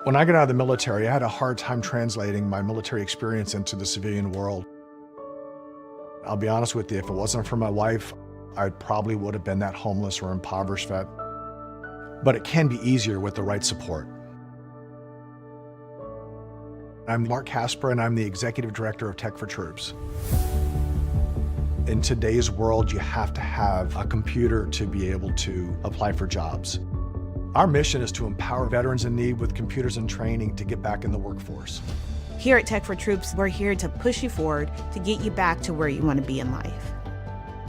When I got out of the military, I had a hard time translating my military experience into the civilian world. I'll be honest with you, if it wasn't for my wife, I probably would have been that homeless or impoverished vet. But it can be easier with the right support. I'm Mark Casper, and I'm the Executive Director of Tech4Troops. In today's world, you have to have a computer to be able to apply for jobs. Our mission is to empower veterans in need with computers and training to get back in the workforce. Here at Tech4Troops, we're here to push you forward to get you back to where you want to be in life.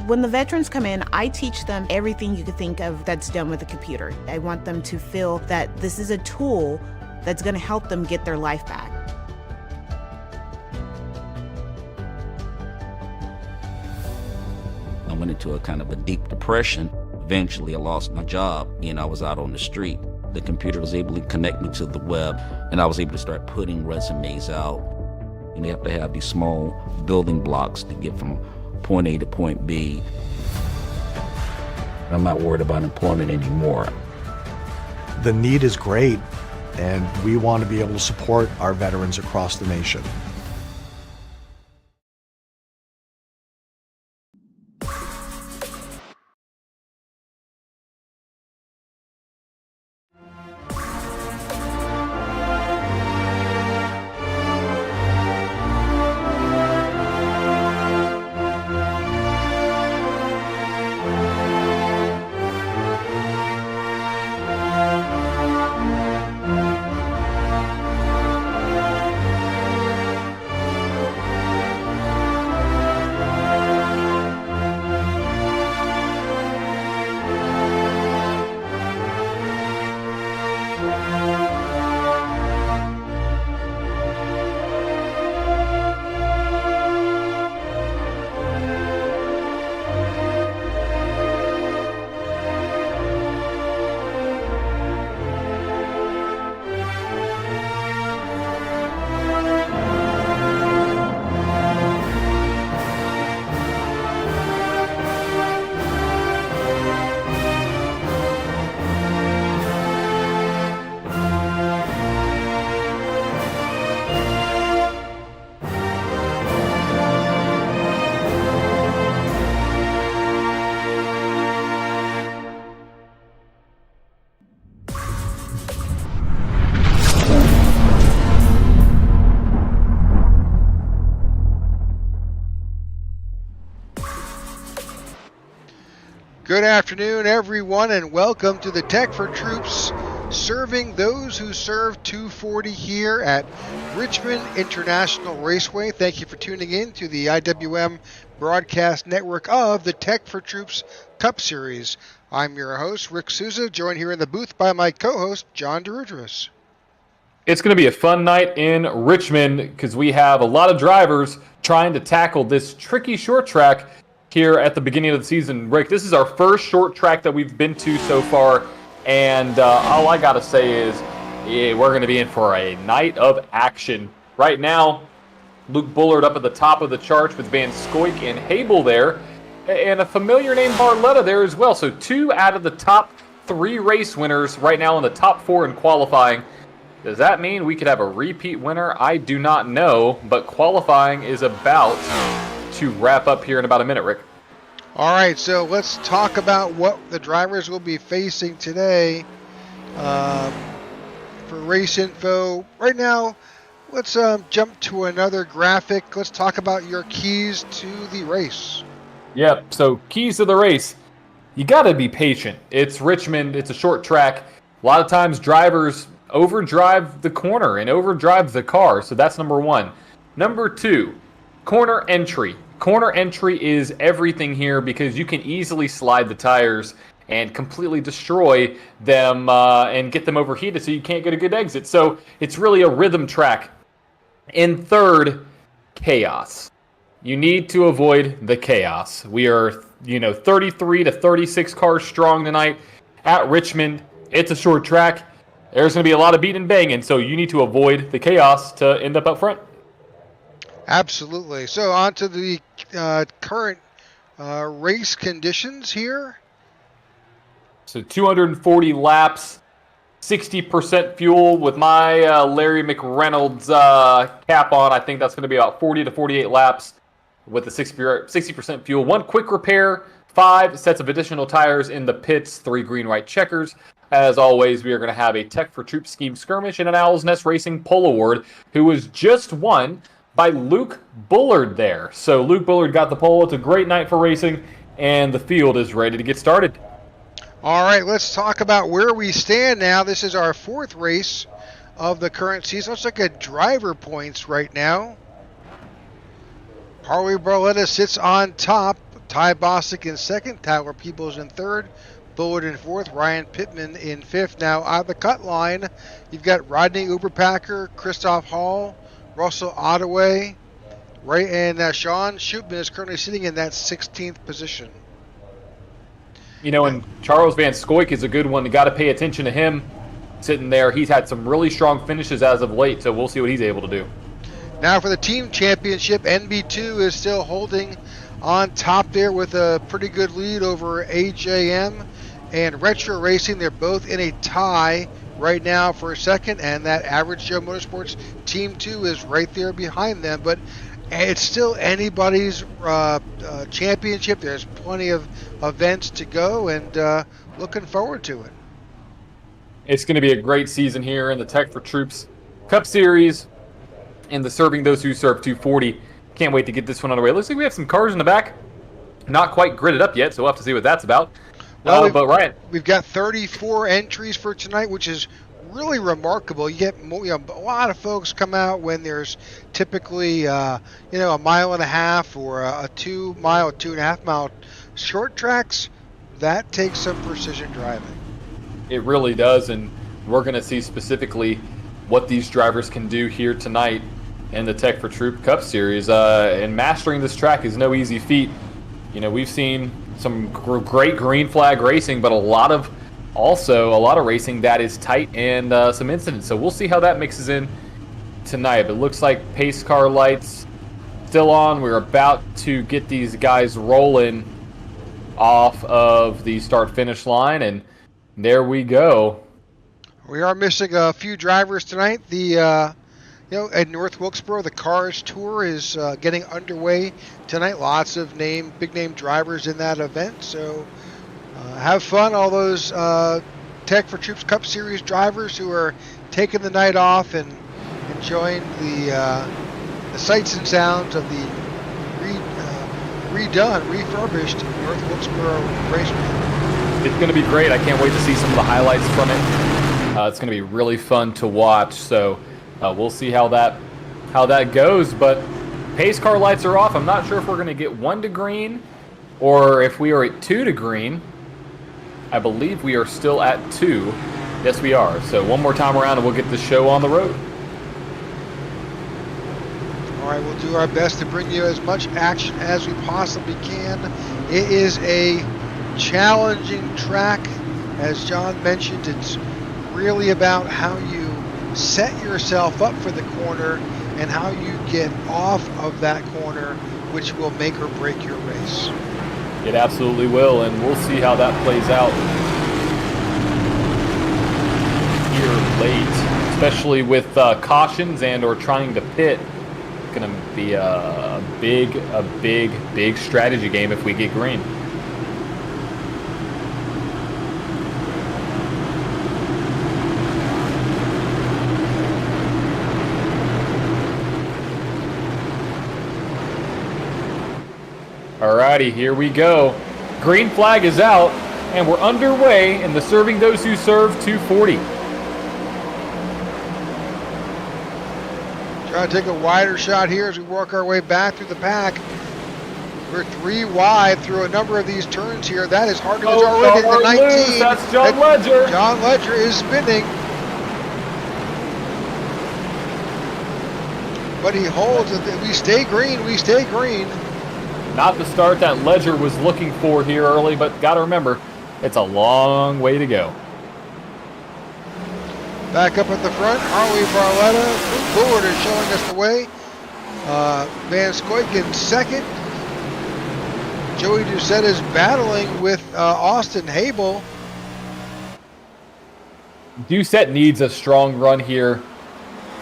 When the veterans come in, I teach them everything you could think of that's done with a computer. I want them to feel that this is a tool that's going to help them get their life back. I went into a kind of a deep depression. Eventually, I lost my job and I was out on the street. The computer was able to connect me to the web, and I was able to start putting resumes out. And you have to have these small building blocks to get from point A to point B. I'm not worried about employment anymore. The need is great, and we want to be able to support our veterans across the nation. Good afternoon, everyone, and welcome to the Tech4Troops, serving those who serve 240 here at Richmond International Raceway. Thank you for tuning in to the IWM broadcast network of the Tech4Troops Cup Series. I'm your host, Rick Souza, joined here in the booth by my co-host, John DeRudris. It's going to be a fun night in Richmond because we have a lot of drivers trying to tackle this tricky short track here at the beginning of the season. Rick, this is our first short track that we've been to so far, and all I got to say is we're going to be in for a night of action. Right now, Luke Bullard up at the top of the charts with Van Scoik and Habel there, and a familiar name Barletta there as well. So 2 out of the top 3 race winners right now in the top 4 in qualifying. Does that mean we could have a repeat winner? I do not know, but qualifying is about to wrap up here in about a minute, Rick. All right, so let's talk about what the drivers will be facing today. For race info, right now, let's jump to another graphic. Let's talk about your keys to the race. Yep, so keys to the race. You got to be patient. It's Richmond. It's a short track. A lot of times drivers overdrive the corner and overdrive the car, so that's number 1. Number 2, corner entry. Corner entry is everything here because you can easily slide the tires and completely destroy them and get them overheated so you can't get a good exit. So it's really a rhythm track. In third, chaos. You need to avoid the chaos. We are, 33 to 36 cars strong tonight at Richmond. It's a short track. There's going to be a lot of beating and banging, so you need to avoid the chaos to end up front. Absolutely. So on to the current race conditions here. So 240 laps. 60% fuel with my Larry McReynolds cap on. I think that's going to be about 40 to 48 laps with the 60% fuel. One quick repair, 5 sets of additional tires in the pits, 3 green, white checkers. As always, we are going to have a Tech4Troops scheme skirmish and an Owl's Nest Racing pole award, who was just won by Luke Bullard there. So Luke Bullard got the pole. It's a great night for racing, and the field is ready to get started. All right, let's talk about where we stand now. This is our 4th race of the current season. Let's look at driver points right now. Harley Barletta sits on top. Ty Bostic in 2nd. Tyler Peebles in 3rd. Bullard in 4th. Ryan Pittman in 5th. Now, out of the cut line, you've got Rodney Uberpacker, Christoph Hall, Russell Ottaway, right, and Sean Schutman is currently sitting in that 16th position. You know, and Charles Van Scoik is a good one. You got to pay attention to him sitting there. He's had some really strong finishes as of late, so we'll see what he's able to do. Now for the team championship, NB2 is still holding on top there with a pretty good lead over AJM and Retro Racing. They're both in a tie right now for 2nd, and that Average Joe Motorsports Team 2 is right there behind them. But it's still anybody's championship. There's plenty of events to go, and looking forward to it. It's going to be a great season here in the Tech4Troops Cup Series and the Serving Those Who Serve 240. Can't wait to get this one underway. Looks like we have some cars in the back. Not quite gridded up yet, so we'll have to see what that's about. Well, but Ryan, we've got 34 entries for tonight, which is really remarkable. You get a lot of folks come out when there's typically a mile and a half or a 2 mile, 2.5 mile short tracks. That takes some precision driving. it really does, and we're going to see specifically what these drivers can do here tonight in the Tech4Troop Cup Series. And mastering this track is no easy feat. You know, we've seen some great green flag racing, but a lot of racing that is tight and some incidents. So we'll see how that mixes in tonight. But it looks like pace car lights still on. We're about to get these guys rolling off of the start-finish line, and there we go. We are missing a few drivers tonight. The at North Wilkesboro, the Cars Tour is getting underway tonight. Lots of big name drivers in that event. So have fun, all those Tech4Troops Cup Series drivers who are taking the night off and enjoying the sights and sounds of the refurbished North Wilkesboro Raceway. It's going to be great. I can't wait to see some of the highlights from it. It's going to be really fun to watch. So we'll see how that goes. But pace car lights are off. I'm not sure if we're going to get 1 to green or if we are at 2 to green. I believe we are still at 2. Yes, we are. So one more time around and we'll get the show on the road. All right, we'll do our best to bring you as much action as we possibly can. It is a challenging track. As John mentioned, it's really about how you set yourself up for the corner and how you get off of that corner, which will make or break your race. It absolutely will, and we'll see how that plays out here late, especially with cautions and or trying to pit. It's going to be a big strategy game if we get green. Alrighty, here we go. Green flag is out, and we're underway in the Serving Those Who Serve 240. Trying to take a wider shot here as we work our way back through the pack. We're 3 wide through a number of these turns here. That is hard to miss already. The 19. That's John Ledger. John Ledger is spinning. But he holds it. We stay green. We stay green. Not the start that Ledger was looking for here early, but got to remember, it's a long way to go. Back up at the front, Harley Barletta. Bullard is showing us the way. Van Scoik in second. Joey Doucette is battling with Austin Habel. Doucette needs a strong run here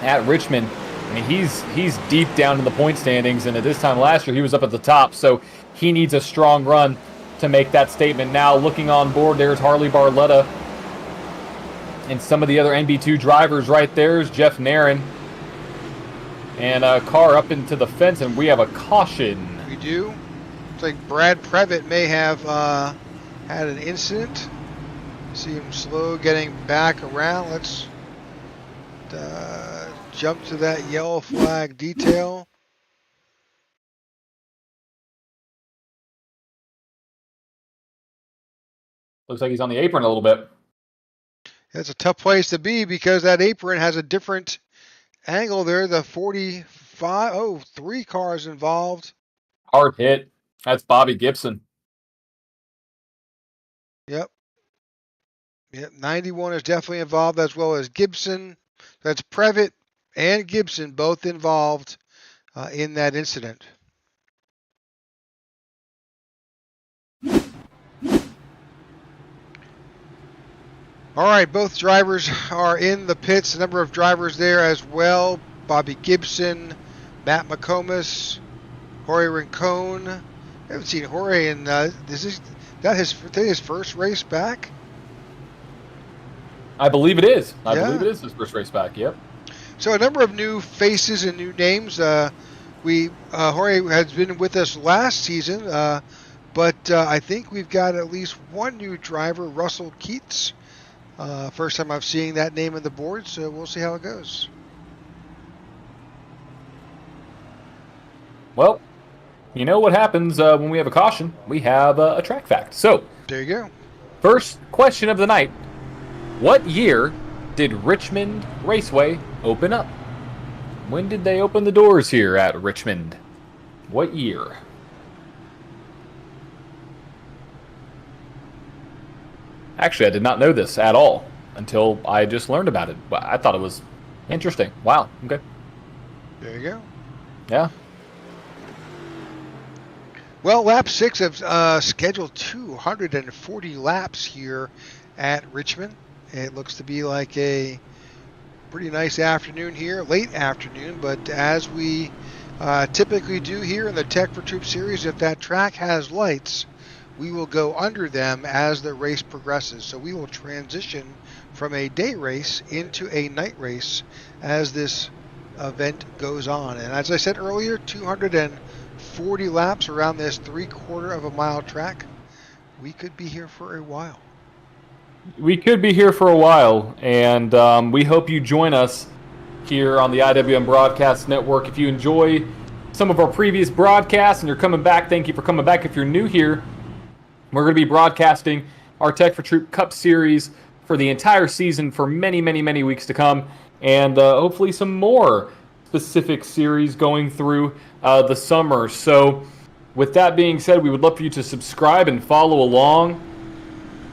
at Richmond. I mean, he's deep down in the point standings, and at this time last year, he was up at the top, so he needs a strong run to make that statement. Now, looking on board, there's Harley Barletta and some of the other NB2 drivers right there is Jeff Nairn. And a car up into the fence, and we have a caution. We do. It's like Brad Previtt may have had an incident. See him slow getting back around. Let's jump to that yellow flag detail. Looks like he's on the apron a little bit. That's a tough place to be because that apron has a different angle there. The 45, oh, 3 cars involved. Hard hit. That's Bobby Gibson. Yep. Yep, 91 is definitely involved, as well as Gibson. That's Previtt and Gibson both involved in that incident. All right, both drivers are in the pits. A number of drivers there as well. Bobby Gibson, Matt McComas, Jorge Rincon. I haven't seen Jorge in is that his first race back? I believe it is. I believe it is his first race back. Yep. So a number of new faces and new names. Jorge has been with us last season, but I think we've got at least one new driver, Russell Keats. First time I'm seeing that name on the board, so we'll see how it goes. Well, you know what happens when we have a caution? We have a track fact. So, there you go. First question of the night. What year did Richmond Raceway open up? When did they open the doors here at Richmond? What year? Actually, I did not know this at all until I just learned about it. I thought it was interesting. Wow. Okay. There you go. Yeah. Well, lap 6 of scheduled 240 laps here at Richmond. It looks to be like a pretty nice afternoon here, late afternoon, but as we typically do here in the Tech4Troops series, if that track has lights, we will go under them as the race progresses. So we will transition from a day race into a night race as this event goes on. And as I said earlier, 240 laps around this 3/4 of a mile track. We could be here for a while. We could be here for a while, and we hope you join us here on the IWM Broadcast Network. If you enjoy some of our previous broadcasts and you're coming back, thank you for coming back. If you're new here, we're going to be broadcasting our Tech4Troop Cup Series for the entire season for many, many, many weeks to come, and hopefully some more specific series going through the summer. So with that being said, we would love for you to subscribe and follow along.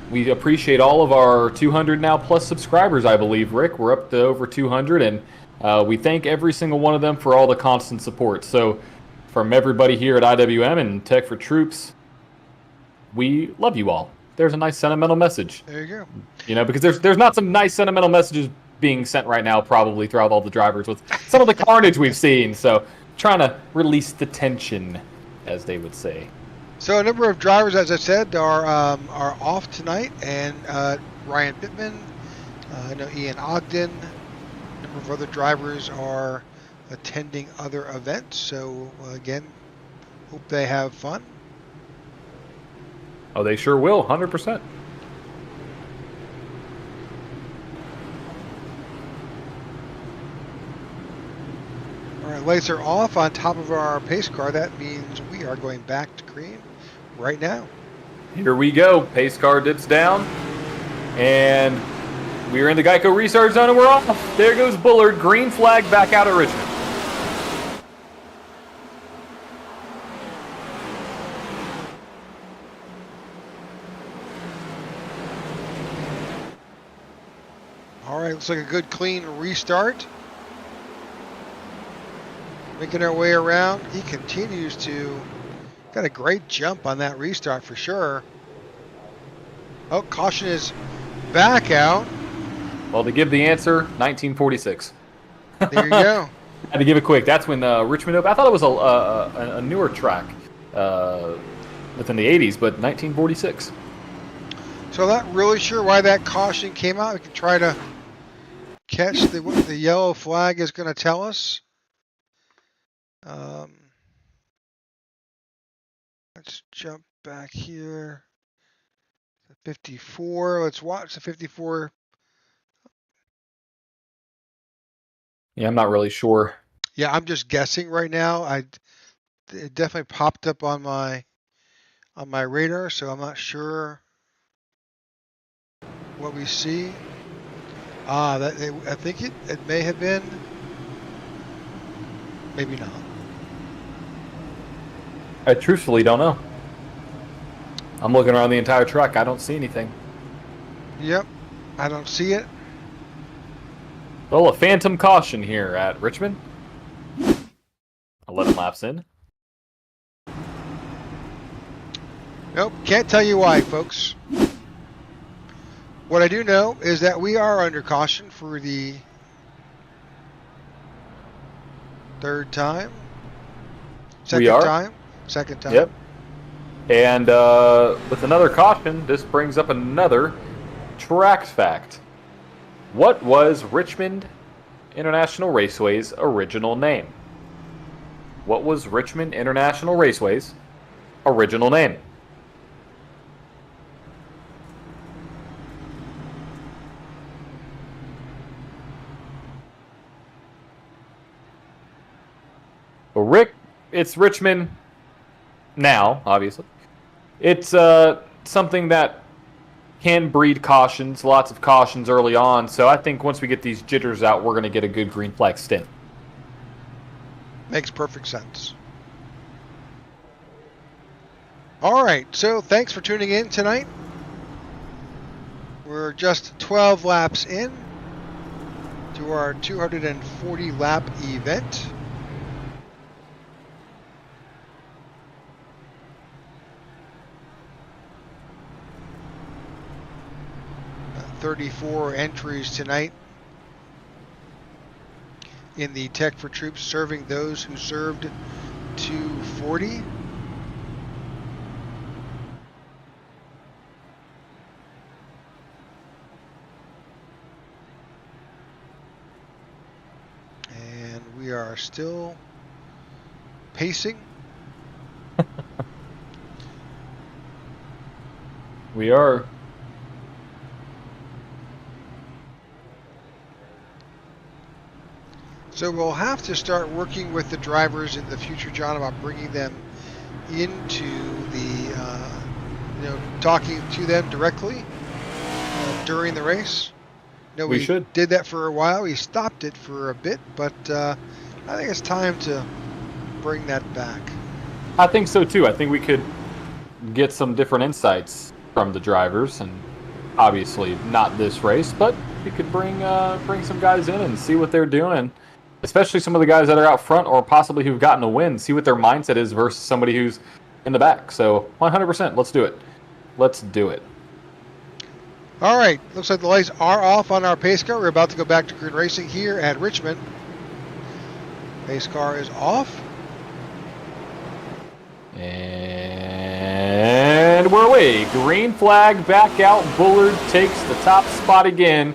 We appreciate all of our 200 now plus subscribers, I believe, Rick. We're up to over 200, and we thank every single one of them for all the constant support. So from everybody here at IWM and Tech4Troops, we love you all. There's a nice sentimental message. There you go. You know, because there's not some nice sentimental messages being sent right now, probably throughout all the drivers with some of the carnage we've seen. So trying to release the tension, as they would say. So a number of drivers, as I said, are off tonight, and Ryan Pittman, I know Ian Ogden, a number of other drivers are attending other events. So again, hope they have fun. Oh, they sure will, 100%. All right, lights are off on top of our pace car. That means we are going back to green right now. Here we go. Pace car dips down, and we are in the Geico restart zone, and we're off. There goes Bullard. Green flag back out at Richmond. All right, looks like a good clean restart. Making our way around. He continues to got a great jump on that restart for sure. Oh, caution is back out. Well, to give the answer, 1946. There you go. Had to give it quick. That's when Richmond opened. I thought it was a newer track within the 80s, but 1946. So I'm not really sure why that caution came out. We can try to catch what the yellow flag is going to tell us. Let's jump back here. 54. Let's watch the 54. Yeah, I'm not really sure. Yeah, I'm just guessing right now. It definitely popped up on my radar, so I'm not sure what we see. I think it may have been, maybe not. I truthfully don't know. I'm looking around the entire track. I don't see anything. Yep, I don't see it. Well, a phantom caution here at Richmond. 11 laps in. Nope, can't tell you why, folks. What I do know is that we are under caution for the third time. Second time. Yep. And with another caution, this brings up another track fact. What was Richmond International Raceway's original name? What was Richmond International Raceway's original name? Well, it's Richmond now, obviously. It's something that can breed cautions, lots of cautions early on. So I think once we get these jitters out, we're going to get a good green flag stint. Makes perfect sense. All right, so thanks for tuning in tonight. We're just 12 laps in to our 240 lap event. 34 entries tonight in the Tech4Troops, serving those who served 240. And we are still pacing. We are. So we'll have to start working with the drivers in the future, John, about bringing them into the, talking to them directly during the race. We should. Did that for a while. We stopped it for a bit, but I think it's time to bring that back. I think so too. I think we could get some different insights from the drivers, and obviously not this race, but we could bring some guys in and see what they're doing. Especially some of the guys that are out front or possibly who've gotten a win, see what their mindset is versus somebody who's in the back. So 100%, let's do it. Let's do it. All right, looks like the lights are off on our pace car. We're about to go back to green racing here at Richmond. Pace car is off. And we're away. Green flag back out. Bullard takes the top spot again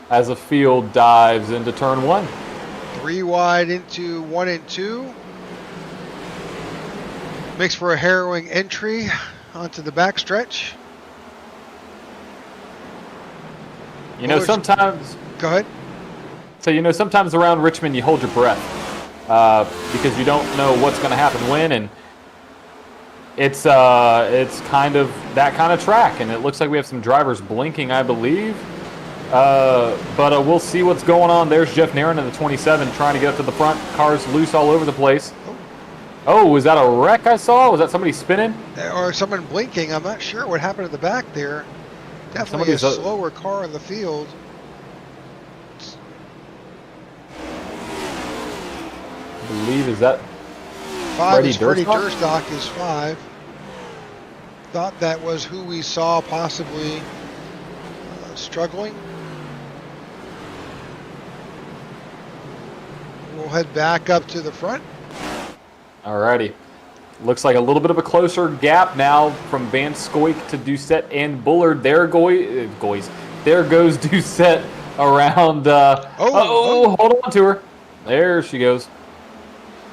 as the field dives into turn one. 3 wide into 1 and 2. Makes for a harrowing entry onto the backstretch. Sometimes. Go ahead. So, sometimes around Richmond you hold your breath because you don't know what's going to happen when, and it's kind of that kind of track, and it looks like we have some drivers blinking, I believe. But we'll see what's going on. There's Jeff Nairn in the 27 trying to get up to the front. Cars loose all over the place. Oh, was that a wreck I saw? Was that somebody spinning? Or someone blinking. I'm not sure what happened at the back there. Definitely a slower car in the field. I believe, is that 5 is Freddie Durstock is 5. Thought that was who we saw possibly struggling. we'll head back up to the front. Alrighty. Looks like a little bit of a closer gap now from Van Scoik to Doucette and Bullard. There goes Doucette around. Hold on to her. There she goes.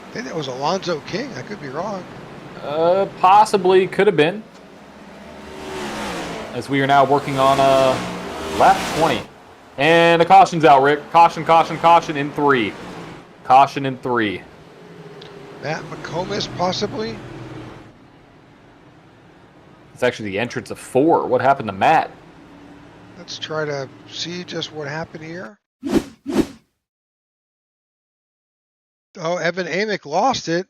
I think that was Alonzo King. I could be wrong. Possibly could have been. As we are now working on lap 20. And the caution's out, Rick. Caution, caution, caution in 3. Caution in 3. Matt McComas, possibly. It's actually the entrance of 4. What happened to Matt? Let's try to see just what happened here. Oh, Evan Amick lost it.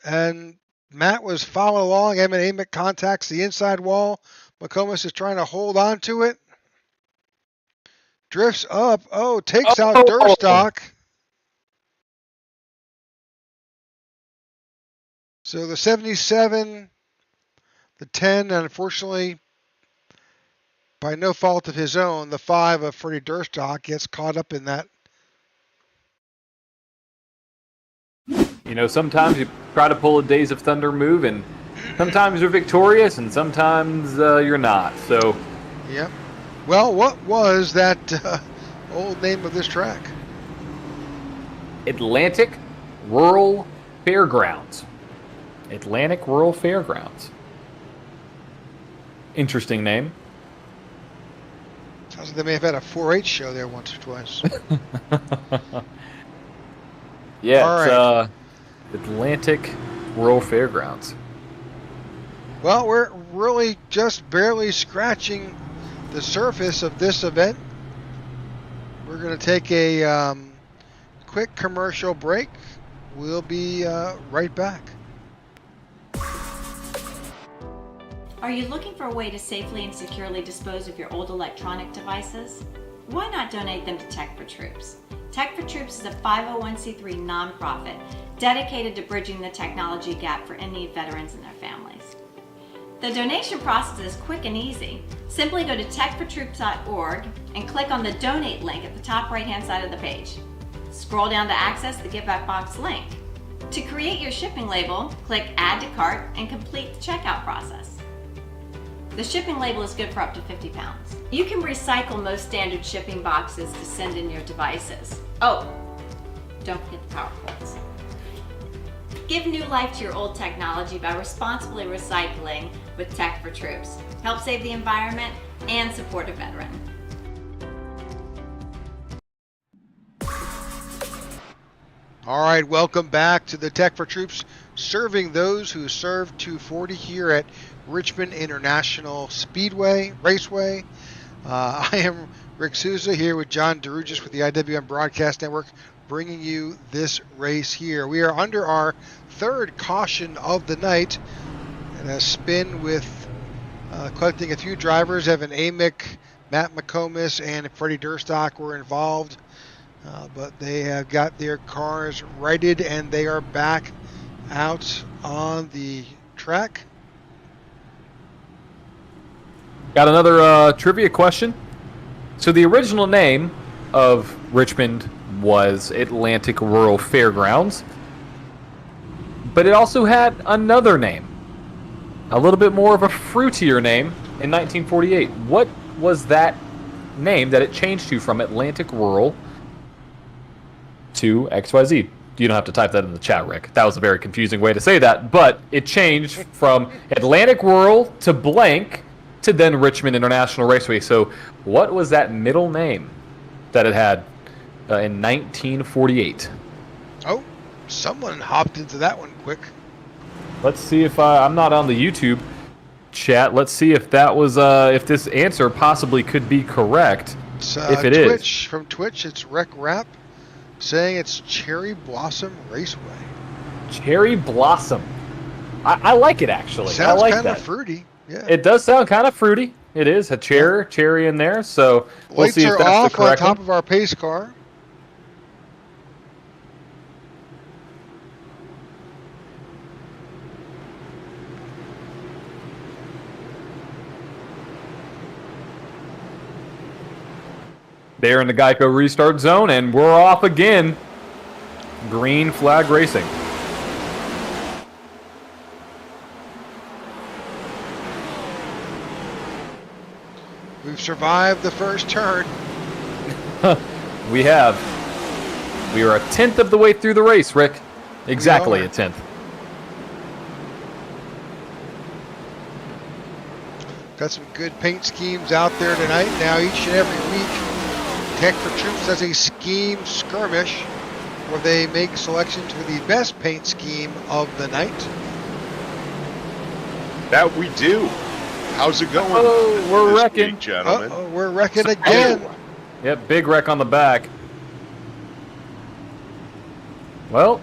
And Matt was following along. Evan Amick contacts the inside wall. McComas is trying to hold on to it. Drifts up. Oh, takes out Durstock. So the 77, the 10, and unfortunately, by no fault of his own, the 5 of Freddie Durstock gets caught up in that. You know, sometimes you try to pull a Days of Thunder move, and sometimes you're victorious, and sometimes you're not. So, yep. Well, what was that old name of this track? Atlantic Rural Fairgrounds. Atlantic Rural Fairgrounds. Interesting name. Sounds like they may have had a 4-H show there once or twice. Yeah, all right. It's Atlantic Rural Fairgrounds. Well, we're really just barely scratching the surface of this event. We're going to take a quick commercial break. We'll be right back. Are you looking for a way to safely and securely dispose of your old electronic devices? Why not donate them to Tech4Troops? Tech4Troops is a 501c3 nonprofit dedicated to bridging the technology gap for in-need veterans and their families. The donation process is quick and easy. Simply go to tech4troops.org and click on the donate link at the top right-hand side of the page. Scroll down to access the Give Back Box link. To create your shipping label, click Add to Cart and complete the checkout process. The shipping label is good for up to 50 pounds. You can recycle most standard shipping boxes to send in your devices. Oh, don't forget the power cords. Give new life to your old technology by responsibly recycling with Tech4Troops. Help save the environment and support a veteran. All right, welcome back to the Tech4Troops, serving those who serve 240 here at Richmond International Raceway. I am Rick Souza here with John DeRugis with the IWM Broadcast Network, bringing you this race here. We are under our third caution of the night, and a spin with collecting a few drivers. Evan Amick, Matt McComas, and Freddie Durstock were involved, but they have got their cars righted and they are back out on the track. Got another trivia question. So the original name of Richmond was Atlantic Rural Fairgrounds, but it also had another name, a little bit more of a fruitier name in 1948. What was that name that it changed to from Atlantic Rural to XYZ? You don't have to type that in the chat, Rick. That was a very confusing way to say that, but it changed from Atlantic Rural to blank to then Richmond International Raceway. So what was that middle name that it had in 1948? Oh, someone hopped into that one quick. Let's see if I'm not on the YouTube chat. Let's see if that was if this answer possibly could be correct. It's, if it Twitch, is. From Twitch, it's Rec Rap saying it's Cherry Blossom Raceway. Cherry Blossom. I like it, actually. Sounds I like kind that. of fruity. Yeah. It does sound kind of fruity. It is a cherry in there. So we'll Lights see if are that's off the correct on top one. of our pace car. They're in the Geico restart zone, and we're off again. Green Flag Racing. We've survived the first turn. We have. We are a tenth of the way through the race, Rick. Exactly are. a tenth. Got some good paint schemes out there tonight. Now each and every week, Tech4Troops does a scheme skirmish where they make selections for the best paint scheme of the night. That we do. How's it going? Oh, we're this wrecking. week, gentlemen? Uh-oh, we're wrecking again. Yep, big wreck on the back. Well,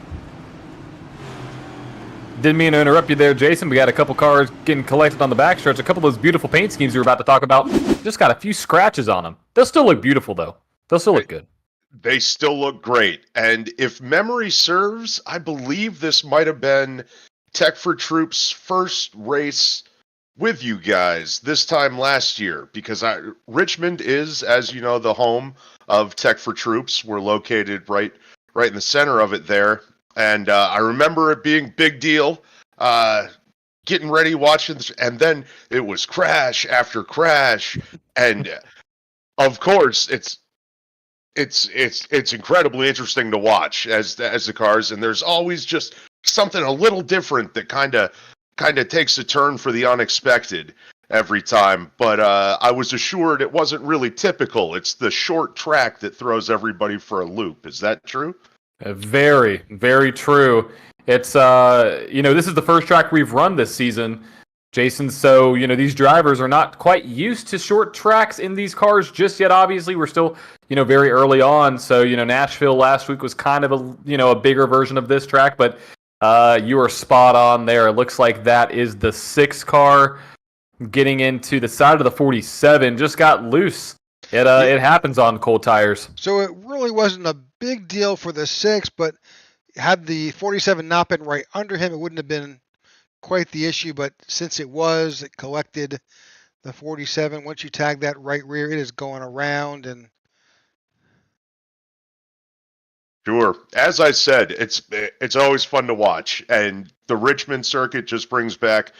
didn't mean to interrupt you there, Jason. We got a couple cars getting collected on the backstretch. A couple of those beautiful paint schemes we were about to talk about just got a few scratches on them. They'll still look beautiful, though. They'll still look good. They still look great. And if memory serves, I believe this might have been Tech4Troops' first race with you guys this time last year, because Richmond is, as you know, the home of Tech4Troops. We're located right in the center of it there. And I remember it being big deal, getting ready, watching this, and then it was crash after crash. And of course, it's incredibly interesting to watch as the cars, and there's always just something a little different that kind of takes a turn for the unexpected every time. But I was assured it wasn't really typical. It's the short track that throws everybody for a loop. Is that true? Very, very true. It's this is the first track we've run this season, Jason. So these drivers are not quite used to short tracks in these cars just yet. Obviously, we're still very early on. So Nashville last week was kind of a bigger version of this track, but you are spot on there. It looks like that is the 6 car getting into the side of the 47. Just got loose. It happens on cold tires. So it really wasn't a big deal for the 6, but had the 47 not been right under him, it wouldn't have been quite the issue. But since it collected the 47. Once you tag that right rear, it is going around. And sure. As I said, it's always fun to watch, and the Richmond circuit just brings back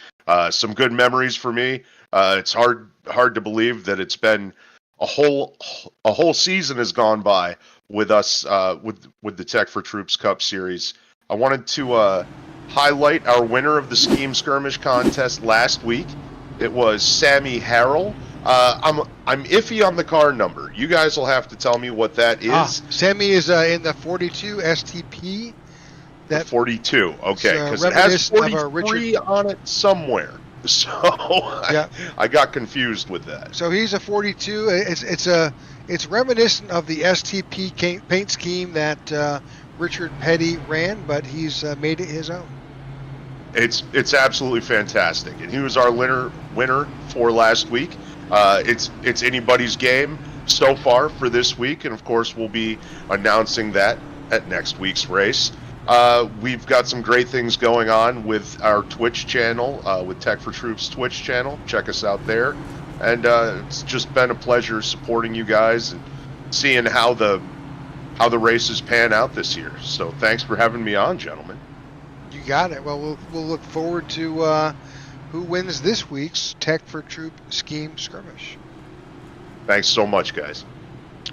some good memories for me. It's hard to believe that it's been a whole season has gone by with us with the Tech4Troops Cup Series. I wanted to highlight our winner of the Scheme Skirmish contest last week. It was Sammy Harrell. I'm iffy on the car number. You guys will have to tell me what that is. Sammy is in the 42 STP. That 42. Okay, because it has 43 on it somewhere. So yeah. I got confused with that. So he's a 42. It's reminiscent of the STP paint scheme that Richard Petty ran, but he's made it his own. It's absolutely fantastic, and he was our winner for last week. It's anybody's game so far for this week, and of course we'll be announcing that at next week's race. We've got some great things going on with our Twitch channel, with Tech4Troops Twitch channel. Check us out there, and it's just been a pleasure supporting you guys and seeing how the races pan out this year. So thanks for having me on, gentlemen. You got it. Well, we'll look forward to who wins this week's Tech4Troop Scheme Skirmish. Thanks so much, guys.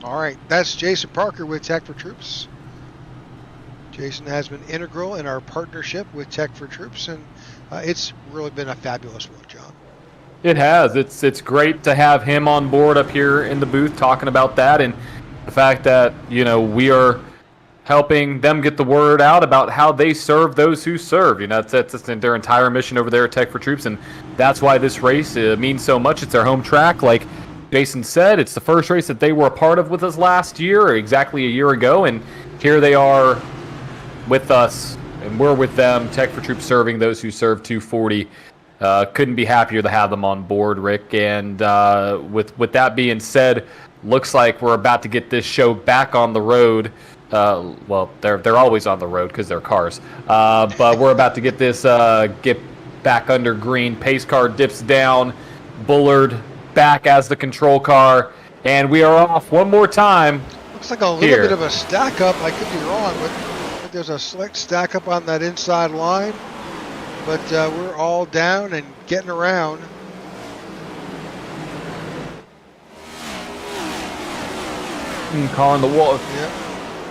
All right, that's Jason Parker with Tech4Troops. Jason has been integral in our partnership with Tech4Troops, and it's really been a fabulous one, John. It has. It's great to have him on board up here in the booth talking about that, and the fact that we are helping them get the word out about how they serve those who serve. That's their entire mission over there at Tech4Troops, and that's why this race means so much. It's their home track, like Jason said. It's the first race that they were a part of with us last year, or exactly a year ago, and here they are with us, and we're with them. Tech4Troops serving those who serve 240. Couldn't be happier to have them on board, Rick. And with that being said, looks like we're about to get this show back on the road. Well, they're always on the road because they're cars. But we're about to get this get back under green. Pace car dips down. Bullard back as the control car, and we are off one more time. Looks like a little bit of a stack up. I could be wrong, but There's a slight stack up on that inside line, but we're all down and getting around. Calling the wall. Yep.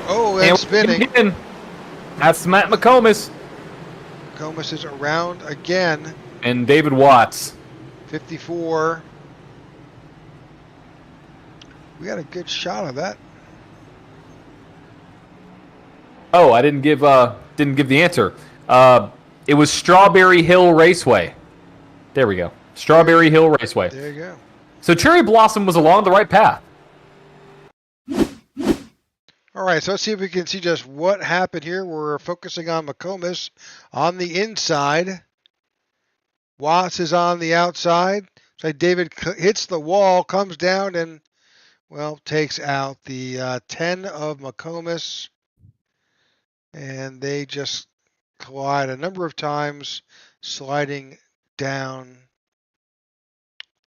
Oh, and spinning. Again. That's Matt McComas. Comas is around again. And David Watts. 54. We got a good shot of that. Oh, I didn't give the answer. It was Strawberry Hill Raceway. There we go. Strawberry Hill Raceway. There you go. So Cherry Blossom was along the right path. All right, so let's see if we can see just what happened here. We're focusing on McComas on the inside. Watts is on the outside. So David hits the wall, comes down, and, well, takes out the 10 of McComas. And they just collide a number of times, sliding down.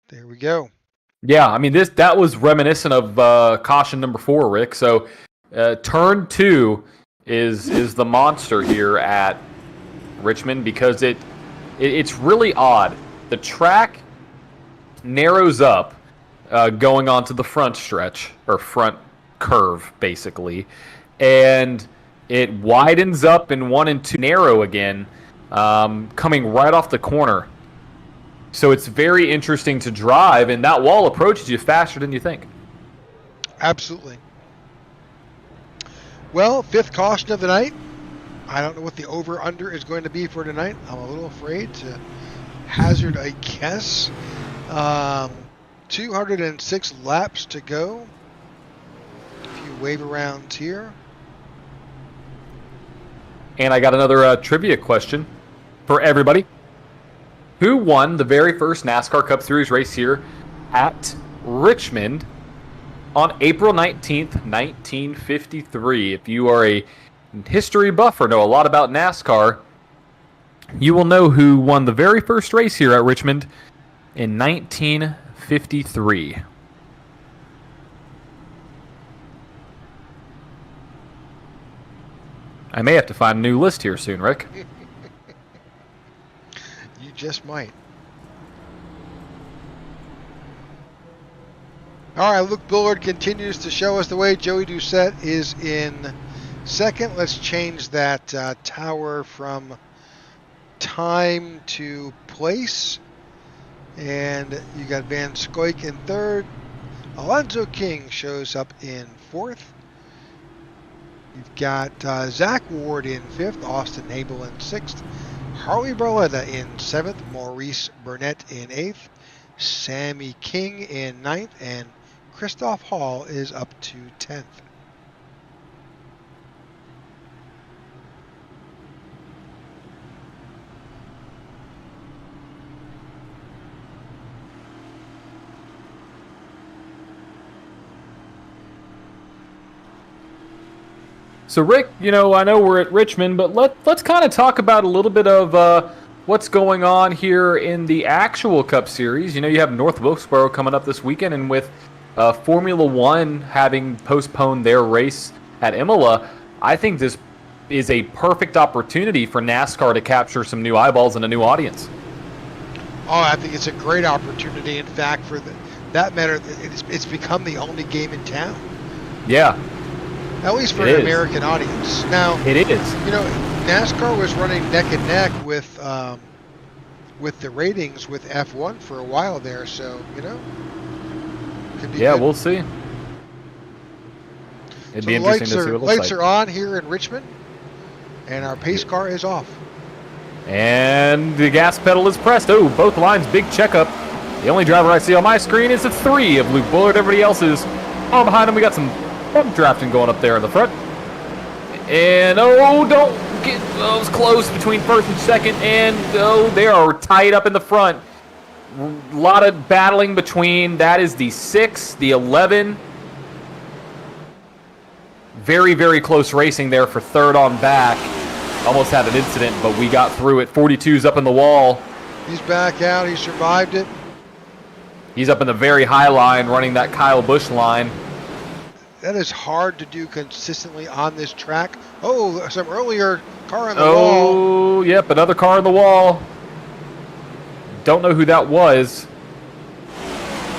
There we go. Yeah, I mean that was reminiscent of caution number 4, Rick. So turn 2 is the monster here at Richmond because it's really odd. The track narrows up going onto the front stretch or front curve basically, and it widens up in 1 and 2 narrow again, coming right off the corner. So it's very interesting to drive, and that wall approaches you faster than you think. Absolutely. Well, 5th caution of the night. I don't know what the over-under is going to be for tonight. I'm a little afraid to hazard a guess. 206 laps to go. A few wave arounds here. And I got another trivia question for everybody. Who won the very first NASCAR Cup Series race here at Richmond on April 19th, 1953? If you are a history buff or know a lot about NASCAR, you will know who won the very first race here at Richmond in 1953. I may have to find a new list here soon, Rick. You just might. All right, Luke Bullard continues to show us the way. Joey Doucette is in second. Let's change that tower from time to place. And you got Van Scoik in third. Alonzo King shows up in fourth. You've got Zach Ward in fifth, Austin Abel in sixth, Harley Barletta in seventh, Maurice Burnett in eighth, Sammy King in ninth, and Christoph Hall is up to 10th. So Rick, I know we're at Richmond, but let's kind of talk about a little bit of what's going on here in the actual Cup Series. You have North Wilkesboro coming up this weekend, and with Formula One having postponed their race at Imola, I think this is a perfect opportunity for NASCAR to capture some new eyeballs and a new audience. Oh, I think it's a great opportunity. In fact, for that matter, it's become the only game in town. Yeah. At least for an American audience. Now, it is. NASCAR was running neck and neck with the ratings with F1 for a while there, so could be good. We'll see. It'd be interesting to see what it looks like. Lights are on here in Richmond, and our pace car is off. And the gas pedal is pressed. Oh, both lines, big checkup. The only driver I see on my screen is the 3 of Luke Bullard. Everybody else is all behind him. We got some bump drafting going up there in the front. And, it was close between first and second. And, they are tied up in the front. A lot of battling between, that is the 6, the 11. Very, very close racing there for third on back. Almost had an incident, but we got through it. 42's up in the wall. He's back out. He survived it. He's up in the very high line, running that Kyle Busch line. That is hard to do consistently on this track. Oh, some earlier car on the wall. Oh, yep, another car on the wall. Don't know who that was.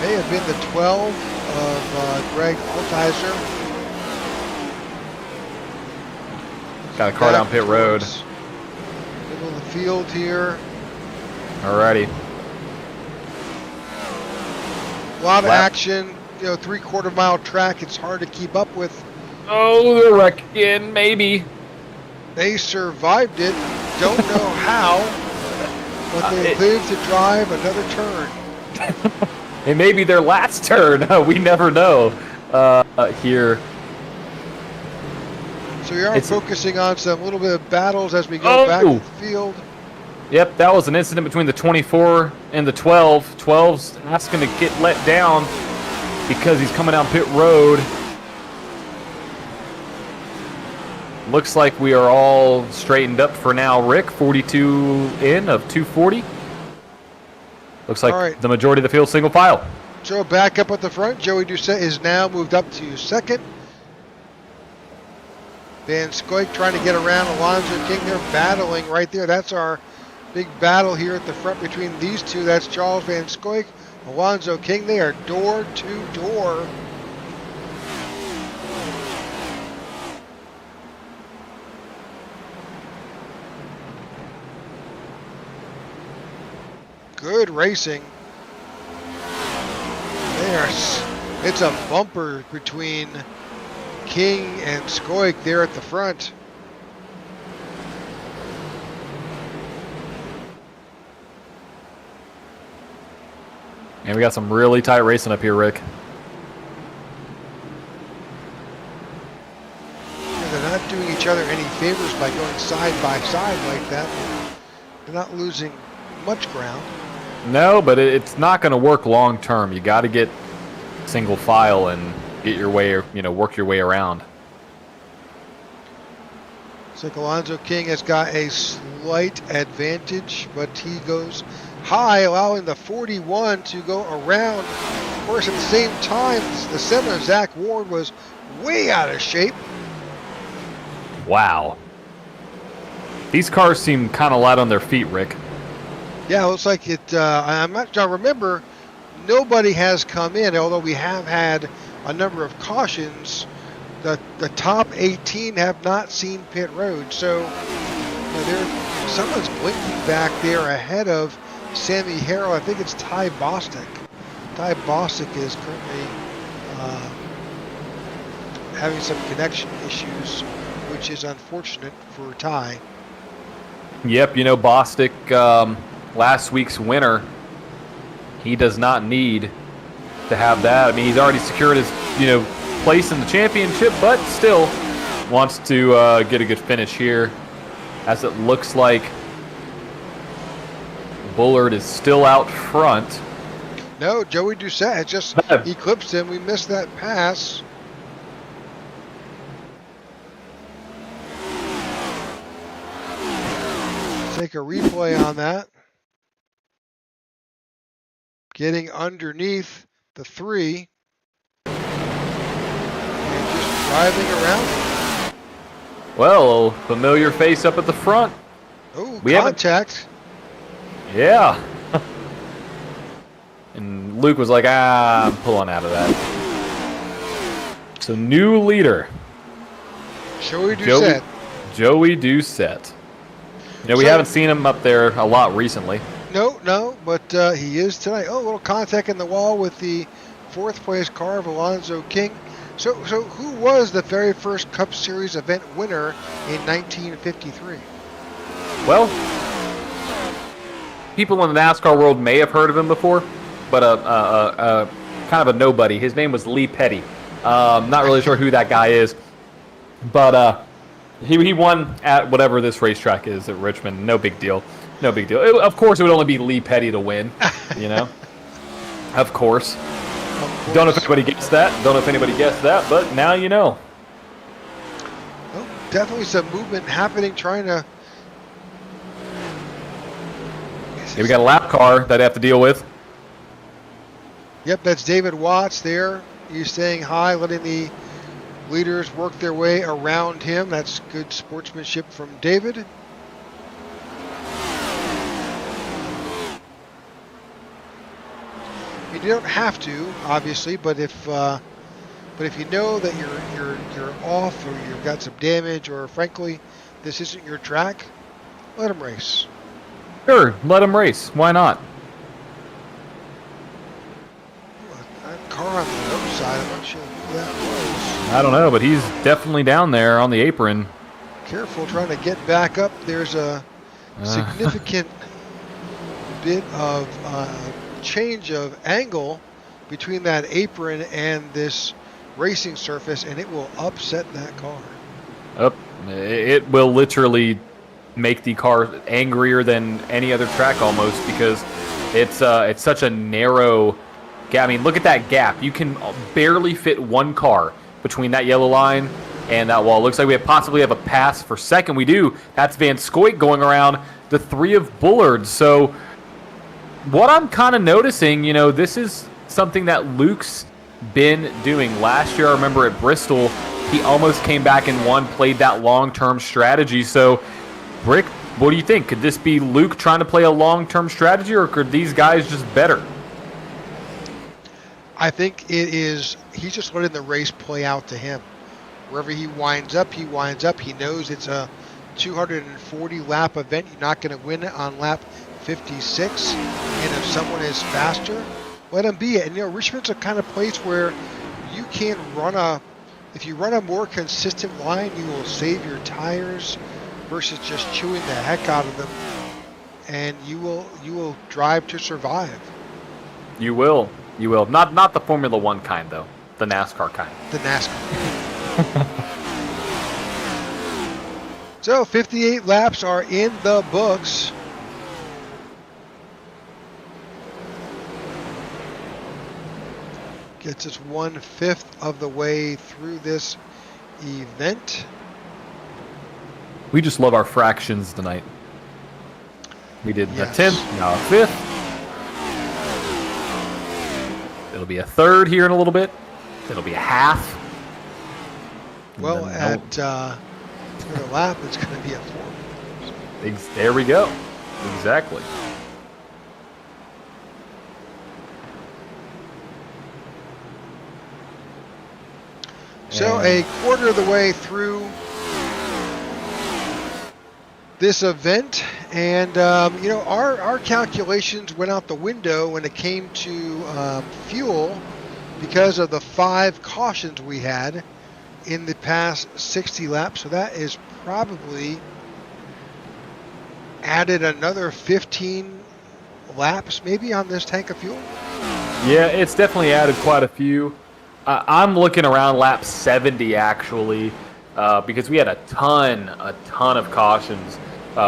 May have been the 12 of Greg Altizer. Got a car down pit road. Middle of the field here. Alrighty. A lot of action. You know, 3/4 mile track. It's hard to keep up with. Oh, the wreck again, maybe. They survived it. Don't know how, but they lived to drive another turn. It may be their last turn. We never know here. So we are focusing on some little bit of battles as we go back to the field. Yep, that was an incident between the 24 and the 12. 12's asking to get let down because he's coming down pit road. Looks like we are all straightened up for now, Rick. 42 in of 240. Looks like the majority of the field single file. So back up at the front. Joey Doucette is now moved up to second. Van Scoik trying to get around Alonzo King. They're battling right there. That's our big battle here at the front between these two. That's Charles Van Scoik, Alonzo King. They are door to door. Good racing. It's a bumper between King and Scoik there at the front. And we got some really tight racing up here, Rick. Yeah, they're not doing each other any favors by going side by side like that. They're not losing much ground. No, but it's not going to work long term. You got to get single file and get your way, work your way around. Looks like Alonzo King has got a slight advantage, but he goes high, allowing the 41 to go around. Of course, at the same time, the 7 of Zach Ward was way out of shape. Wow. These cars seem kind of light on their feet, Rick. Yeah, it looks like it. I remember nobody has come in, although we have had a number of cautions. The top 18 have not seen pit road, so someone's blinking back there ahead of Sammy Harrell. I think it's Ty Bostic. Ty Bostic is currently having some connection issues, which is unfortunate for Ty. Yep, Bostic, last week's winner, he does not need to have that. I mean, he's already secured his, place in the championship, but still wants to get a good finish here, as it looks like Bullard is still out front. No, Joey Doucette has just eclipsed him. We missed that pass. Take a replay on that. Getting underneath the 3. And just driving around. Well, familiar face up at the front. Oh, contact. Yeah. And Luke was like, I'm pulling out of that. So new leader. Joey Doucette. Joey Doucette. We haven't seen him up there a lot recently. No, but he is tonight. Oh, a little contact in the wall with the 4th place car of Alonzo King. So who was the very first Cup Series event winner in 1953? Well, people in the NASCAR world may have heard of him before, but kind of a nobody. His name was Lee Petty. Not really sure who that guy is, but he won at whatever this racetrack is at Richmond. No big deal. No big deal. Of course, it would only be Lee Petty to win, Of course. Don't know if anybody guessed that. But now you know. Well, definitely some movement happening, trying to... Yeah, we got a lap car that I have to deal with. Yep, that's David Watts there. He's staying high, letting the Leaders work their way around him. That's good sportsmanship from David. You don't have to, obviously, but if you know that you're off, or you've got some damage, or frankly, this isn't your track, let him race. Sure, let him race. Why not? That car on the other side, I'm not sure who that was. I don't know, but he's definitely down there on the apron. Careful trying to get back up. There's a significant bit of change of angle between that apron and this racing surface, and it will upset that car. It will literally make the car angrier than any other track almost, because it's such a narrow gap. I mean, look at that gap. You can barely fit one car between that yellow line and that wall. Looks like we possibly have a pass for second. We do. That's Van Scoit going around the 3 of Bullard. So what I'm kind of noticing, this is something that Luke's been doing. Last year, I remember at Bristol, he almost came back and won, played that long-term strategy. So, Rick, what do you think? Could this be Luke trying to play a long-term strategy, or could these guys just better? I think it is, he's just letting the race play out to him. Wherever he winds up, he winds up. He knows it's a 240-lap event. You're not going to win it on lap 56. And if someone is faster, let him be it. And, Richmond's a kind of place where you can if you run a more consistent line, you will save your tires versus just chewing the heck out of them. And you will drive to survive. You will. You will. Not the Formula One kind, though. The NASCAR kind. The NASCAR. So 58 laps are in the books. Gets us 1/5 of the way through this event. We just love our fractions tonight. We did Yes. a 10th, now a 5th. It'll be a 3rd here in a little bit. It'll be a half. Well, And then at the lap, it's going to be a 4. there we go. Exactly. So a quarter of the way through this event, and our calculations went out the window when it came to fuel because of the 5 cautions we had in the past 60 laps. So that is probably added another 15 laps maybe on this tank of fuel. Yeah, it's definitely added quite a few. I'm looking around lap 70 actually, because we had a ton of cautions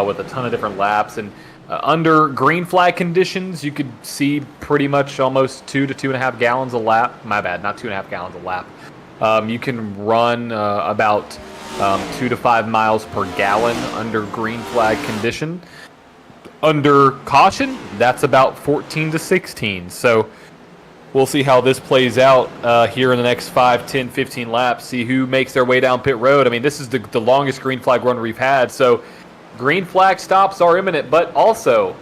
with a ton of different laps, and under green flag conditions, you could see pretty much almost 2 to 2.5 gallons a lap. My bad, not 2.5 gallons a lap. You can run about 2 to 5 miles per gallon under green flag condition. Under caution, that's about 14 to 16. So we'll see how this plays out here in the next 5, 10, 15 laps, see who makes their way down pit road. I mean, this is the longest green flag run we've had, so green flag stops are imminent, but also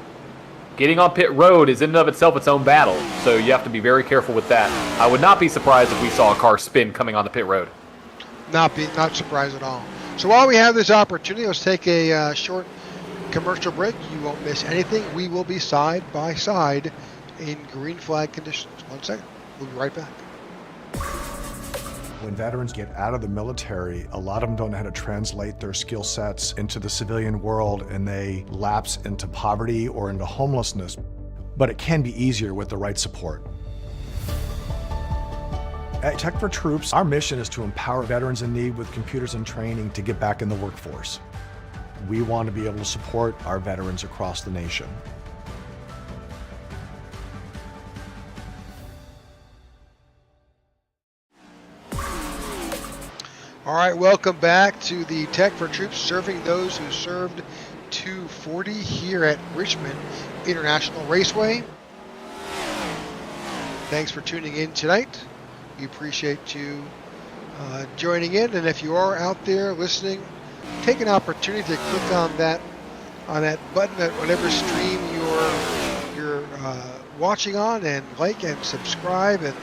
getting on pit road is in and of itself its own battle, so you have to be very careful with that. I would not be surprised if we saw a car spin coming on the pit road. Not surprised at all. So while we have this opportunity, let's take a short commercial break. You won't miss anything. We will be side by side in green flag conditions. 1 second. We'll be right back. When veterans get out of the military, a lot of them don't know how to translate their skill sets into the civilian world, and they lapse into poverty or into homelessness. But it can be easier with the right support. At Tech4Troops, our mission is to empower veterans in need with computers and training to get back in the workforce. We want to be able to support our veterans across the nation. All right, welcome back to the Tech4Troops, serving those who served 240 here at Richmond International Raceway. Thanks for tuning in tonight. We appreciate you joining in. And if you are out there listening, take an opportunity to click on that button at whatever stream you're watching on, and like and subscribe and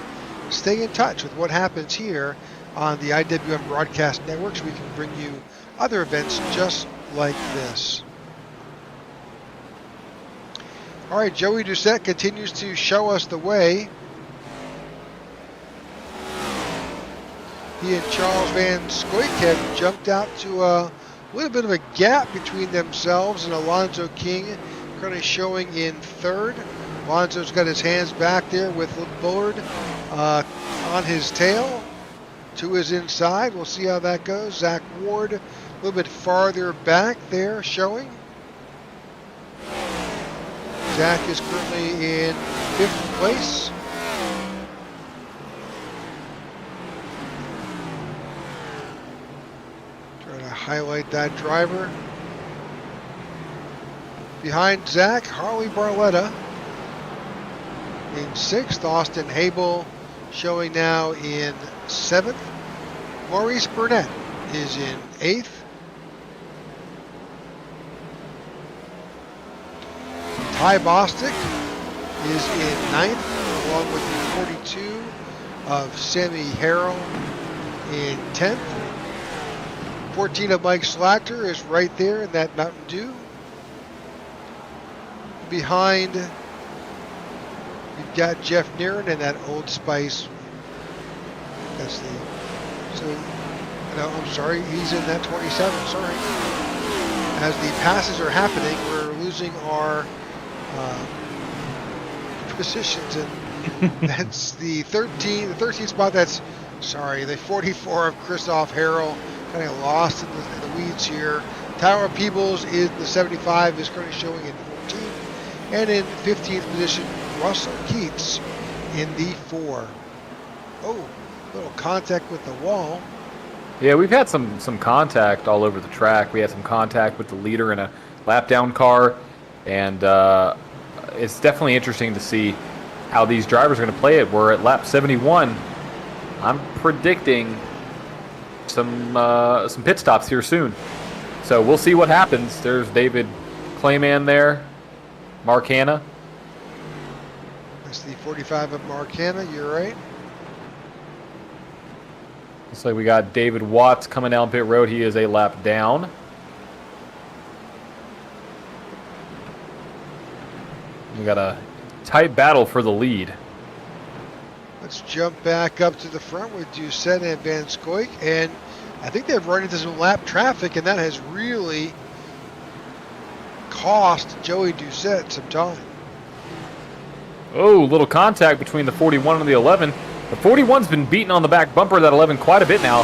stay in touch with what happens here on the IWM Broadcast Network, so we can bring you other events just like this. All right, Joey Doucette continues to show us the way. He and Charles Van Scoik have jumped out to a little bit of a gap between themselves and Alonzo King, currently showing in third. Alonzo's got his hands back there with Bullard on his tail to his inside. We'll see how that goes. Zach Ward a little bit farther back there showing. Zach is currently in 5th place. Trying to highlight that driver. Behind Zach, Harley Barletta in 6th. Austin Habel showing now in 7th. Maurice Burnett is in 8th. Ty Bostic is in 9th, along with the 42 of Sammy Harrell in 10th. 14 of Mike Slachter is right there in that Mountain Dew. Behind, you've got Jeff Nearen in that Old Spice. That's the, so, no, I'm sorry, he's in that 27, sorry. As the passes are happening, we're losing our positions, and that's the 13th spot. That's, sorry, the 44 of Christoph Harrell, kind of lost in the weeds here. Tyler Peebles is the 75, is currently showing in 14th, and in 15th position, Russell Keats in the 4. Oh, little contact with the wall. Yeah, we've had some contact all over the track. We had some contact with the leader in a lap down car, and it's definitely interesting to see how these drivers are going to play it. We're at lap 71. I'm predicting some pit stops here soon. So we'll see what happens. There's David Clayman there, Mark Hanna. That's the 45 of Mark Hanna, you're right. Looks like we got David Watts coming down pit road. He is a lap down. We got a tight battle for the lead. Let's jump back up to the front with Doucette and Van Scoik, and I think they've run into some lap traffic, and that has really cost Joey Doucette some time. Oh, little contact between the 41 and the 11. The 41's been beating on the back bumper of that 11 quite a bit now.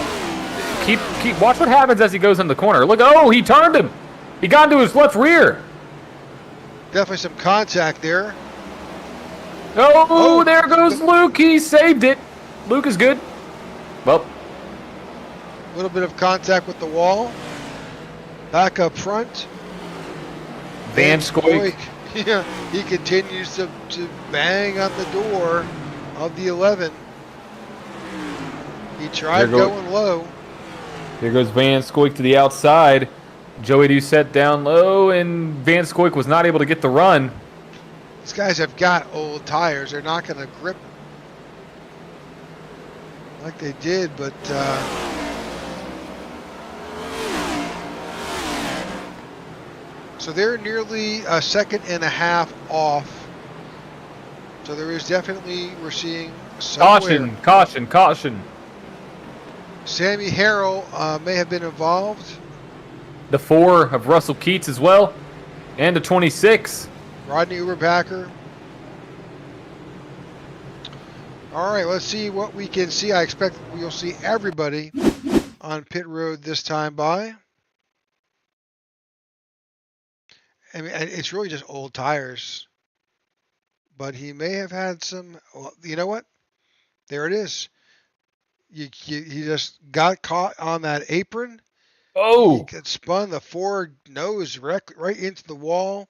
Watch what happens as he goes in the corner. Look, oh, he turned him. He got into his left rear. Definitely some contact there. Oh, there goes Luke. He saved it. Luke is good. Well, a little bit of contact with the wall. Back up front. Van Scoik. Yeah, he continues to bang on the door of the 11. He tried going low. There goes Van Scoik to the outside. Joey Doucette down low, and Van Scoik was not able to get the run. These guys have got old tires. They're not going to grip like they did, but so they're nearly a second and a half off. So there is definitely, we're seeing somewhere. Caution. Sammy Harrell may have been involved. The 4 of Russell Keats as well, and the 26. Rodney Uberbacher. All right, let's see what we can see. I expect we'll see everybody on pit road this time by. I mean, it's really just old tires. But he may have had some, well, you know what? There it is. He just got caught on that apron. Oh! He got spun. The forward nose right into the wall.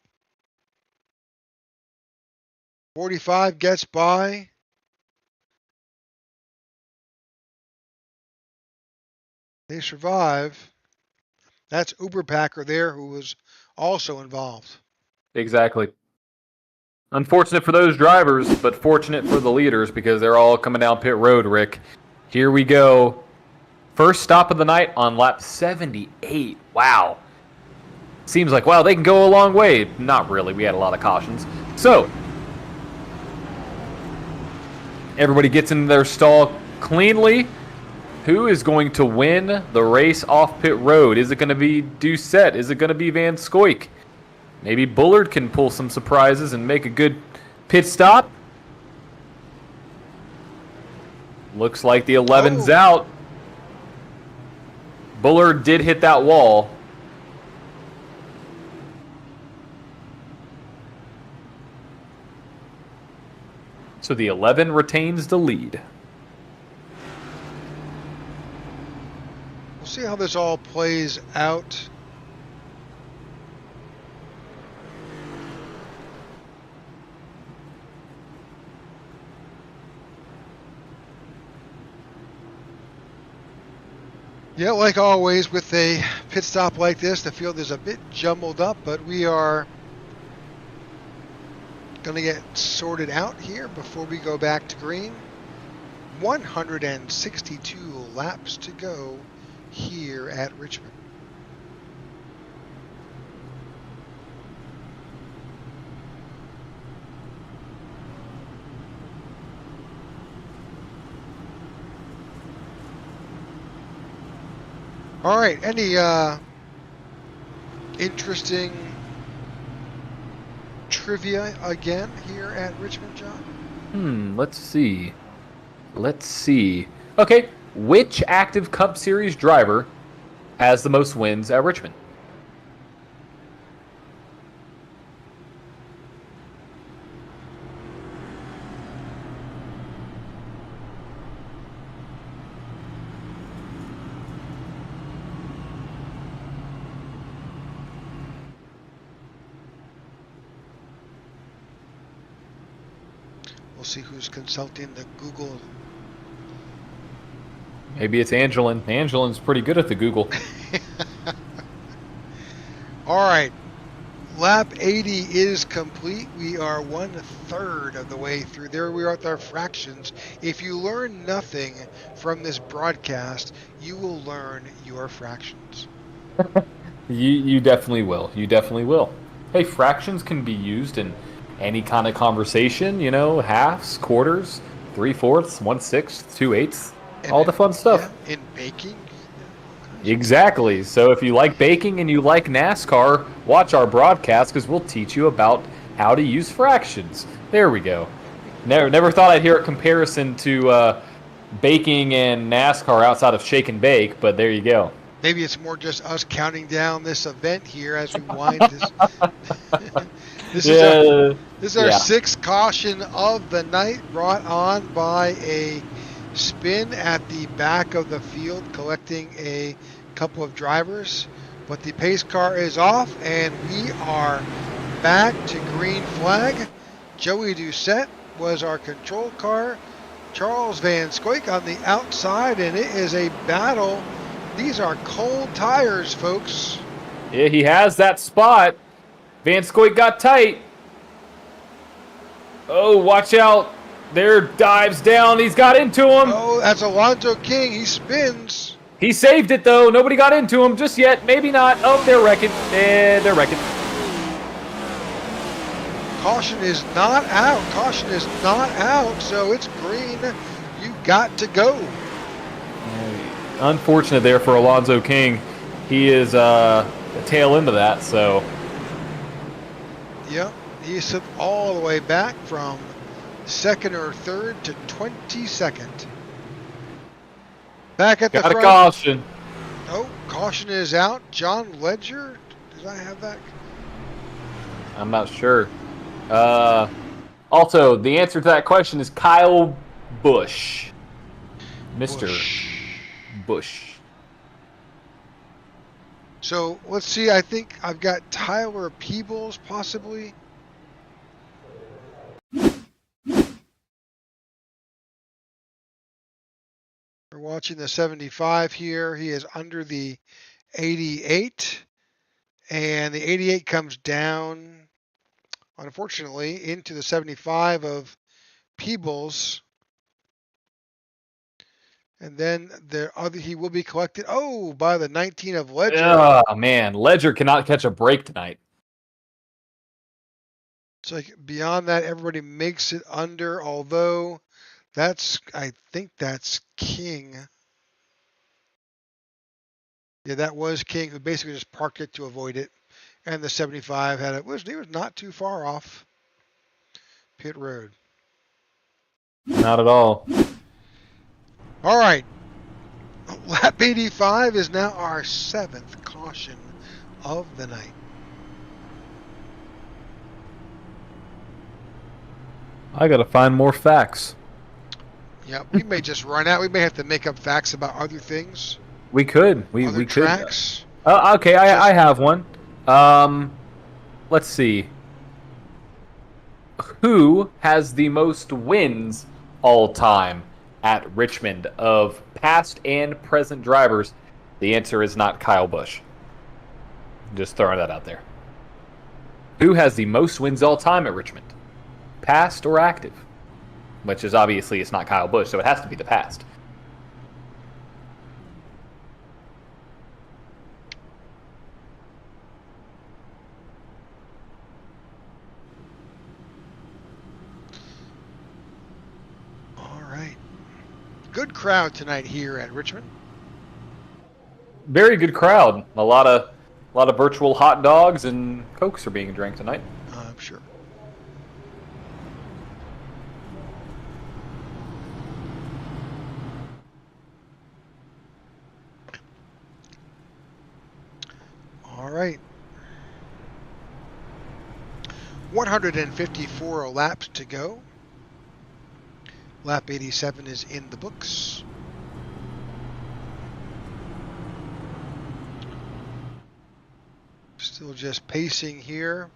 45 gets by. They survive. That's Uber Packer there, who was also involved. Exactly. Unfortunate for those drivers, but fortunate for the leaders because they're all coming down pit road, Rick. Here we go. First stop of the night on lap 78. Wow. Seems like, wow, they can go a long way. Not really. We had a lot of cautions. So, everybody gets in their stall cleanly. Who is going to win the race off pit road? Is it going to be Doucette? Is it going to be Van Scoik? Maybe Bullard can pull some surprises and make a good pit stop. Looks like the 11's out. Bullard did hit that wall. So the 11 retains the lead. We'll see how this all plays out. Yeah, like always with a pit stop like this, the field is a bit jumbled up, but we are going to get sorted out here before we go back to green. 162 laps to go here at Richmond. All right, any interesting trivia again here at Richmond, John? Let's see. Okay, which active Cup Series driver has the most wins at Richmond? We'll see who's consulting the Google. Maybe it's Angelin. Angelin's pretty good at the Google. All right. Lap 80 is complete. We are 1/3 of the way through. There we are with our fractions. If you learn nothing from this broadcast, you will learn your fractions. You definitely will. You definitely will. Hey, fractions can be used in any kind of conversation, you know, halves, quarters, 3/4, 1/6, 2/8, all the fun stuff. Yeah, in baking. Exactly. So if you like baking and you like NASCAR, watch our broadcast because we'll teach you about how to use fractions. There we go. Never thought I'd hear a comparison to baking and NASCAR outside of shake and bake, but there you go. Maybe it's more just us counting down this event here as we wind this. This is our sixth caution of the night, brought on by a spin at the back of the field, collecting a couple of drivers. But the pace car is off, and we are back to green flag. Joey Doucette was our control car. Charles Van Scoik on the outside, and it is a battle. These are cold tires, folks. Yeah, he has that spot. Van Scoik got tight. Oh, watch out. There, dives down. He's got into him. Oh, that's Alonzo King. He spins. He saved it, though. Nobody got into him just yet. Maybe not. Oh, they're wrecking. They're wrecking. Caution is not out. Caution is not out, so it's green. You got to go. Unfortunate there for Alonzo King. He is a tail into that, so. Yep, he slipped all the way back from second or third to 22nd. Back at the front. Got a caution. Oh, caution is out. John Ledger, did I have that? I'm not sure. Also, the answer to that question is Kyle Busch. Mr. Busch. So let's see. I think I've got Tyler Peebles possibly. Or watching the 75 here. He is under the 88, and the 88 comes down, unfortunately, into the 75 of Peebles. And then he will be collected, by the 19 of Ledger. Oh, man. Ledger cannot catch a break tonight. It's like beyond that, everybody makes it under, although I think that's King. Yeah, that was King, who basically just parked it to avoid it. And the 75 he was not too far off pit road. Not at all. All right. Lap 85 is now our 7th caution of the night. I got to find more facts. Yeah, we may just run out. We may have to make up facts about other things. We could. We other could. Tracks. Okay, I have one. Let's see. Who has the most wins all time at Richmond of past and present drivers? The answer is not Kyle Busch. Just throwing that out there. Who has the most wins all time at Richmond? Past or active? Which is obviously it's not Kyle Busch, so it has to be the past. All right. Good crowd tonight here at Richmond. Very good crowd. A lot of virtual hot dogs and Cokes are being drank tonight. I'm sure. All right. 154 laps to go. Lap 87 is in the books. Still just pacing here.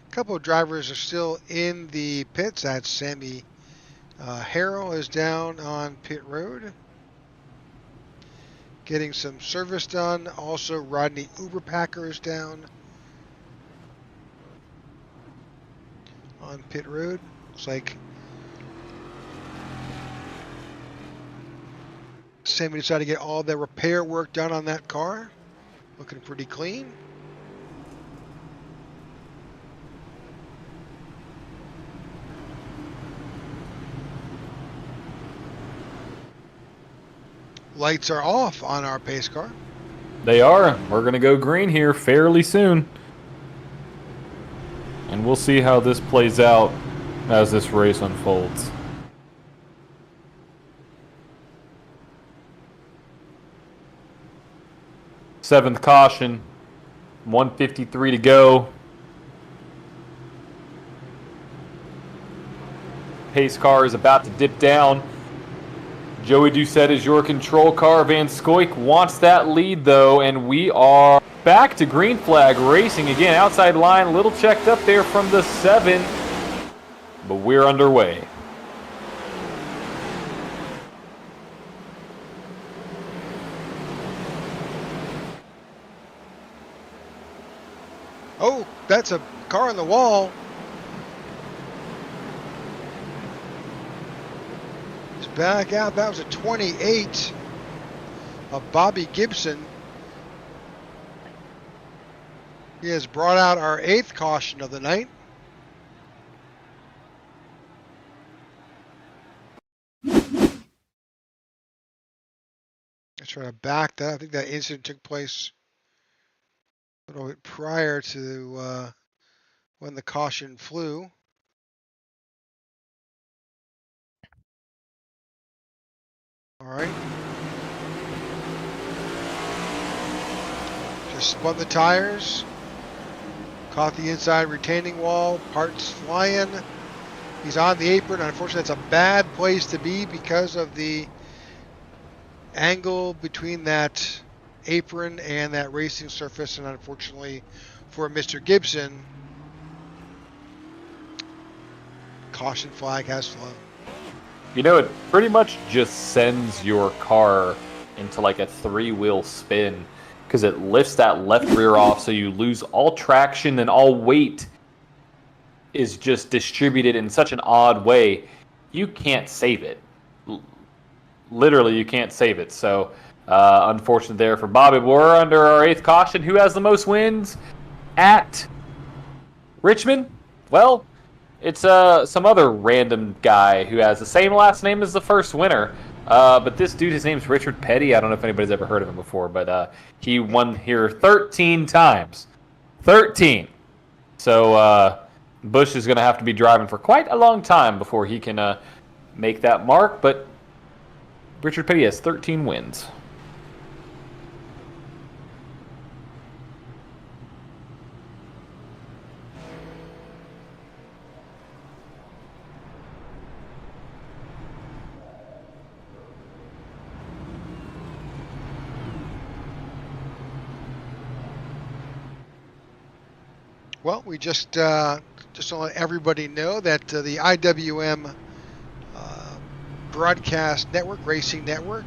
A couple of drivers are still in the pits. That's Sammy Harrell is down on pit road, getting some service done. Also, Rodney Uberpacker is down on pit road. Looks like Sammy decided to get all the repair work done on that car. Looking pretty clean. Lights are off on our pace car. They are. We're going to go green here fairly soon. And we'll see how this plays out as this race unfolds. Seventh caution. 1:53 to go. Pace car is about to dip down. Joey Doucette is your control car. Van Scoik wants that lead, though, and we are back to green flag racing again. Outside line, a little checked up there from the 7, but we're underway. Oh, that's a car on the wall. Back out. That was a 28 of Bobby Gibson. He has brought out our 8th caution of the night. Let's try to back that. I think that incident took place a little bit prior to when the caution flew. All right. Just spun the tires. Caught the inside retaining wall. Parts flying. He's on the apron. Unfortunately, that's a bad place to be because of the angle between that apron and that racing surface. And unfortunately for Mr. Gibson, caution flag has flown. It pretty much just sends your car into like a 3-wheel spin because it lifts that left rear off, so you lose all traction and all weight is just distributed in such an odd way. You can't save it. Literally, you can't save it. So, unfortunate there for Bobby. We're under our 8th caution. Who has the most wins at Richmond? Well, it's some other random guy who has the same last name as the first winner. But this dude, his name's Richard Petty. I don't know if anybody's ever heard of him before, but he won here 13 times. 13. So Bush is going to have to be driving for quite a long time before he can make that mark. But Richard Petty has 13 wins. Well, we just to let everybody know that the IWM broadcast network, racing network,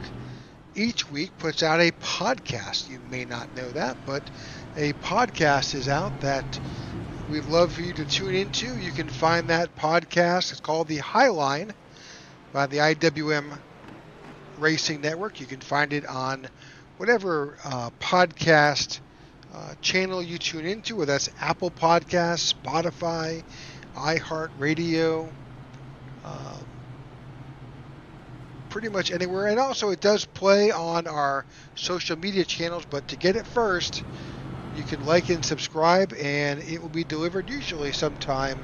each week puts out a podcast. You may not know that, but a podcast is out that we'd love for you to tune into. You can find that podcast. It's called The Highline by the IWM Racing Network. You can find it on whatever podcast channel you tune into, whether that's Apple Podcasts, Spotify, iHeartRadio, pretty much anywhere. And also it does play on our social media channels, but to get it first, you can like and subscribe, and it will be delivered usually sometime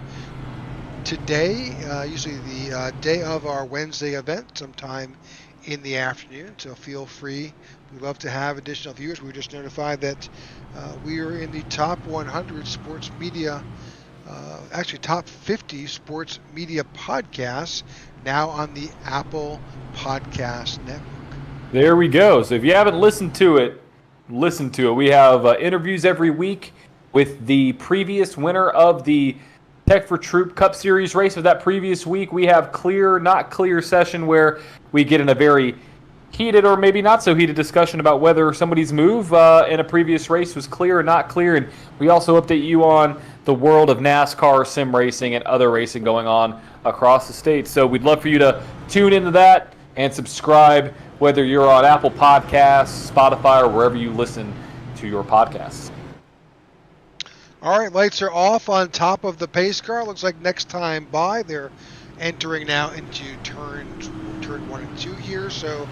today, usually the day of our Wednesday event, sometime in the afternoon. So feel free. We'd love to have additional viewers. We were just notified that we are in the top 100 sports media, actually top 50 sports media podcasts now on the Apple Podcast Network. There we go. So if you haven't listened to it, listen to it. We have interviews every week with the previous winner of the Tech4Troop Cup Series race of that previous week. We have clear, not clear session where we get in a very heated or maybe not so heated discussion about whether somebody's move in a previous race was clear or not clear. And we also update you on the world of NASCAR, sim racing, and other racing going on across the state. So we'd love for you to tune into that and subscribe, whether you're on Apple Podcasts, Spotify, or wherever you listen to your podcasts. All right, lights are off on top of the pace car. Looks like next time by, they're entering now into turn 1 and 2 here. So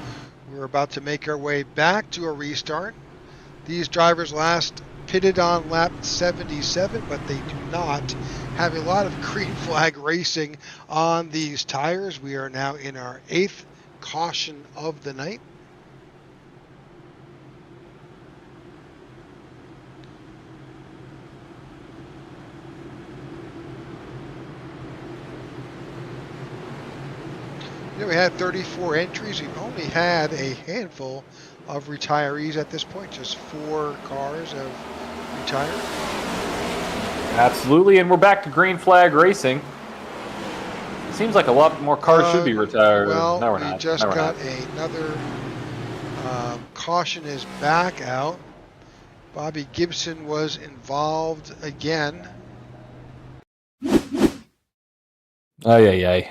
we're about to make our way back to a restart. These drivers last pitted on lap 77, but they do not have a lot of green flag racing on these tires. We are now in our 8th caution of the night. We had 34 entries. We've only had a handful of retirees at this point. Just 4 cars have retired. Absolutely, and we're back to green flag racing. Seems like a lot more cars should be retired. Well, no, we're we not. just No, we're got not. another caution is back out. Bobby Gibson was involved again. Ay.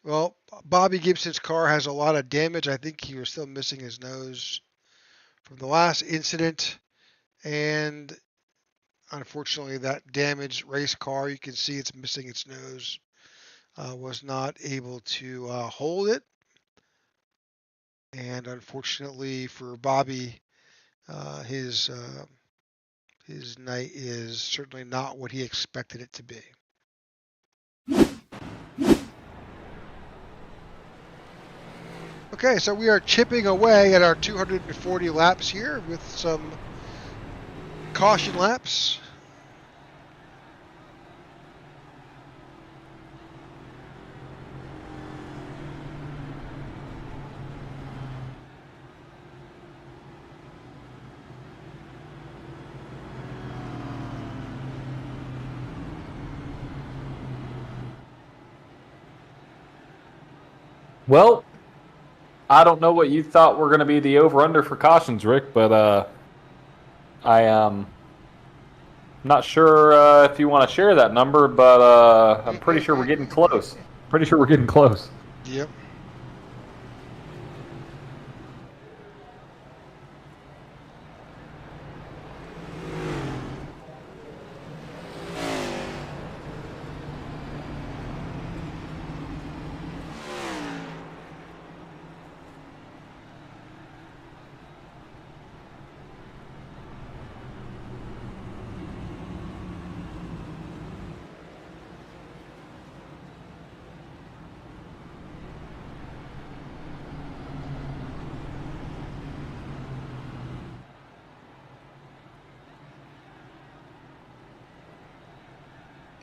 Well, Bobby Gibson's car has a lot of damage. I think he was still missing his nose from the last incident. And unfortunately, that damaged race car, you can see it's missing its nose, was not able to hold it. And unfortunately for Bobby, his night is certainly not what he expected it to be. Okay, so we are chipping away at our 240 laps here with some caution laps. Well, I don't know what you thought were going to be the over-under for cautions, Rick, but I am not sure if you want to share that number, but I'm pretty sure we're getting close. Pretty sure we're getting close. Yep.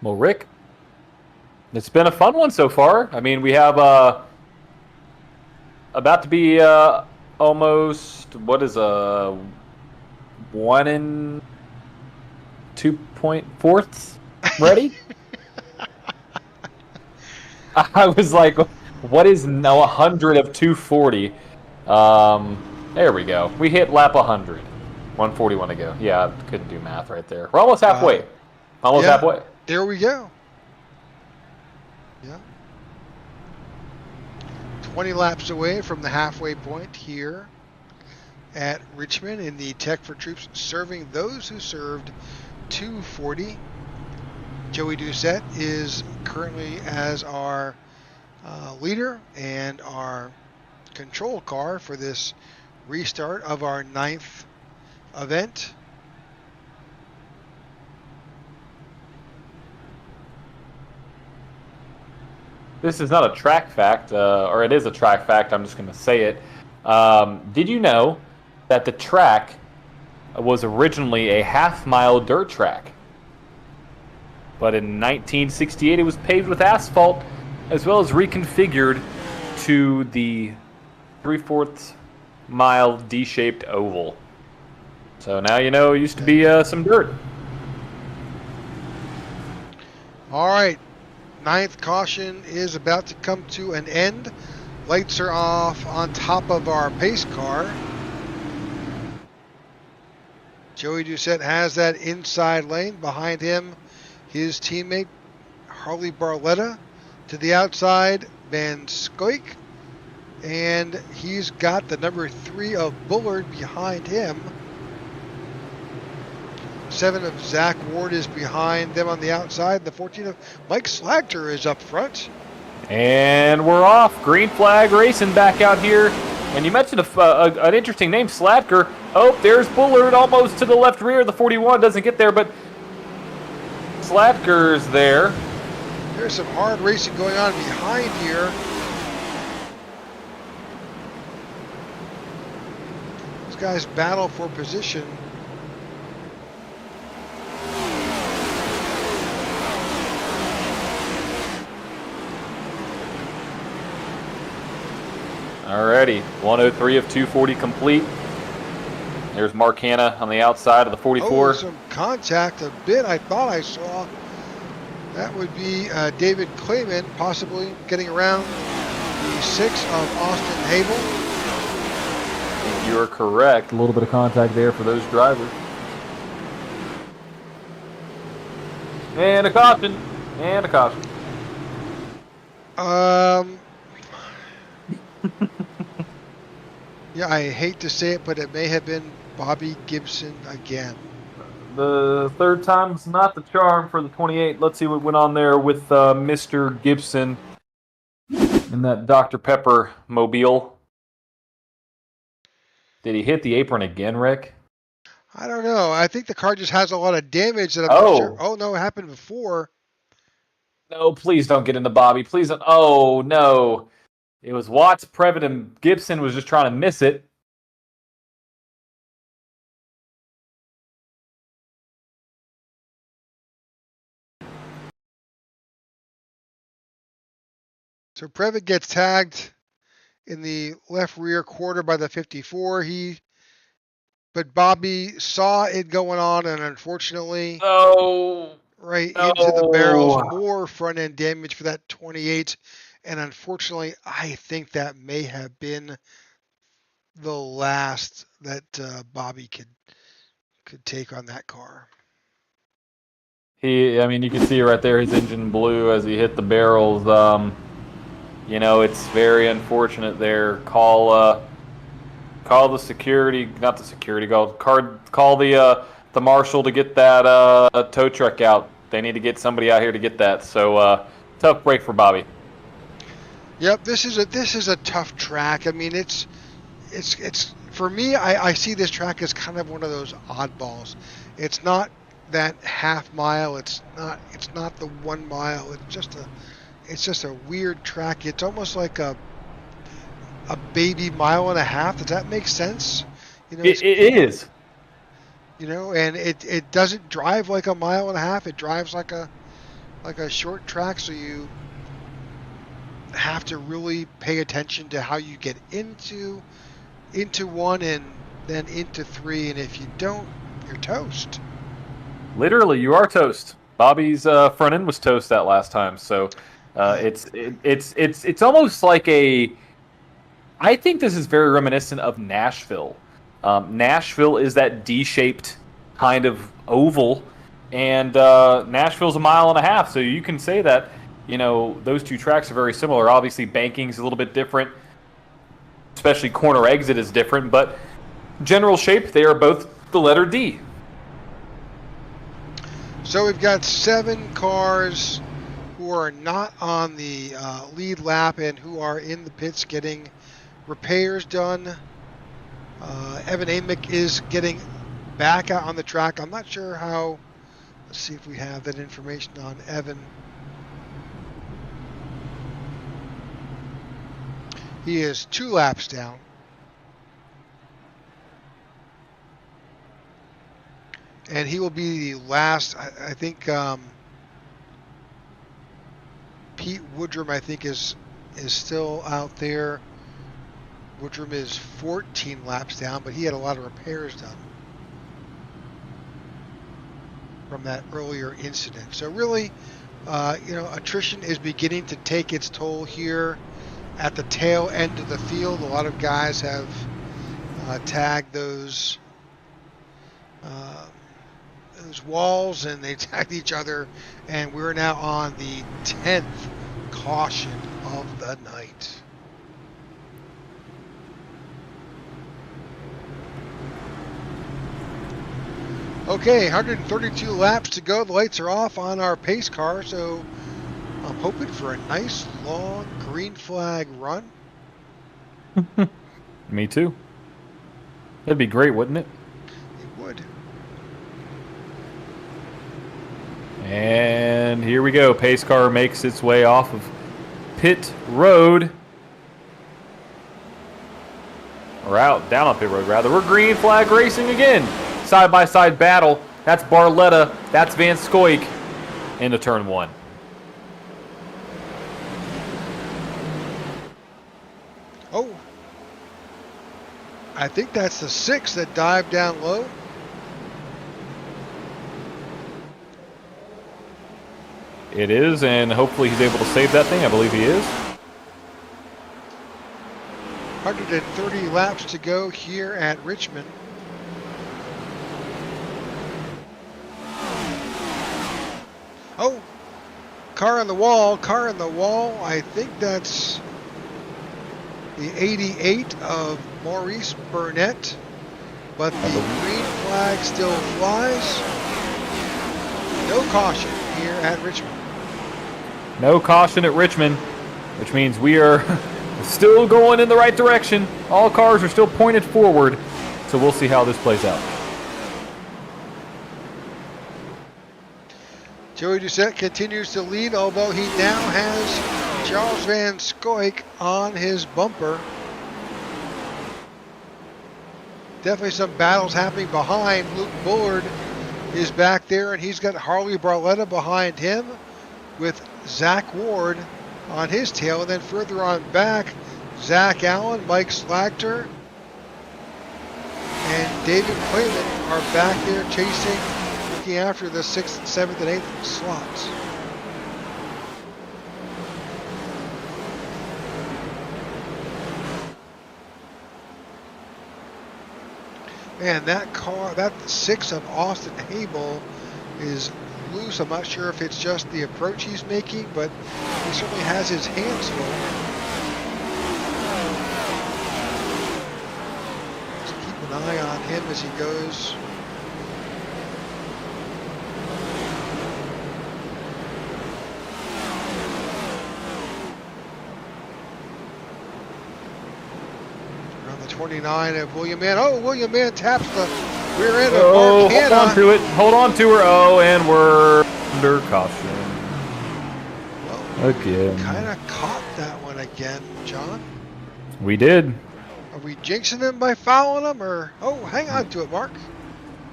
Well, Rick, it's been a fun one so far. I mean, we have about to be almost, what is 1 and 2.4 ready? I was like, what is now 100 of 240? There we go. We hit lap 100. 141 to go. Yeah, I couldn't do math right there. We're almost halfway. Almost halfway. There we go. Yeah. 20 laps away from the halfway point here at Richmond in the Tech4Troops, serving those who served 240. Joey Doucette is currently as our leader and our control car for this restart of our 9th event. This is not a track fact, or it is a track fact, I'm just going to say it. Did you know that the track was originally a half-mile dirt track? But in 1968, it was paved with asphalt, as well as reconfigured to the 3/4 mile D-shaped oval. So now you know it used to be some dirt. All right. 9th caution is about to come to an end. Lights are off on top of our pace car. Joey Doucette has that inside lane. Behind him, his teammate Harley Barletta. To the outside, Van Scoik. And he's got the number 3 of Bullard behind him. 7 of Zach Ward is behind them on the outside. The 14 of Mike Slagter is up front. And we're off. Green flag racing back out here. And you mentioned an interesting name, Slatker. Oh, there's Bullard almost to the left rear. The 41 doesn't get there, but Slatker's there. There's some hard racing going on behind here. These guys battle for position. Alrighty, 103 of 240 complete. There's Mark Hanna on the outside of the 44. Oh, some contact a bit. I thought I saw. That would be David Clayman possibly getting around the 6 of Austin Habel. You're correct. A little bit of contact there for those drivers. And a caution. And a caution. Yeah, I hate to say it, but it may have been Bobby Gibson again. The third time's not the charm for the 28. Let's see what went on there with Mr. Gibson in that Dr. Pepper mobile. Did he hit the apron again, Rick? I don't know. I think the car just has a lot of damage that I'm not sure. Oh, no, it happened before. No, please don't get into Bobby. Please don't. Oh, no. It was Watts, Previn, and Gibson was just trying to miss it. So Previn gets tagged in the left rear quarter by the 54. But Bobby saw it going on, and unfortunately, No. right into the barrels. More front end damage for that 28 And unfortunately, I think that may have been the last that Bobby could take on that car. I mean, you can see right there his engine blew as he hit the barrels. You know, it's very unfortunate there. Call the security, not the security guard. Call the marshal to get that tow truck out. They need to get somebody out here to get that. So tough break for Bobby. Yep, this is a tough track. I mean, it's for me. I see this track as kind of one of those oddballs. It's not that half mile. It's not the 1 mile. It's just a weird track. It's almost like a baby mile and a half. Does that make sense? You know, It is. You know, and it doesn't drive like a mile and a half. It drives like a short track. So you have to really pay attention to how you get into 1 and then into 3. And if you don't, you're toast. Literally, you are toast. Bobby's front end was toast that last time. So it's almost like I think this is very reminiscent of Nashville. Nashville is that D-shaped kind of oval, and Nashville's a mile and a half. So you can say that, you know, those two tracks are very similar. Obviously, banking's a little bit different, especially corner exit is different, but general shape, they are both the letter D. So we've got 7 cars who are not on the lead lap and who are in the pits getting repairs done. Evan Amick is getting back out on the track. I'm not sure how. Let's see if we have that information on Evan. He is 2 laps down. And he will be the last, I think, Pete Woodrum, I think, is still out there. Woodrum is 14 laps down, but he had a lot of repairs done from that earlier incident. So really, you know, attrition is beginning to take its toll here at the tail end of the field. A lot of guys have tagged those walls, and they tagged each other, and we're now on the 10th caution of the night. Okay, 132 laps to go. The lights are off on our pace car, so I'm hoping for a nice long green flag run. Me too. That'd be great, wouldn't it? It would. And here we go. Pace car makes its way off of pit road. Or out, down on pit road rather. We're green flag racing again. Side-by-side battle. That's Barletta. That's Van Scoik into turn 1. Oh. I think that's the 6 that dived down low. It is, and hopefully he's able to save that thing. I believe he is. 130 laps to go here at Richmond. Oh, car on the wall, car on the wall. I think that's the 88 of Maurice Burnett, but the green flag still flies. No caution here at Richmond. No caution at Richmond, which means we are still going in the right direction. All cars are still pointed forward, so we'll see how this plays out. Joey Doucette continues to lead, although he now has Charles Van Scoik on his bumper. Definitely some battles happening behind. Luke Bullard is back there, and he's got Harley Barletta behind him with Zach Ward on his tail. And then further on back, Zach Allen, Mike Slagter, and David Quaylen are back there chasing, looking after the 6th, 7th, and 8th slots. Man, that car, that 6 of Austin Hable is loose. I'm not sure if it's just the approach he's making, but he certainly has his hands full. Just keep an eye on him as he goes. Around the 29 of William Mann. Oh, William Mann taps the rear end of Mark Hanna. Hold on to it. Hold on to her. Oh, and we're under caution. Well, Again. kind of caught that one again, John. We did. Are we jinxing him by fouling him, or oh, hang on to it, Mark?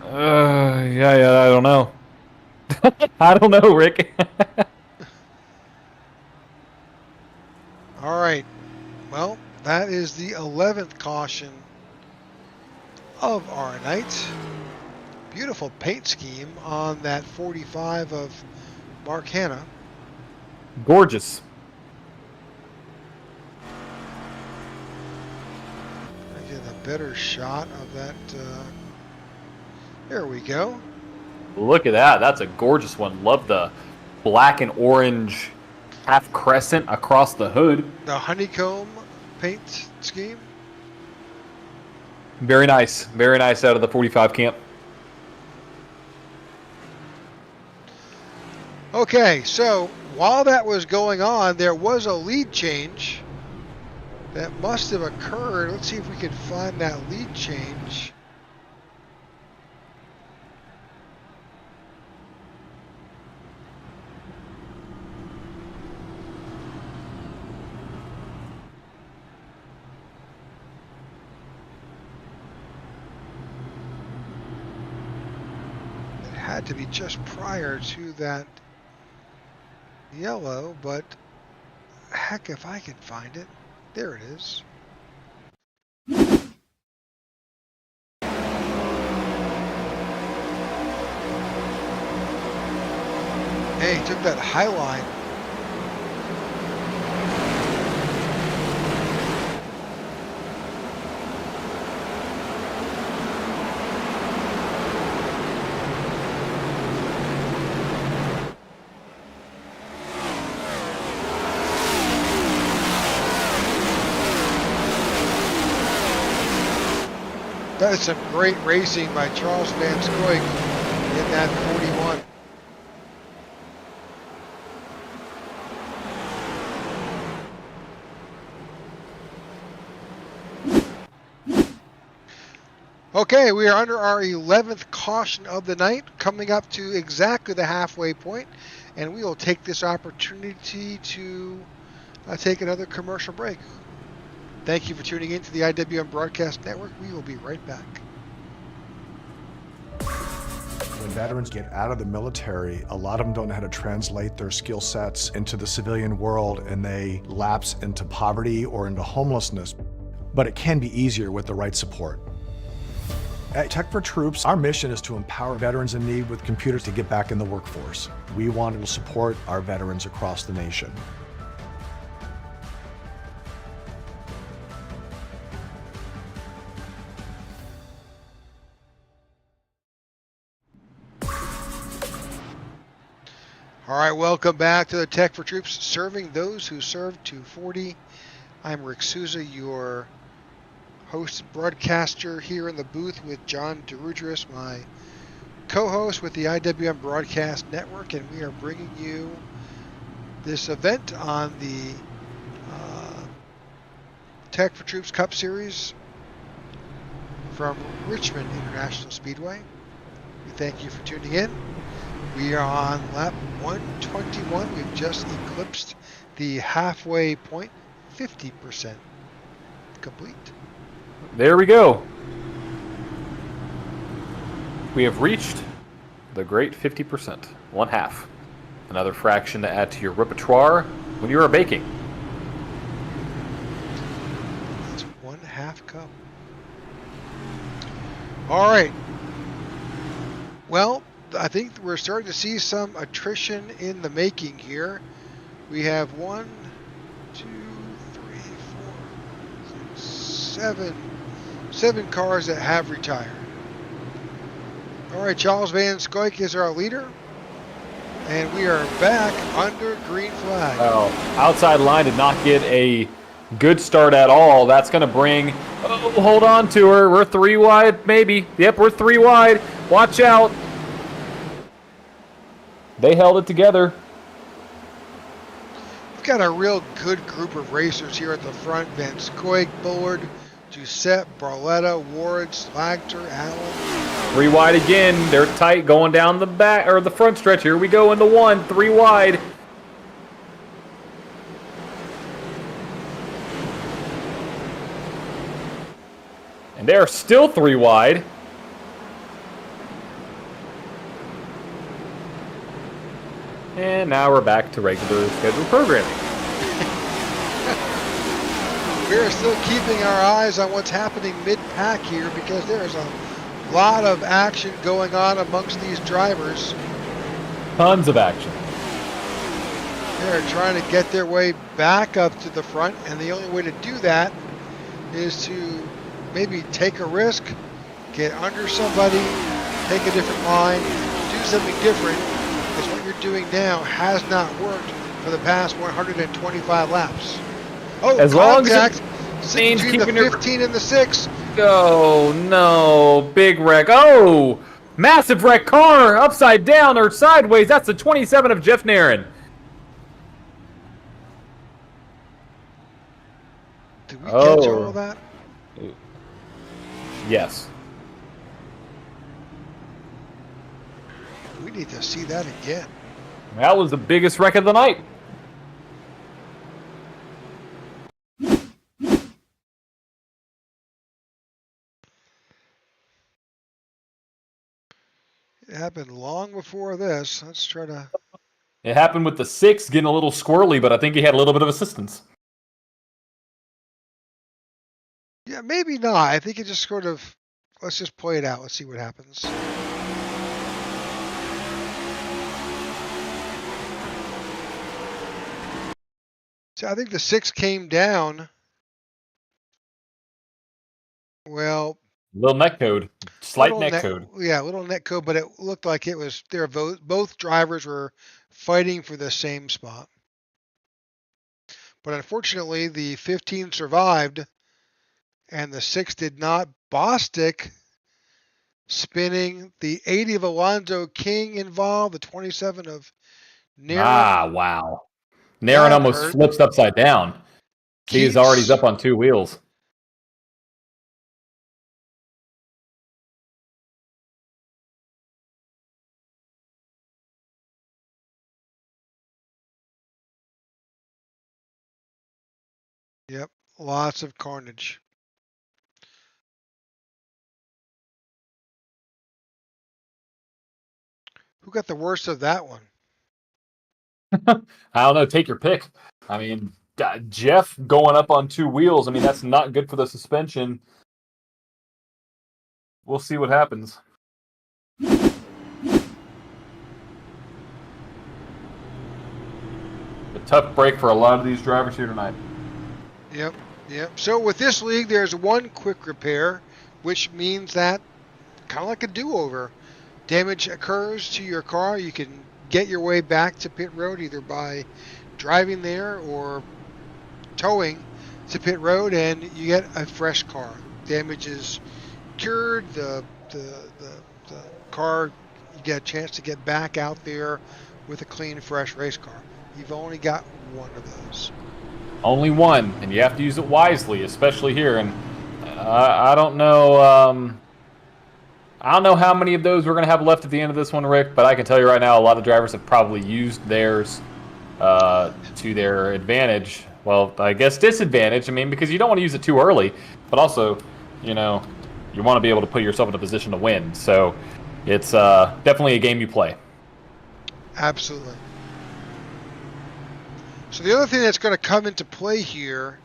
Yeah, I don't know. I don't know, Rick. All right. Well, that is the 11th caution of our night. Beautiful paint scheme on that 45 of Mark Hanna. Gorgeous. I get a better shot of that. There we go. Look at that. That's a gorgeous one. Love the black and orange half crescent across the hood. The honeycomb paint scheme. Very nice. Very nice out of the 45 camp. Okay, so while that was going on, there was a lead change that must have occurred. Let's see if we can find that lead change. It had to be just prior to that yellow, but heck if I can find it. There it is. Hey, he took that high line. That is some great racing by Charles Van Scoik in that 41. Okay, we are under our 11th caution of the night, coming up to exactly the halfway point, and we will take this opportunity to take another commercial break. Thank you for tuning in to the IWM Broadcast Network. We will be right back. When veterans get out of the military, a lot of them don't know how to translate their skill sets into the civilian world, and they lapse into poverty or into homelessness. But it can be easier with the right support. At Tech4Troops, our mission is to empower veterans in need with computers to get back in the workforce. We want to support our veterans across the nation. All right, welcome back to the Tech4Troops, serving those who serve 240. I'm Rick Souza, your host and broadcaster here in the booth with John DeRudris, my co-host with the IWM Broadcast Network, and we are bringing you this event on the Tech4Troops Cup Series from Richmond International Speedway. We thank you for tuning in. We are on lap 121. We've just eclipsed the halfway point, 50% complete. There we go. We have reached the great 50%, one half. Another fraction to add to your repertoire when you are baking. That's 1/2 cup. All right. Well, I think we're starting to see some attrition in the making here. We have 1, 2, 3, 4, 6, 7 cars that have retired. All right, Charles Van Scoik is our leader. And we are back under green flag. Well, outside line did not get a good start at all. That's going to bring... Oh, hold on to her. We're 3 wide, maybe. Yep, we're 3 wide. Watch out. They held it together. We've got a real good group of racers here at the front. Van Scoik, Bullard, Giuseppe, Barletta, Ward, Slagter, Allen. 3 wide again. They're tight going down the back or the front stretch. Here we go in the 1. 3 wide. And they are still 3 wide. And now we're back to regular scheduled programming. We are still keeping our eyes on what's happening mid-pack here because there's a lot of action going on amongst these drivers. Tons of action. They're trying to get their way back up to the front, and the only way to do that is to maybe take a risk, get under somebody, take a different line, do something different, because what you're doing now has not worked for the past 125 laps. Oh, as long contact as between the 15 and the 6. Oh, no. Big wreck. Oh, massive wreck car upside down or sideways. That's the 27 of Jeff Nairn. Did we catch all of that? Yes. We need to see that again. That was the biggest wreck of the night. It happened long before this. Let's try to... It happened with the 6 getting a little squirrely, but I think he had a little bit of assistance. Yeah, maybe not. I think it just sort of... Let's just play it out. Let's see what happens. So I think the 6 came down. Well... Little net code. Slight net code. Yeah, little net code, but it looked like it was... Both drivers were fighting for the same spot. But unfortunately, the 15 survived, and the 6 did not. Bostic spinning, the 80 of Alonzo King involved, the 27 of Nairn. Ah, wow. Nairn almost flips upside down. He's already up on 2 wheels. Yep, lots of carnage. Who got the worst of that one? I don't know. Take your pick. I mean, Jeff going up on 2 wheels. I mean, that's not good for the suspension. We'll see what happens. A tough break for a lot of these drivers here tonight. Yep, yep. So with this league, there's one quick repair, which means that kind of like a do-over. Damage occurs to your car, you can get your way back to pit road either by driving there or towing to pit road, and you get a fresh car. Damage is cured. The car, you get a chance to get back out there with a clean, fresh race car. You've only got one of those. Only one, and you have to use it wisely, especially here. And I don't know. I don't know how many of those we're going to have left at the end of this one, Rick. But I can tell you right now, a lot of drivers have probably used theirs to their advantage. Well, I guess disadvantage. I mean, because you don't want to use it too early, but also, you know, you want to be able to put yourself in a position to win. So it's definitely a game you play. Absolutely. So the other thing that's going to come into play here,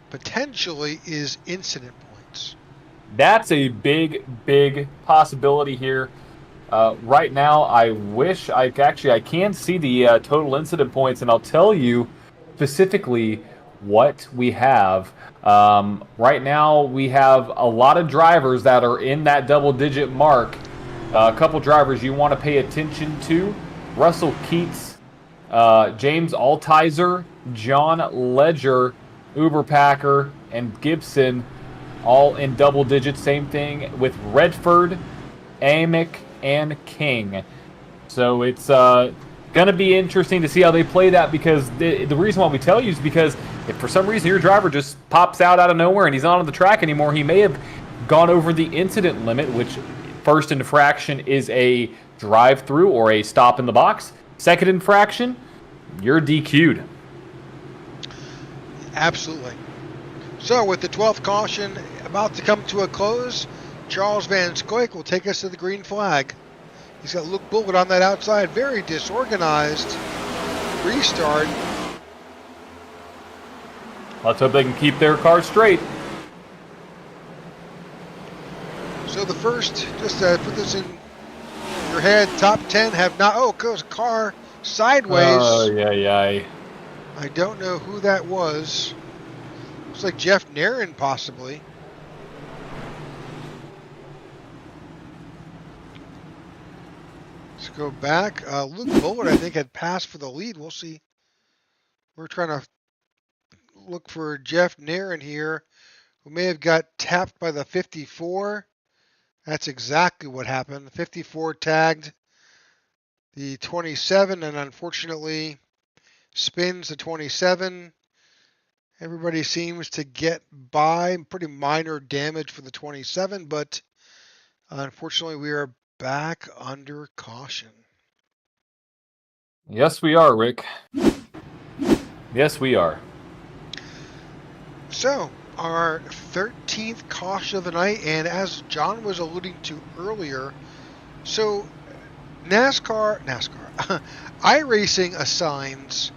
potentially, is incident points. That's a big, big possibility here. Right now, I wish I can see the total incident points, and I'll tell you specifically what we have. Right now, we have a lot of drivers that are in that double-digit mark, A couple drivers you want to pay attention to: Russell Keats, James Altizer, John Ledger, Uberpacker, and Gibson, all in double digits. Same thing with Redford, Amick, and King. So it's going to be interesting to see how they play that, because the reason why we tell you is because if for some reason your driver just pops out of nowhere and he's not on the track anymore, he may have gone over the incident limit, which first infraction is a drive-through or a stop in the box. Second infraction, you're DQ'd. Absolutely. So with the 12th caution about to come to a close, Charles Van Scoik will take us to the green flag. He's got Luke Bullitt on that outside. Very disorganized restart. Let's hope they can keep their car straight. So the first, just to put this in your head, top 10 have not, oh, goes a car sideways. Oh, yeah. I don't know who that was. Looks like Jeff Nairn, possibly. Let's go back. Luke Bullard, I think, had passed for the lead. We'll see. We're trying to look for Jeff Nairn here, who may have got tapped by the 54. That's exactly what happened. The 54 tagged the 27, and unfortunately spins the 27. Everybody seems to get by. Pretty minor damage for the 27, but unfortunately we are back under caution. Yes, we are, Rick. Yes, we are. So, our 13th caution of the night, and as John was alluding to earlier, so NASCAR, iRacing assigns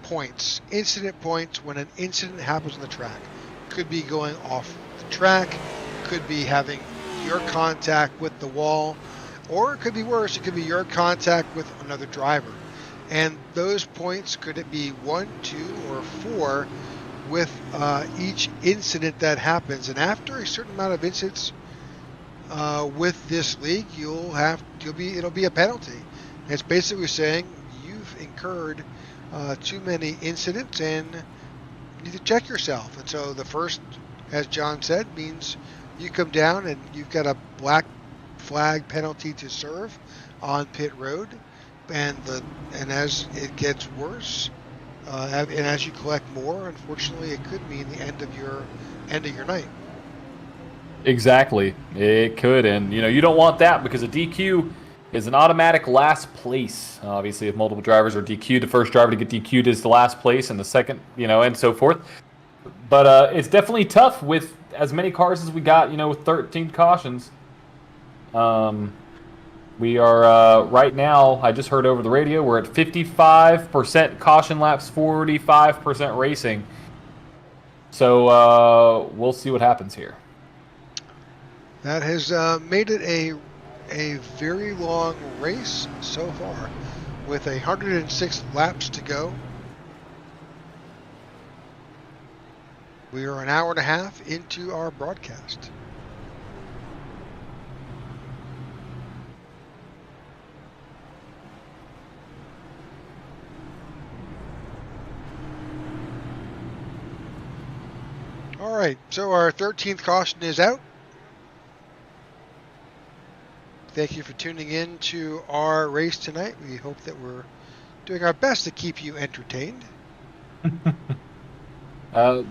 points, incident points, when an incident happens on the track. Could be going off the track, could be having your contact with the wall, or it could be worse, it could be your contact with another driver. And those points, could it be 1, 2, or 4 with each incident that happens. And after a certain amount of incidents with this league, it'll be a penalty. It's basically saying you've incurred too many incidents and you need to check yourself. And so the first, as John said, means you come down and you've got a black flag penalty to serve on pit road. And as it gets worse, and as you collect more, unfortunately, it could mean the end of your night. Exactly, it could, and you don't want that, because a DQ is an automatic last place. Obviously, if multiple drivers are DQ'd, the first driver to get DQ'd is the last place, and the second, and so forth. But it's definitely tough with as many cars as we got, with 13 cautions. We are, right now, I just heard over the radio, we're at 55% caution laps, 45% racing. So we'll see what happens here. That has made it a very long race so far, with 106 laps to go. We are an hour and a half into our broadcast. All right, so our 13th caution is out. Thank you for tuning in to our race tonight. We hope that we're doing our best to keep you entertained.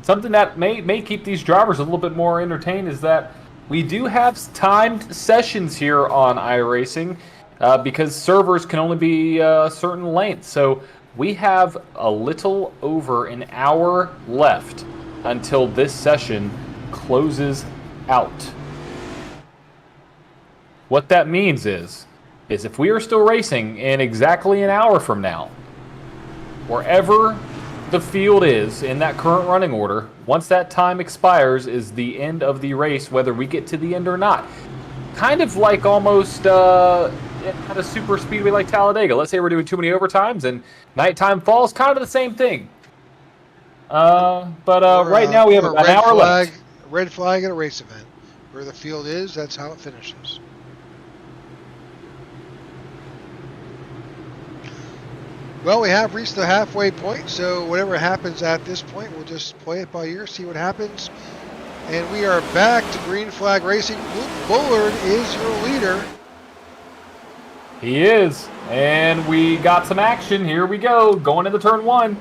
Something that may keep these drivers a little bit more entertained is that we do have timed sessions here on iRacing because servers can only be a certain length. So we have a little over an hour left until this session closes out. What that means is if we are still racing in exactly an hour from now, wherever the field is in that current running order, once that time expires is the end of the race, whether we get to the end or not. Kind of like almost at a super speedway like Talladega. Let's say we're doing too many overtimes and nighttime falls, kind of the same thing. Right now we have about an hour left. Red flag at a race event. Where the field is, that's how it finishes. Well, we have reached the halfway point, so whatever happens at this point, we'll just play it by ear, see what happens. And we are back to green flag racing. Luke Bullard is your leader. He is. And we got some action. Here we go. Going into turn 1.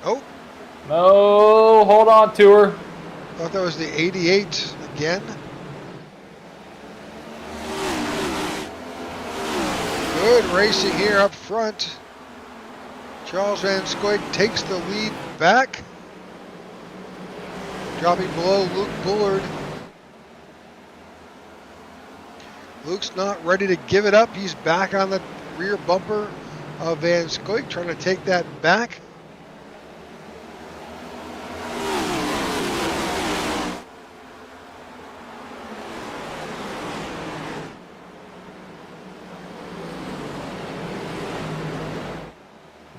Oh, No, hold on to her. thought that was the 88 again. Good racing here up front. Charles Van Scoik takes the lead back. Dropping below Luke Bullard. Luke's not ready to give it up. He's back on the rear bumper of Van Scoik, trying to take that back.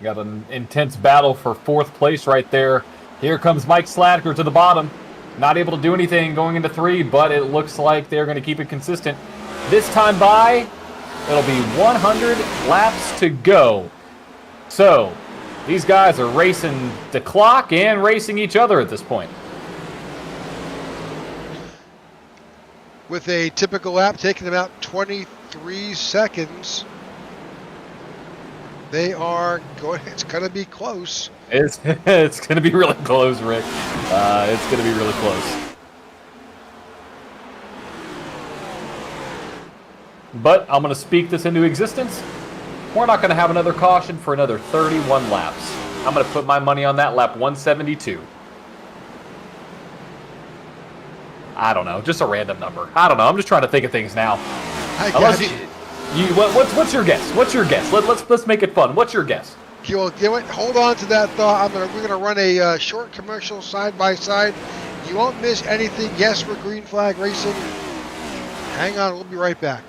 Got an intense battle for 4th place right there. Here comes Mike Slatker to the bottom. Not able to do anything going into 3, but it looks like they're going to keep it consistent. This time by, it'll be 100 laps to go. So, these guys are racing the clock and racing each other at this point. With a typical lap taking about 23 seconds. They are going, it's going to be close. It's going to be really close, Rick. It's going to be really close. But I'm going to speak this into existence. We're not going to have another caution for another 31 laps. I'm going to put my money on that lap 172. I don't know, just a random number. I don't know. I'm just trying to think of things now. I got you. What's your guess? What's your guess? Let's make it fun. What's your guess? Well, you know what? Hold on to that thought. We're gonna run a short commercial side by side. You won't miss anything. Yes, we're green flag racing. Hang on, we'll be right back.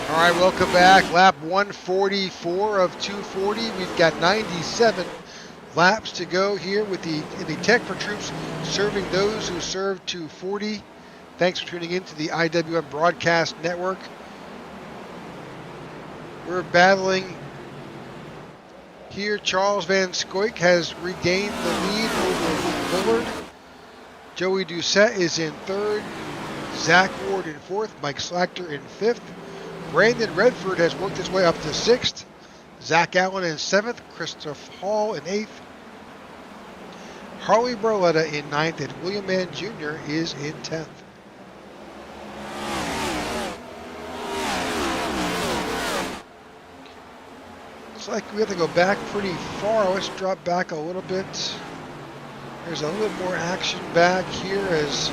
All right, welcome back. Lap 144 of 240. We've got 97 laps to go here with the Tech4Troops serving those who serve 240. Thanks for tuning in to the IWM Broadcast Network. We're battling here. Charles Van Scoik has regained the lead over Luke Bullard. Joey Doucette is in 3rd. Zach Ward in 4th. Mike Slachter in 5th. Brandon Redford has worked his way up to 6th. Zach Allen in 7th. Christoph Hall in 8th. Harley Barletta in 9th. And William Mann Jr. is in 10th. Looks like we have to go back pretty far. Let's drop back a little bit. There's a little bit more action back here as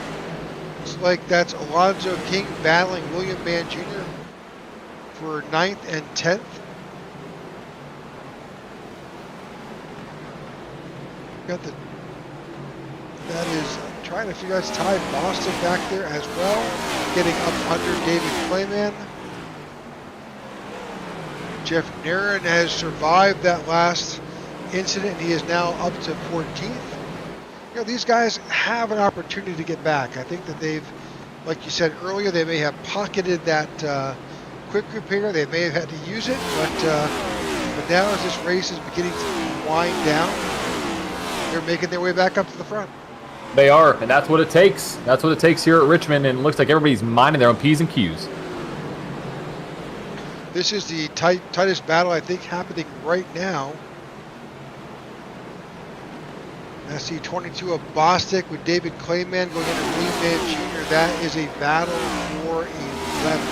looks like that's Alonzo King battling William Mann Jr. for 9th and 10th. Got the, that is trying to figure out Ty Boston back there as well, getting up under David Clayman. Jeff Nairn has survived that last incident. He is now up to 14th. You know, these guys have an opportunity to get back. I think that they've, like you said earlier, they may have pocketed that quick repair. They may have had to use it, but now as this race is beginning to wind down, they're making their way back up to the front. They are, and that's what it takes. That's what it takes here at Richmond, and it looks like everybody's minding their own P's and Q's. This is the tightest battle, I think, happening right now. SC22 of Bostic with David Clayman going into William Mann Jr. That is a battle for 11.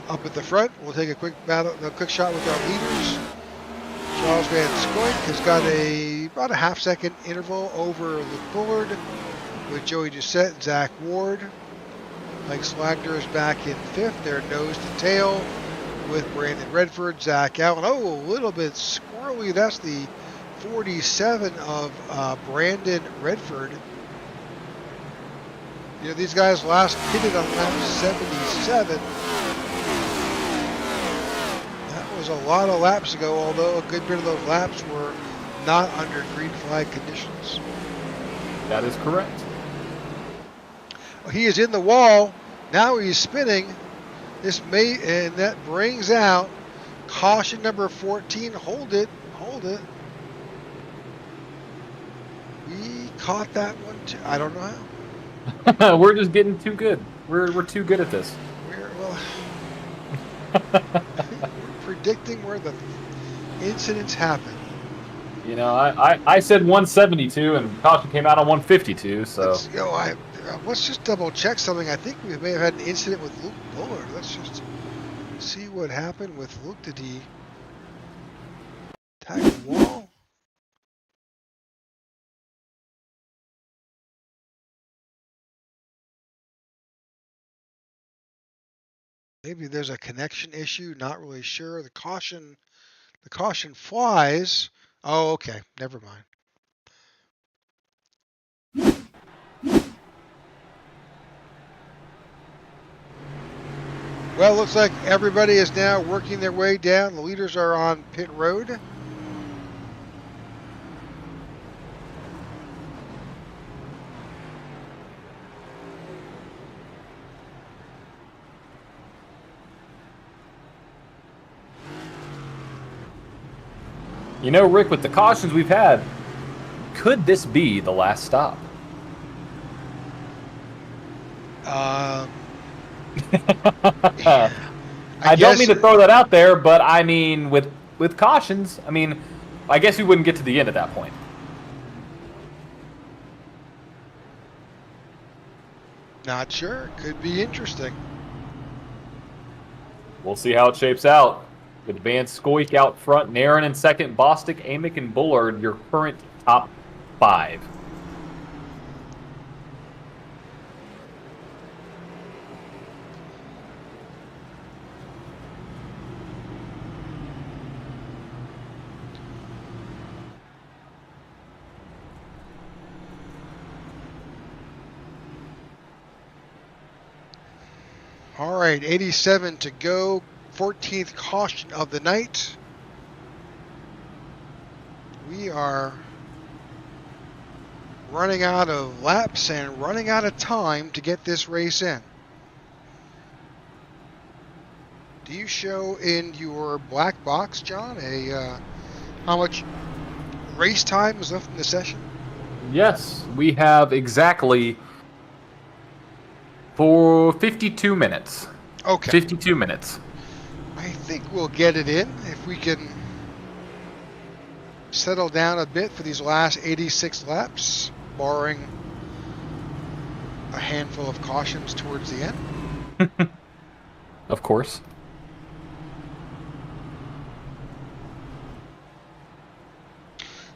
Up at the front, we'll take a quick shot with our leaders. Charles Van Scoik has got about a half-second interval over Luke Bullard with Joey Doucette and Zach Ward. Mike Slagner is back in 5th. They're nose to tail with Brandon Redford, Zach Allen. Oh, a little bit squirrely. That's the 47 of Brandon Redford. You know, these guys last pitted on lap 77. That was a lot of laps ago, although a good bit of those laps were not under green flag conditions. That is correct. He is in the wall. Now he's spinning. And that brings out caution number 14. Hold it. We caught that one too. I don't know how. We're just getting too good. We're too good at this. We're predicting where the incidents happen. You know, I said 172, and caution came out on 152. So let's just double check something. I think we may have had an incident with Luke Bullard. Let's just see what happened with Luke. Did he tag the wall? Maybe there's a connection issue. Not really sure. The caution flies. Oh, okay. Never mind. Well, looks like everybody is now working their way down. The leaders are on pit road. You know, Rick, with the cautions we've had, could this be the last stop? I don't mean to throw that out there, but I mean, with cautions, I mean, I guess we wouldn't get to the end at that point. Not sure. Could be interesting. We'll see how it shapes out. With Van Scoik out front, Nairn in second, Bostic, Amick, and Bullard, your current top 5. All right, 87 to go. 14th caution of the night. We are running out of laps and running out of time to get this race in. Do you show in your black box, John, how much race time is left in the session? Yes, we have exactly for 52 minutes. Okay. 52 minutes. I think we'll get it in if we can settle down a bit for these last 86 laps, barring a handful of cautions towards the end. Of course.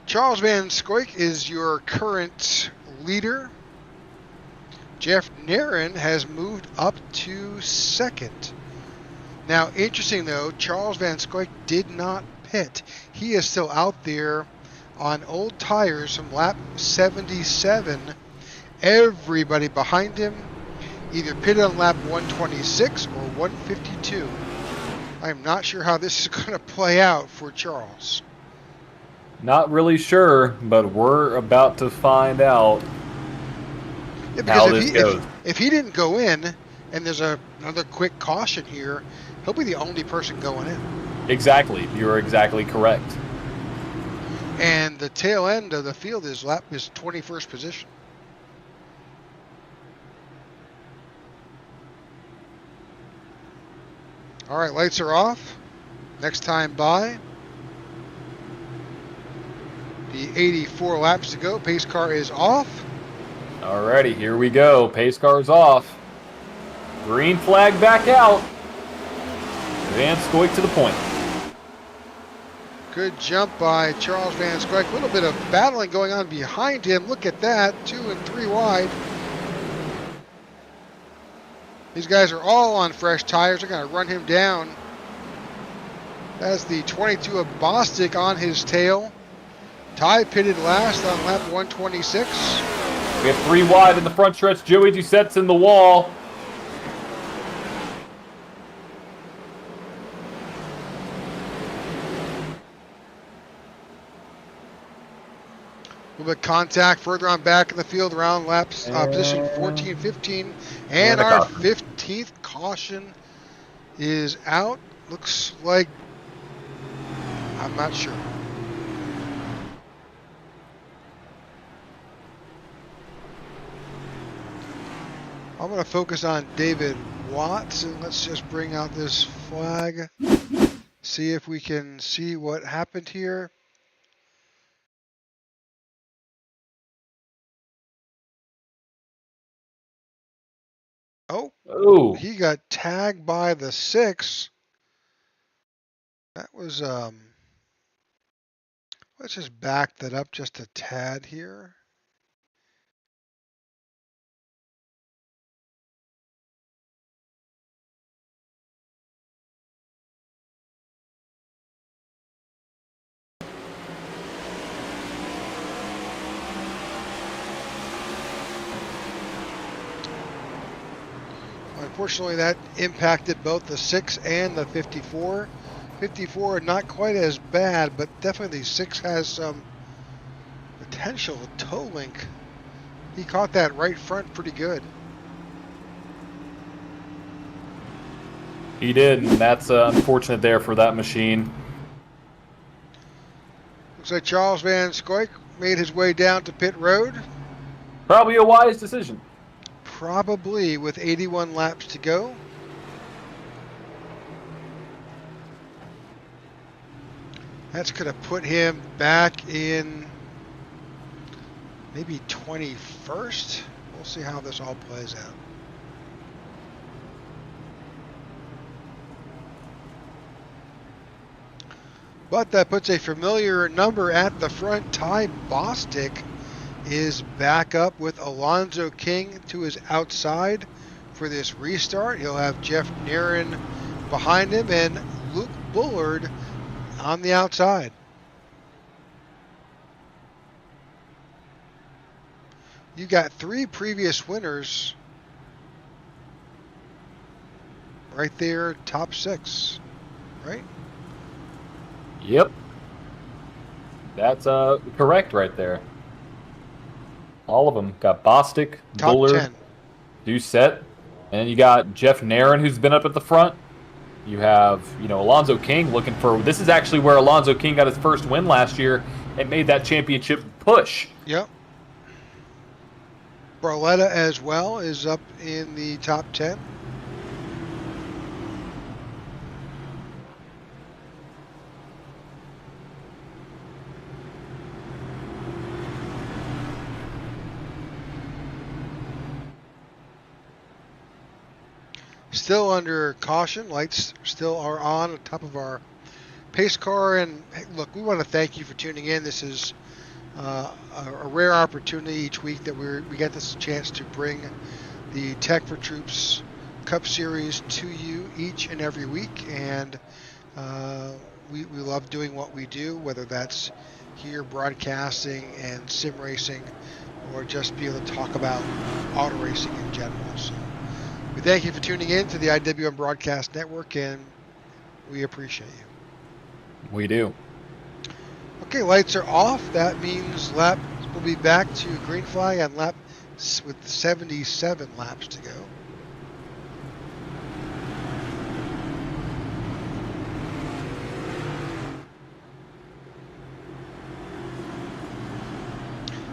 Charles Van Scoik is your current leader. Jeff Nairn has moved up to second. Now, interesting though, Charles Van Scoik did not pit. He is still out there on old tires from lap 77. Everybody behind him either pitted on lap 126 or 152. I am not sure how this is going to play out for Charles. Not really sure, but we're about to find out how this goes. If he didn't go in, and there's another quick caution here, he'll be the only person going in. Exactly. You're exactly correct. And the tail end of the field is 21st position. All right, lights are off. Next time by. The 84 laps to go. Pace car is off. Alrighty, here we go. Pace car's off. Green flag back out. Van Scoik to the point. Good jump by Charles Van Scoik. A little bit of battling going on behind him. Look at that, 2 and 3 wide. These guys are all on fresh tires. They're going to run him down. That's the 22 of Bostic on his tail. Ty pitted last on lap 126. We have 3 wide in the front stretch. Joey Doucette's in the wall. A little bit of contact further on back in the field around laps position 14, 15. And our 15th caution is out. Looks like, I'm not sure. I'm going to focus on David Watts, and let's just bring out this flag. See if we can see what happened here. Oh, He got tagged by the 6. That was, let's just back that up just a tad here. Unfortunately, that impacted both the 6 and the 54. 54 not quite as bad, but definitely the 6 has some potential toe link. He caught that right front pretty good. he did, and that's unfortunate there for that machine. Looks like Charles Van Scoik made his way down to pit road. Probably a wise decision. Probably with 81 laps to go. That's going to put him back in maybe 21st. We'll see how this all plays out. But that puts a familiar number at the front. Ty Bostic is back up with Alonzo King to his outside for this restart. He'll have Jeff Nairn behind him and Luke Bullard on the outside. You got 3 previous winners right there, top 6, right? Yep. That's correct right there. All of them got Bostic, Top Bullard, 10. Doucette, and then you got Jeff Nairn, who's been up at the front. You have, Alonzo King looking for. This is actually where Alonzo King got his first win last year and made that championship push. Yep. Barletta as well is up in the top 10. Still under caution. Lights still are on top of our pace car. And hey, look, we want to thank you for tuning in. This is a rare opportunity each week that we get this chance to bring the Tech4Troops Cup Series to you each and every week. And we love doing what we do, whether that's here broadcasting and sim racing or just be able to talk about auto racing in general. So we thank you for tuning in to the IWM Broadcast Network, and we appreciate you. We do. Okay, lights are off. That means lap will be back to green flag on lap with 77 laps to go.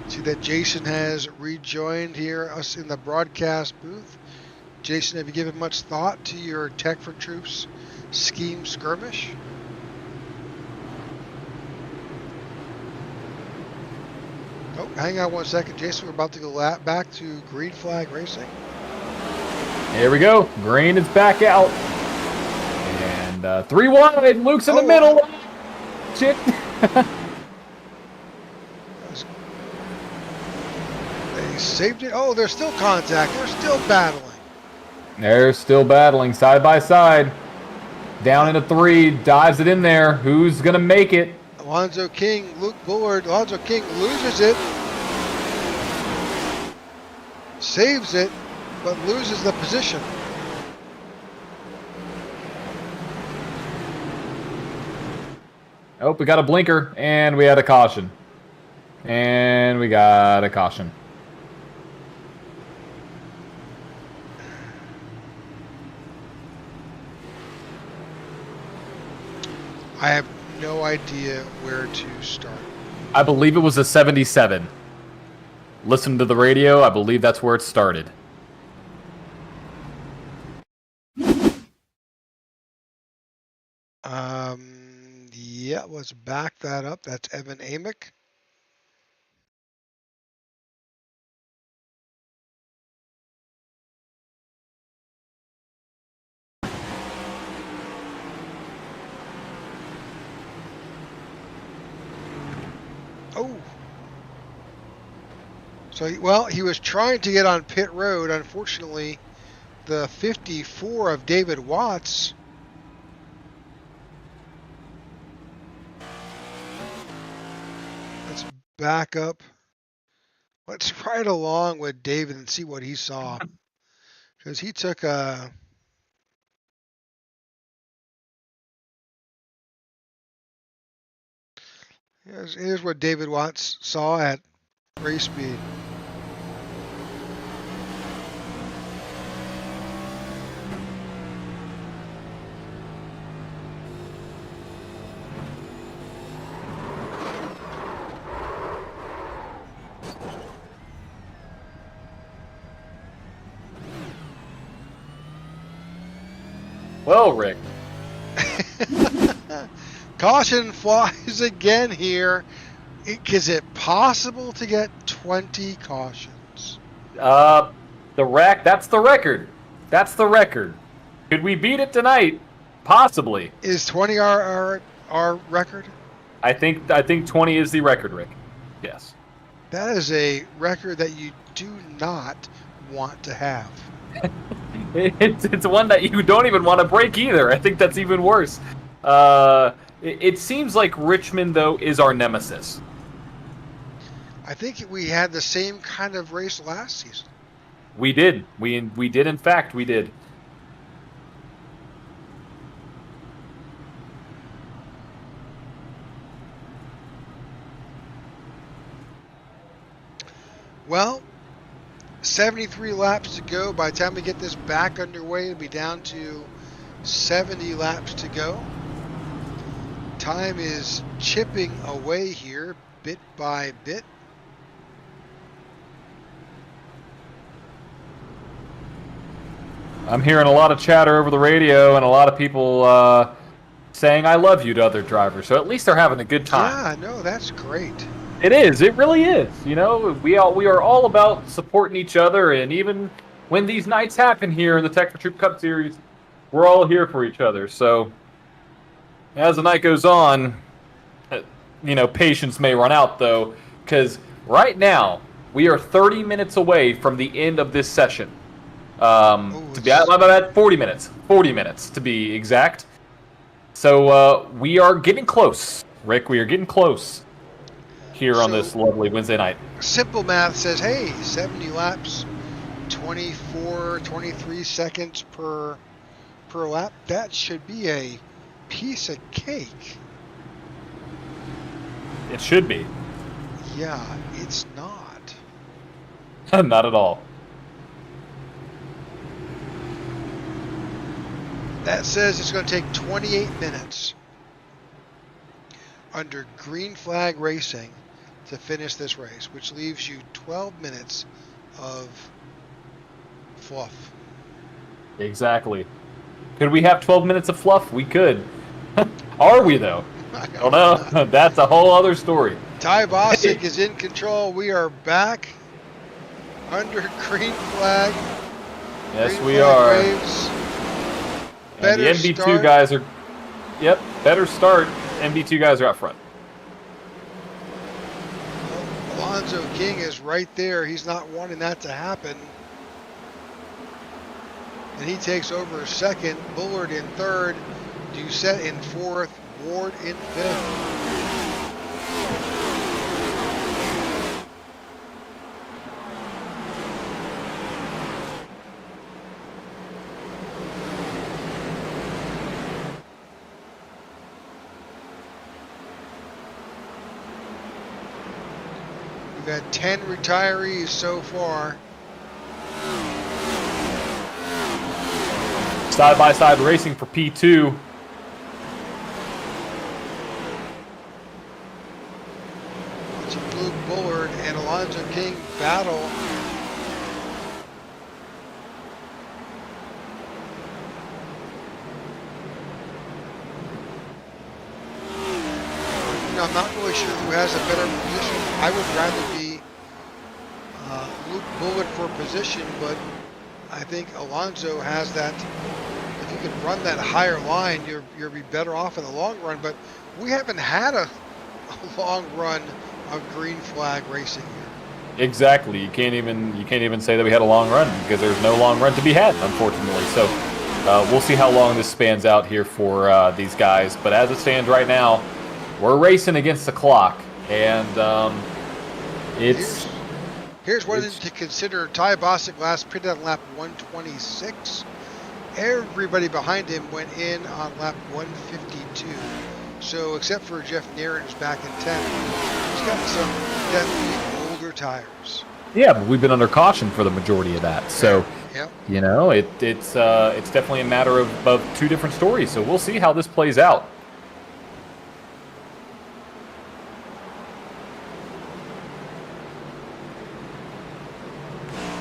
See that Jason has rejoined here us in the broadcast booth. Jason, have you given much thought to your Tech4Troops scheme skirmish? Oh, hang on one second, Jason. We're about to go back to green flag racing. Here we go. Green is back out. And And 3 wide. Luke's in the middle. Shit. They saved it. Oh, there's still contact. They're still battling. They're still battling side by side. Down into 3. Dives it in there. Who's going to make it? Alonzo King, Luke Bullard. Alonzo King loses it. Saves it, but loses the position. Oh, we got a blinker, and we had a caution. And we got a caution. I have no idea where to start. I believe it was a 77. Listen to the radio. I believe that's where it started. Yeah, let's back that up. That's Evan Amick. Oh. So, well, he was trying to get on pit road. Unfortunately, the 54 of David Watts back up. Let's ride along with David and see what he saw. Because he took a... Here's what David Watts saw at race speed. Well, Rick. Caution flies again here. Is it possible to get 20 cautions? That's the record. That's the record. Could we beat it tonight? Possibly. Is 20 our record? I think 20 is the record, Rick. Yes. That is a record that you do not want to have. It's one that you don't even want to break either. I think that's even worse. It seems like Richmond, though, is our nemesis. I think we had the same kind of race last season. We did. We did, in fact, we did. Well, 73 laps to go. By the time we get this back underway, it'll be down to 70 laps to go. Time is chipping away here, bit by bit. I'm hearing a lot of chatter over the radio and a lot of people saying "I love you" to other drivers. So at least they're having a good time. Yeah, no, that's great. It is. It really is. You know, we are all about supporting each other, and even when these nights happen here in the Tech4Troop Cup Series, we're all here for each other. So as the night goes on, patience may run out, though, because right now we are 30 minutes away from the end of this session. To be at 40 minutes. 40 minutes to be exact. So we are getting close, Rick. We are getting close here on this lovely Wednesday night. Simple math says, hey, 70 laps, 23 seconds per lap. That should be a piece of cake. It should be. Yeah, it's not. Not at all. That says it's going to take 28 minutes under green flag racing to finish this race, which leaves you 12 minutes of fluff. Exactly. Could we have 12 minutes of fluff? We could. Are we, though? I don't know. That's a whole other story. Ty Bosick is in control. We are back under green flag. Yes, green we flag are. waves. And the NB2 guys are Yep, better start. MB2 guys are out front. Alonzo King is right there. He's not wanting that to happen. And he takes over second. Bullard in third. Doucette in fourth. Ward in fifth. We've had 10 retirees so far. Side-by-side racing for P2. Watching Luke Bullard and Alonzo King battle. I'm not really sure who has a better position. I would rather be Luke Bullard for position, but I think Alonzo has that. If you can run that higher line, you'll be better off in the long run. But we haven't had a long run of green flag racing here. Exactly. You can't even say that we had a long run because there's no long run to be had, unfortunately. So we'll see how long this spans out here for these guys. But as it stands right now, we're racing against the clock, and here's one to consider. Ty Bostic last pitted on lap 126. Everybody behind him went in on lap 152. So except for Jeff Nairn, who's back in 10th, he's got some definitely older tires. Yeah, but we've been under caution for the majority of that. So, yep. You know, it's definitely a matter of two different stories. So we'll see how this plays out.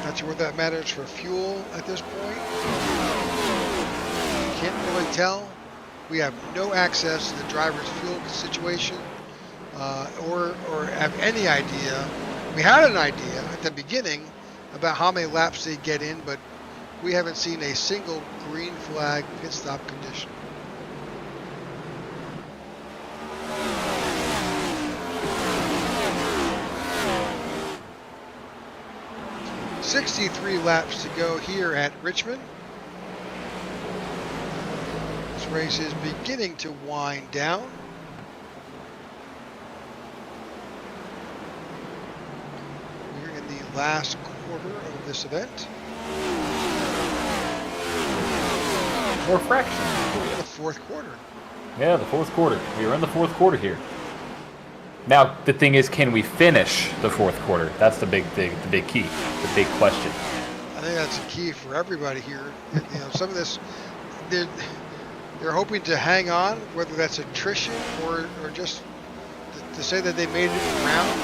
Not sure what that matters for fuel at this point. Can't really tell. We have no access to the driver's fuel situation or have any idea. We had an idea at the beginning about how many laps they get in, but we haven't seen a single green flag pit stop condition. .63 laps to go here at Richmond. This race is beginning to wind down. We're in the last quarter of this event. More fraction. The fourth quarter. Yeah, the fourth quarter. We are in the fourth quarter here. Now, the thing is, can we finish the fourth quarter? That's the big thing, the big key, the big question. I think that's a key for everybody here. You know, some of this, they're hoping to hang on, whether that's attrition or just to say that they made it around.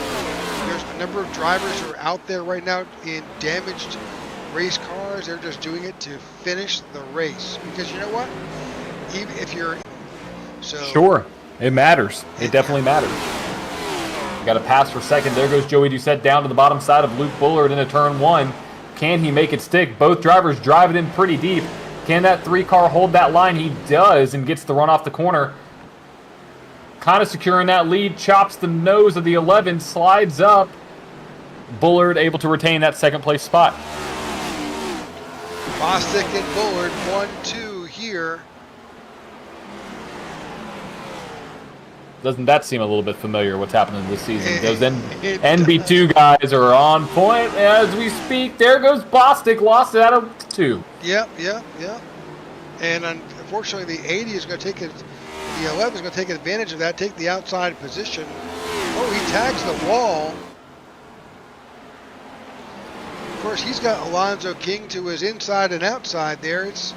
There's a number of drivers who are out there right now in damaged race cars. They're just doing it to finish the race. Because you know what? Even if you're... Sure, it matters. It definitely matters. Got a pass for second. There goes Joey Doucette down to the bottom side of Luke Bullard into turn one. Can he make it stick? Both drivers drive it in pretty deep. Can that three car hold that line? He does and gets the run off the corner. Kind of securing that lead. Chops the nose of the 11. Slides up. Bullard able to retain that second place spot. Bostic and Bullard 1-2 here. Doesn't that seem a little bit familiar, what's happening this season? Those NB2 guys are on point as we speak. There goes Bostic, lost it out of 2. Yep. And unfortunately, the 80 is going to take it. The 11 is going to take advantage of that, take the outside position. Oh, he tags the wall. Of course, he's got Alonzo King to his inside and outside there. It's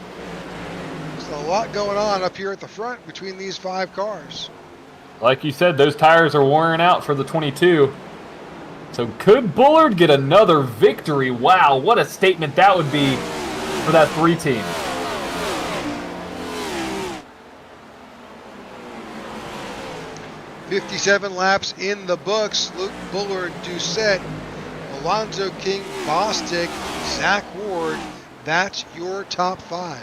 a lot going on up here at the front between these 5 cars. Like you said, those tires are wearing out for the 22. So could Bullard get another victory? Wow, what a statement that would be for that 3 team. .57 laps in the books. Luke Bullard, Doucette, Alonzo King, Bostic, Zach Ward. That's your top 5.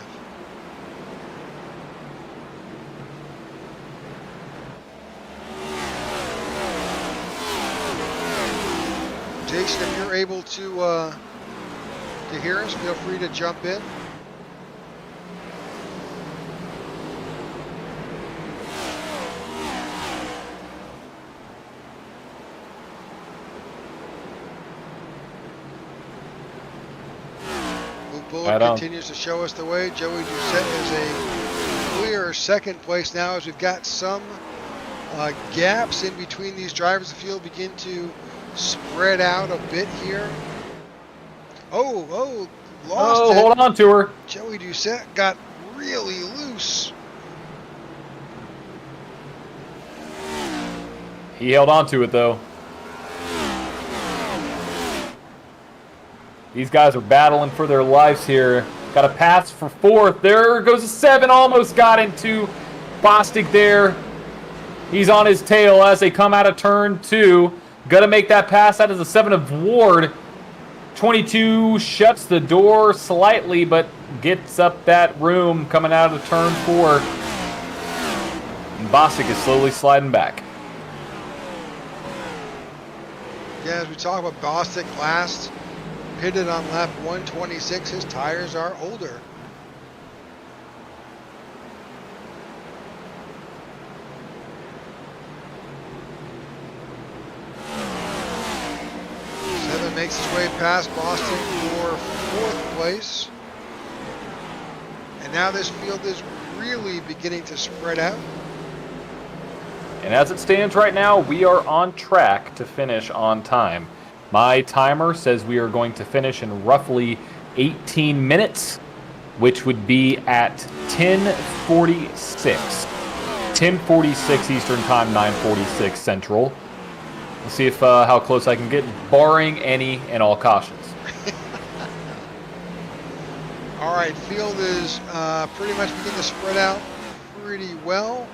Jason, if you're able to hear us, feel free to jump in. Bullard continues to show us the way. Joey Doucette is a clear second place now, as we've got some gaps in between these drivers. The field begin to spread out a bit here. Lost it. Hold on to her. Joey Doucette got really loose. He held on to it, though. These guys are battling for their lives here. Got a pass for fourth. There goes a 7. Almost got into Bostic there. He's on his tail as they come out of turn 2. Gonna make that pass. That is a 7 of Ward. 22 shuts the door slightly, but gets up that room coming out of turn 4. And Bostic is slowly sliding back. Yeah, as we talk about Bostic last, pitted on lap 126, his tires are older. Seven makes his way past Boston for fourth place. And now this field is really beginning to spread out. And as it stands right now, we are on track to finish on time. My timer says we are going to finish in roughly 18 minutes, which would be at 10:46. 10:46 Eastern Time, 9:46 Central. Let's see if how close I can get, barring any and all cautions. All right, field is pretty much beginning to spread out pretty well.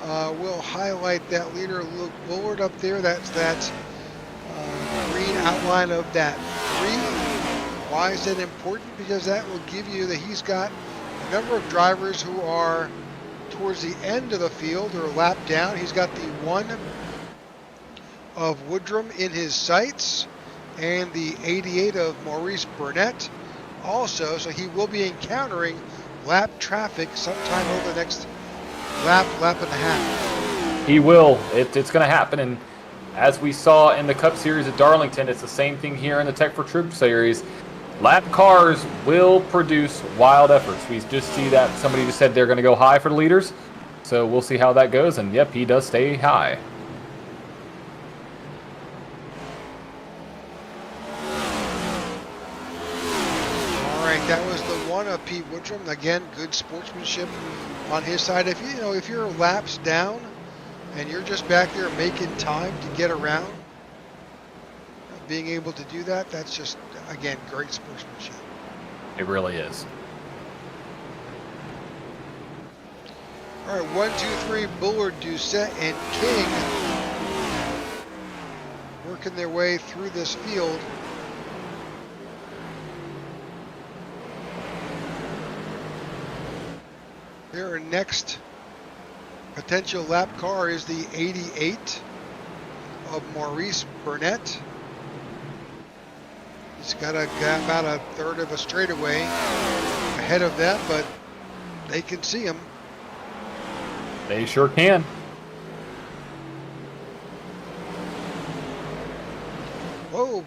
We'll highlight that leader, Luke Bullard, up there. That's that green outline of that 3. Why is that important? Because that will give you that he's got a number of drivers who are towards the end of the field or lap down. He's got the 1 of Woodrum in his sights and the 88 of Maurice Burnett also, so he will be encountering lap traffic sometime over the next lap and a half. He will. It's going to happen, and as we saw in the Cup Series at Darlington, it's the same thing here in the Tech4Troops Series. Lap cars will produce wild efforts. We just see that somebody just said they're going to go high for the leaders, so we'll see how that goes, and yep, he does stay high. That was the 1 of Pete Woodrum. Again, good sportsmanship on his side. If you're laps down and you're just back there making time to get around, being able to do that, that's just, again, great sportsmanship. It really is. All right, 1, 2, 3, Bullard, Doucette, and King working their way through this field. Their next potential lap car is the 88 of Maurice Burnett. He's got about a third of a straightaway ahead of them, but they can see him. They sure can. Whoa.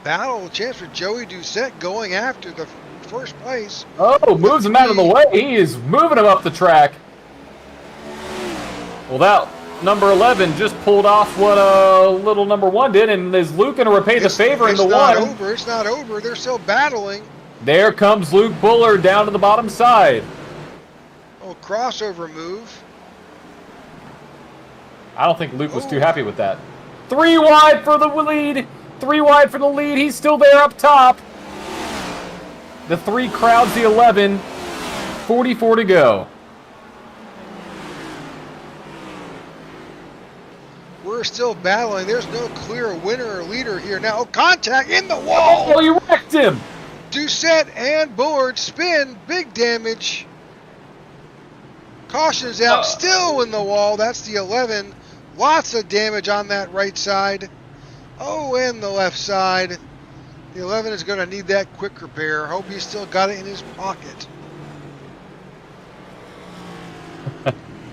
Battle chance for Joey Doucette going after the first place. Oh, moves him out of the way. He is moving him up the track. Well, that number 11 just pulled off what little number 1 did, and is Luke going to repay the favor in the 1? It's not over. They're still battling. There comes Luke Bullard down to the bottom side. Oh, crossover move. I don't think Luke was too happy with that. 3 wide for the lead. 3 wide for the lead. He's still there up top. The 3 crowds the 11. 44 to go. We're still battling. There's no clear winner or leader here now. Oh, contact in the wall. Oh, you wrecked him. Doucette and Bullard spin. Big damage. Caution's out. Still in the wall. That's the 11. Lots of damage on that right side. Oh, and the left side. The 11 is going to need that quick repair. Hope he's still got it in his pocket.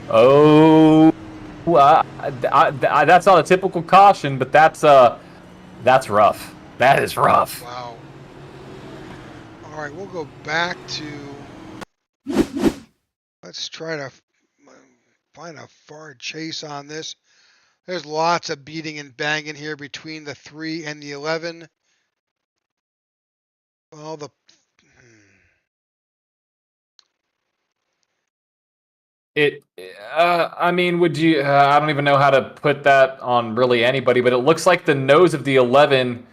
Oh, that's not a typical caution, but that's rough. That is rough. Wow. All right, we'll go back to. Let's try to find a far chase on this. There's lots of beating and banging here between the 3 and the 11. Well, I mean, would you? I don't even know how to put that on really anybody, but it looks like the nose of the 11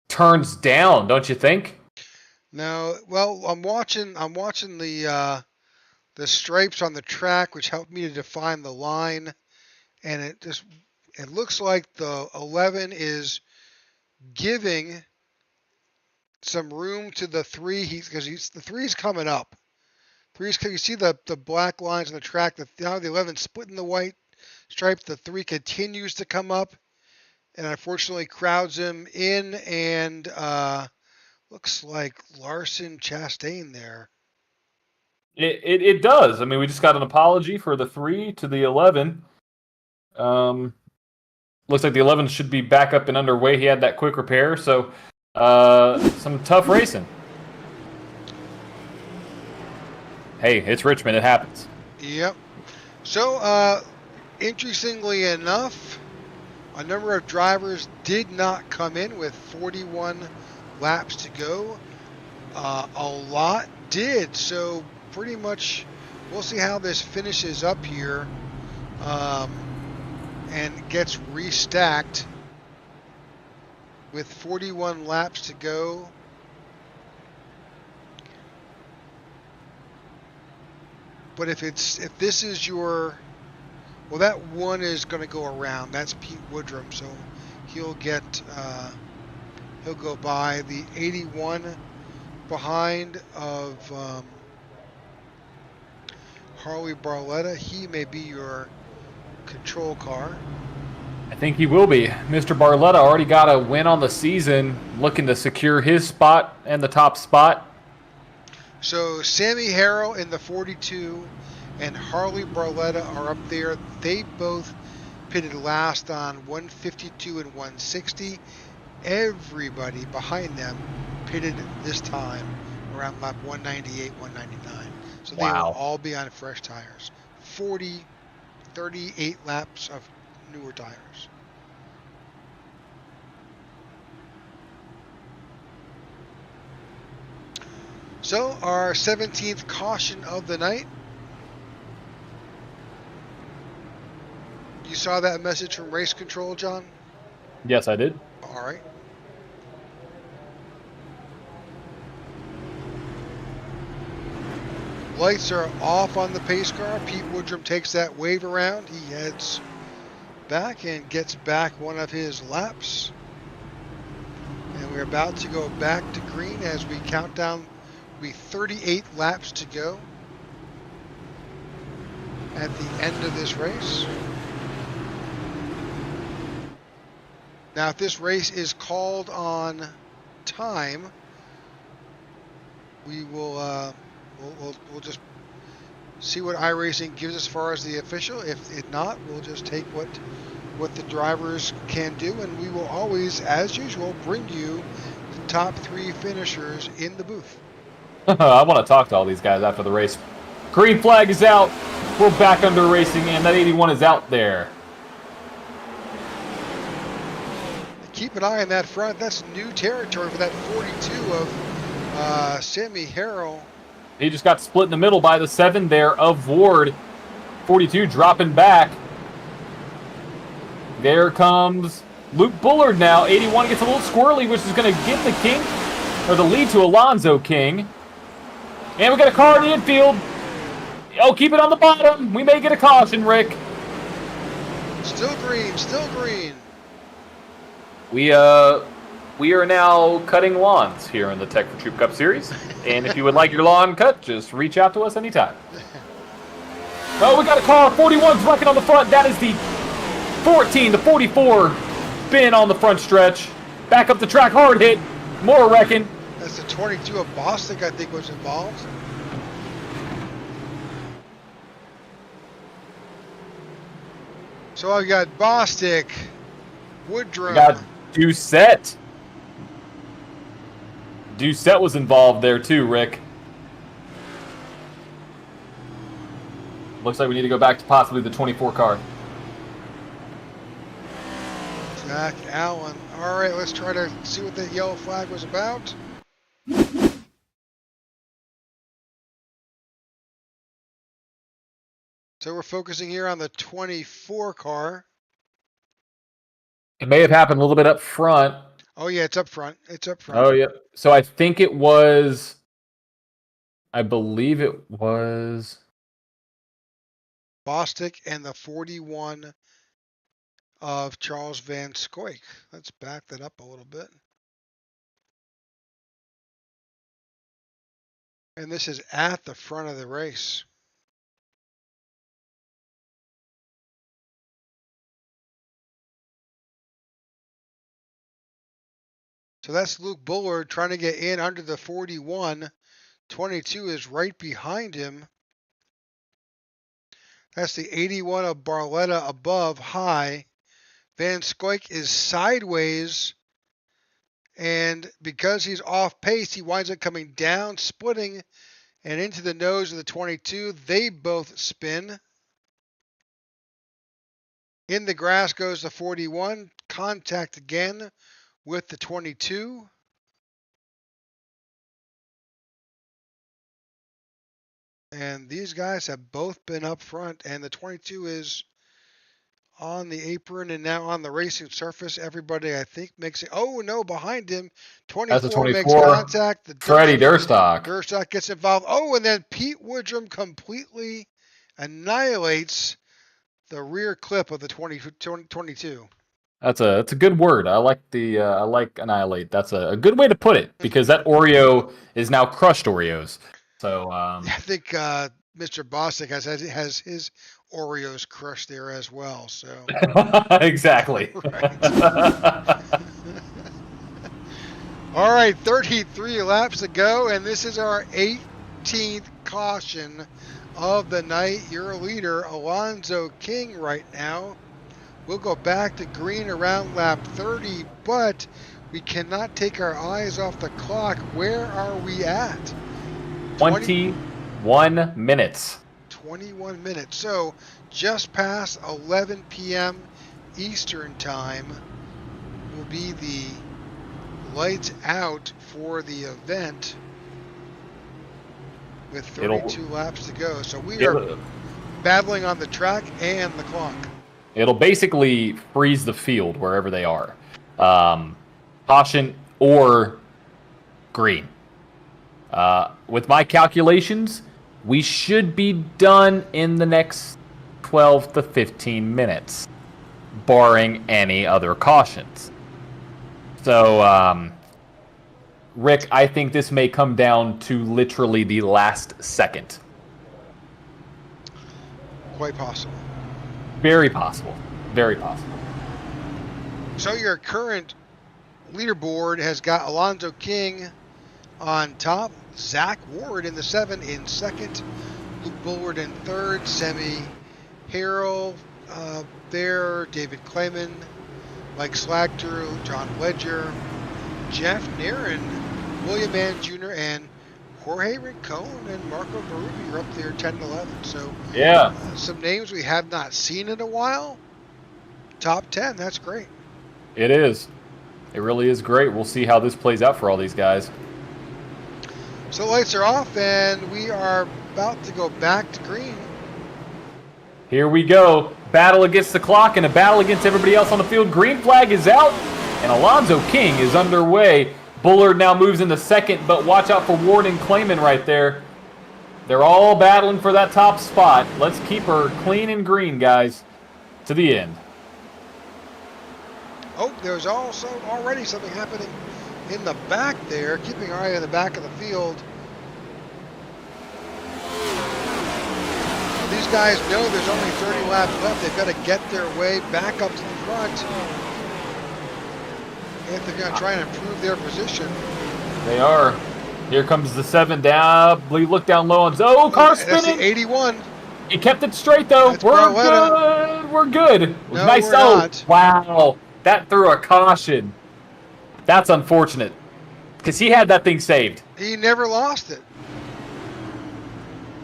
turns down, don't you think? No. Well, I'm watching the stripes on the track, which helped me to define the line, and it looks like the 11 is giving some room to the 3. Because the 3's coming up. You see the black lines on the track. Now the 11 splitting the white stripe. The 3 continues to come up, and unfortunately crowds him in, and looks like Larson Chastain there. It does. I mean, we just got an apology for the 3 to the 11. Looks like the 11 should be back up and underway. He had that quick repair, so some tough racing. Hey, it's Richmond. It happens. Yep. So, interestingly enough, a number of drivers did not come in with 41 laps to go. A lot did. So, pretty much, we'll see how this finishes up here and gets restacked with 41 laps to go. But if this is your, well, that one is going to go around. That's Pete Woodrum, so he'll go by the 81 behind of Harley Barletta. He may be your control car. I think he will be. Mr. Barletta already got a win on the season, looking to secure his spot and the top spot. So Sammy Harrell in the 42 and Harley Barletta are up there. They both pitted last on 152 and 160. Everybody behind them pitted this time around lap 198, 199. So they will all be on fresh tires. 38 laps of newer tires. So our 17th caution of the night. You saw that message from race control, John? Yes, I did. All right. Lights are off on the pace car. Pete Woodrum takes that wave around. He heads back and gets back one of his laps. And we're about to go back to green as we count down. Be 38 laps to go at the end of this race. Now, if this race is called on time, we will we'll just see what iRacing gives as far as the official. If not, we'll just take what the drivers can do, and we will always, as usual, bring you the top 3 finishers in the booth. I want to talk to all these guys after the race. Green flag is out. We're back under racing, and that 81 is out there. Keep an eye on that front. That's new territory for that 42 of Sammy Harrell. He just got split in the middle by the 7 there of Ward. 42 dropping back. There comes Luke Bullard now. 81 gets a little squirrely, which is going to give the king, or the lead to Alonzo King. And we got a car in the infield. Oh, keep it on the bottom. We may get a caution, Rick. Still green, still green. We are now cutting lawns here in the Tech4Troop Cup Series. And if you would like your lawn cut, just reach out to us anytime. Oh, we got a car. 41's wrecking on the front. That is the 14, the 44 spin on the front stretch. Back up the track, hard hit. More wrecking. That's the 22 of Bostic, I think, was involved. So I've got Bostic, Woodrum. Got Doucette. Doucette was involved there too, Rick. Looks like we need to go back to possibly the 24 car. Zach Allen. All right, let's try to see what that yellow flag was about. So we're focusing here on the 24 car. It may have happened a little bit up front. Oh, yeah, it's up front. It's up front. Oh, yeah. So I think it was, I believe it was Bostic and the 41 of Charles Van Scoik. Let's back that up a little bit. And this is at the front of the race. So that's Luke Bullard trying to get in under the 41. 22 is right behind him. That's the 81 of Barletta above high. Van Scoik is sideways. And because he's off pace, he winds up coming down, splitting, and into the nose of the 22. They both spin. In the grass goes the 41. Contact again with the 22. And these guys have both been up front, and the 22 is on the apron and now on the racing surface. Everybody, I think, makes it. Oh, no, behind him. 24 makes contact. Freddie Durstock. Durstock gets involved. Oh, and then Pete Woodrum completely annihilates the rear clip of the 22. That's a good word. I like annihilate. That's a good way to put it, because that Oreo is now crushed Oreos. So I think Mr. Bostic has his Oreos crushed there as well. So exactly. All right, 33 laps to go, and this is our 18th caution of the night. Your leader, Alonzo King, right now. We'll go back to green around lap 30, but we cannot take our eyes off the clock. Where are we at? 21 minutes. 21 minutes. So just past 11 p.m. Eastern time will be the lights out for the event with 32 laps to go. So we are battling on the track and the clock. It'll basically freeze the field wherever they are. Caution or green. With my calculations, we should be done in the next 12 to 15 minutes, barring any other cautions. So, Rick, I think this may come down to literally the last second. Quite possible. Very possible. Very possible. So your current leaderboard has got Alonzo King on top, Zach Ward in the 7 in second, Luke Bullard in third, Semi Harrell there, David Clayman, Mike Slagter, John Ledger, Jeff Nairn, William Mann Jr., and Jorge Rincon and Marco Berube are up there 10 and 11. So yeah, some names we have not seen in a while. Top 10, that's great. It is. It really is great. We'll see how this plays out for all these guys. So lights are off, and we are about to go back to green. Here we go. Battle against the clock and a battle against everybody else on the field. Green flag is out, and Alonzo King is underway. Bullard now moves into second, but watch out for Ward and Clayman right there. They're all battling for that top spot. Let's keep her clean and green, guys, to the end. Oh, there's also already something happening in the back there, keeping our eye on the back of the field. These guys know there's only 30 laps left. They've got to get their way back up to the front. If they're going to try and improve their position. They are. Here comes the 7 down. We look down low on. Oh, car spinning. That's the 81. He kept it straight though. That's We're Barletta. good. We're good. It was No, nice. we're Oh, not. wow. That threw a caution. That's unfortunate. Because he had that thing saved. He never lost it.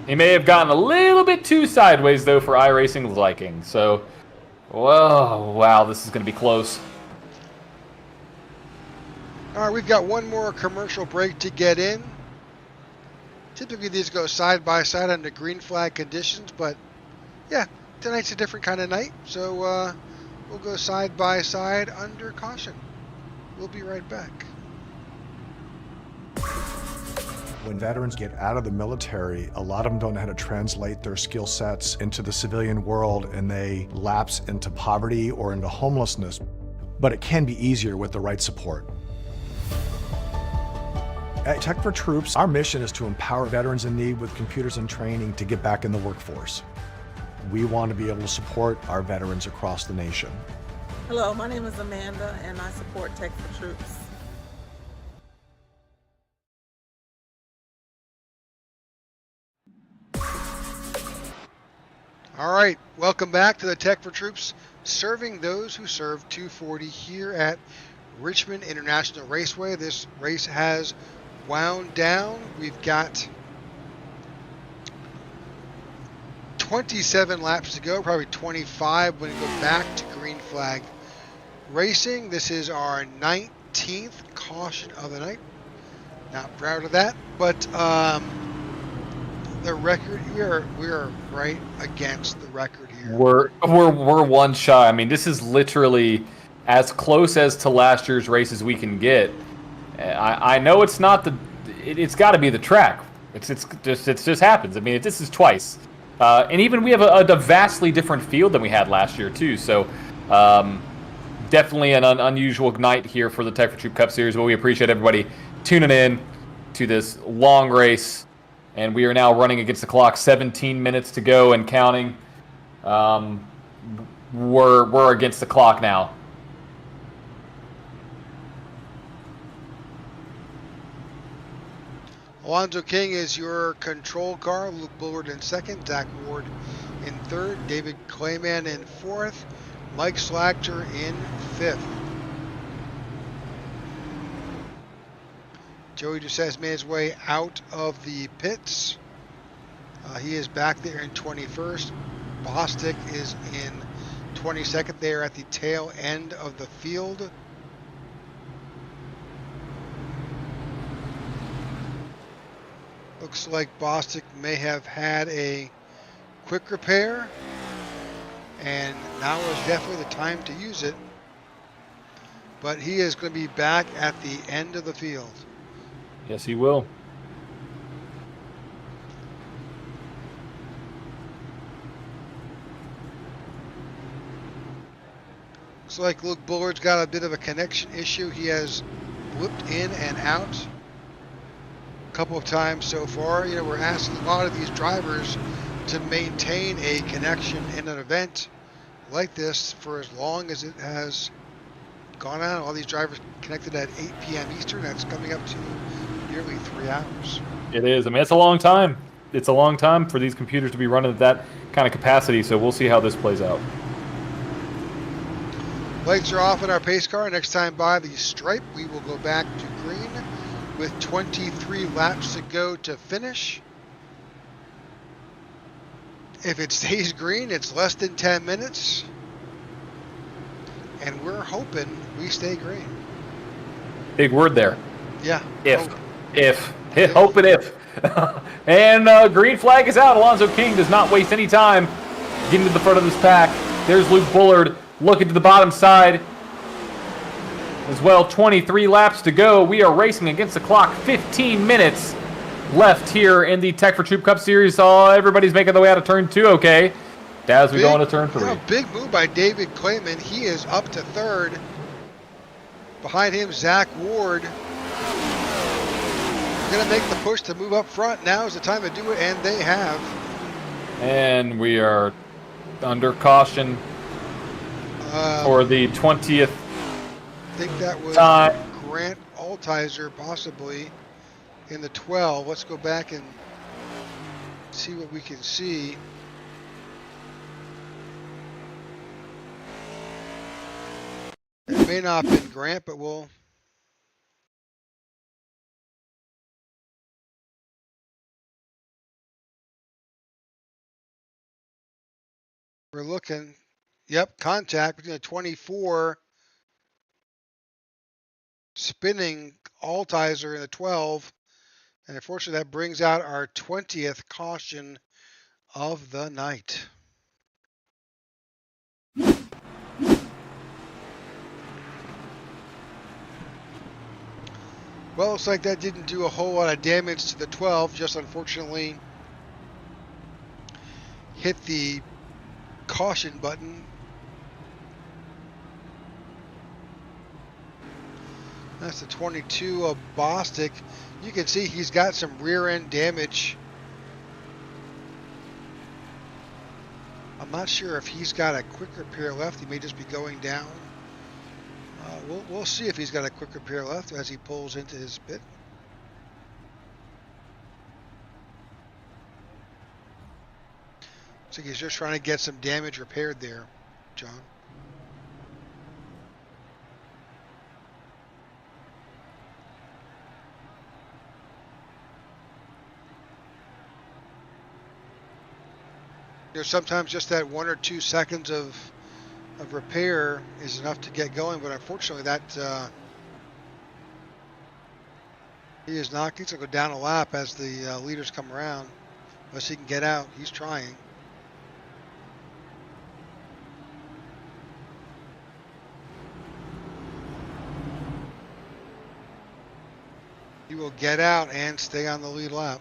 He may have gotten a little bit too sideways though for iRacing's liking. So, whoa, wow, this is going to be close. All right, we've got one more commercial break to get in. Typically, these go side by side under green flag conditions, but yeah, tonight's a different kind of night, so we'll go side by side under caution. We'll be right back. When veterans get out of the military, a lot of them don't know how to translate their skill sets into the civilian world, and they lapse into poverty or into homelessness. But it can be easier with the right support. At Tech4Troops, our mission is to empower veterans in need with computers and training to get back in the workforce. We want to be able to support our veterans across the nation. Hello, my name is Amanda, and I support Tech4Troops. All right, welcome back to the Tech4Troops, serving those who serve 240 here at Richmond International Raceway. This race has wound down. We've got 27 laps to go, probably 25 when we go back to green flag racing. This is our 19th caution of the night. Not proud of that, but the record, we are right against the record here. We're one shy. I mean, this is literally as close as to last year's race as we can get. I know it's not it's got to be the track. It just happens. I mean, this is twice, and even we have a vastly different field than we had last year too. So definitely an unusual night here for the Tech4Troop Cup Series. But we appreciate everybody tuning in to this long race, and we are now running against the clock. 17 minutes to go and counting. We're against the clock now. Alonzo King is your control car. Luke Bullard in second. Zach Ward in third. David Clayman in fourth. Mike Slagter in fifth. Joey Doucette made his way out of the pits. He is back there in 21st. Bostic is in 22nd. They are at the tail end of the field. Looks like Bostic may have had a quick repair, and now is definitely the time to use it. But he is going to be back at the end of the field. Yes, he will. Looks like Luke Bullard's got a bit of a connection issue. He has blipped in and out a couple of times so far. You know, we're asking a lot of these drivers to maintain a connection in an event like this for as long as it has gone on. All these drivers connected at 8 p.m. Eastern. That's coming up to nearly 3 hours. It is. I mean, it's a long time. It's a long time for these computers to be running at that kind of capacity, so we'll see how this plays out. Lights are off in our pace car. Next time by the stripe, we will go back to green with 23 laps to go to finish. If it stays green, it's less than 10 minutes. And we're hoping we stay green. Big word there. Yeah. If. Hope and if. And green flag is out. Alonzo King does not waste any time getting to the front of this pack. There's Luke Bullard looking to the bottom side as well. 23 laps to go. We are racing against the clock. 15 minutes left here in the Tech4Troop Cup Series. Everybody's making their way out of turn 2 okay. As we go into turn 3. Big move by David Clayman. He is up to third. Behind him, Zach Ward. Going to make the push to move up front. Now is the time to do it, and they have. And we are under caution for the 20th think that was Time. Grant Altizer possibly in the 12. Let's go back and see what we can see. It may not have been Grant, but we're looking. Yep, contact between the 24 spinning Altizer in the 12. And unfortunately, that brings out our 20th caution of the night. Well, looks like that didn't do a whole lot of damage to the 12, just unfortunately hit the caution button. That's the 22 of Bostic. You can see he's got some rear end damage. I'm not sure if he's got a quick repair left. He may just be going down. We'll see if he's got a quick repair left as he pulls into his pit. Looks like he's just trying to get some damage repaired there, John. You know, sometimes just that 1 or 2 seconds of repair is enough to get going, but unfortunately that he is not. He's going to go down a lap as the leaders come around. Unless he can get out, he's trying. He will get out and stay on the lead lap.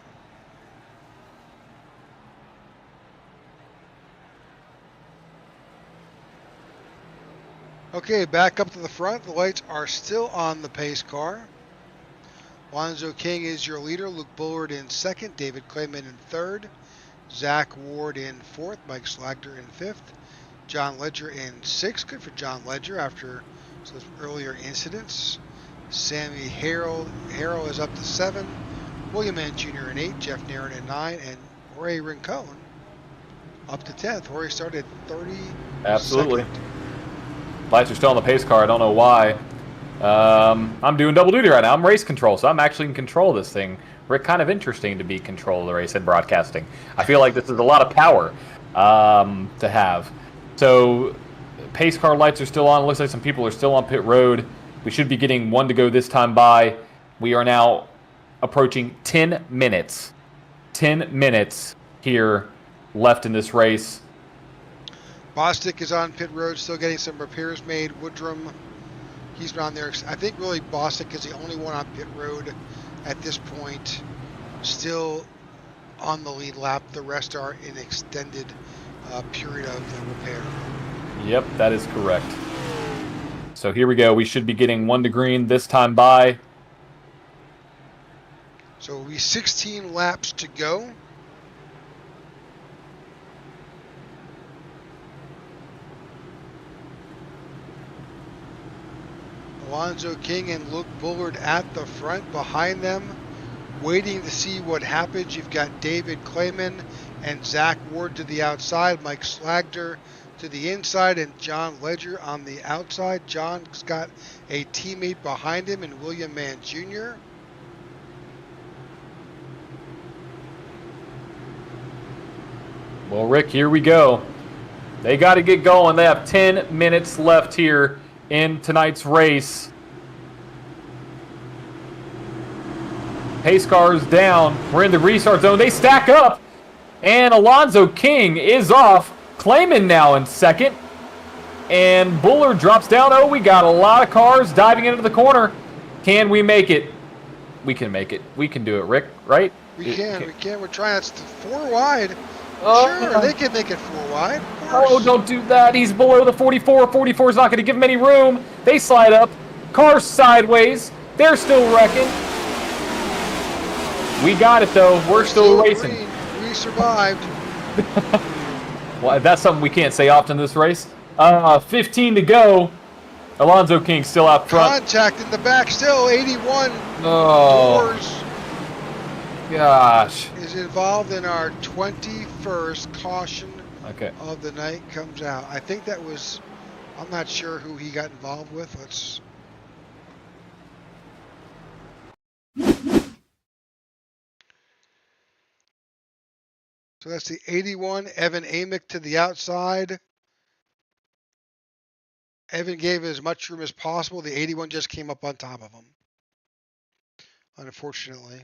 Okay, back up to the front. The lights are still on the pace car. Lonzo King is your leader. Luke Bullard in second. David Clayman in third. Zach Ward in fourth. Mike Slagter in fifth. John Ledger in sixth. Good for John Ledger after some earlier incidents. Sammy Harrell is up to 7. William Mann Jr. in 8. Jeff Narron in 9. And Jorge Rincon up to 10th. Jorge started 30. Absolutely. Lights are still on the pace car. I don't know why. I'm doing double duty right now. I'm race control, so I'm actually in control of this thing. Rick, kind of interesting to be control of the race and broadcasting. I feel like this is a lot of power to have. So pace car lights are still on. It looks like some people are still on pit road. We should be getting one to go this time by. We are now approaching 10 minutes. 10 minutes here left in this race. Bostic is on pit road, still getting some repairs made. Woodrum, he's on there. I think really Bostic is the only one on pit road at this point, still on the lead lap. The rest are in extended period of repair. Yep, that is correct. So here we go. We should be getting one to green this time by. So it'll be 16 laps to go. Alonzo King and Luke Bullard at the front. Behind them, waiting to see what happens, you've got David Clayman and Zach Ward to the outside, Mike Slagter to the inside, and John Ledger on the outside. John's got a teammate behind him in William Mann Jr. Well, Rick, here we go. They got to get going. They have 10 minutes left here in tonight's race. Pace cars down. We're in the restart zone. They stack up. And Alonzo King is off. Clayman now in second. And Bullard drops down. Oh, we got a lot of cars diving into the corner. Can we make it? We can make it. We can do it, Rick, right? We can. We're trying. It's 4 wide. Oh, sure, they can make it 4 wide. Oh, don't do that. He's below the 44. 44 is not going to give him any room. They slide up. Cars sideways. They're still wrecking. We got it, though. We're still racing. Green. We survived. Well, that's something we can't say often in this race. 15 to go. Alonzo King still out front. Contact in the back still. 81 Oh, Doors gosh. is involved in our 21st caution Okay. of the night comes out. I think that was, I'm not sure who he got involved with. Let's. So that's the 81, Evan Amick to the outside. Evan gave as much room as possible. The 81 just came up on top of him, unfortunately.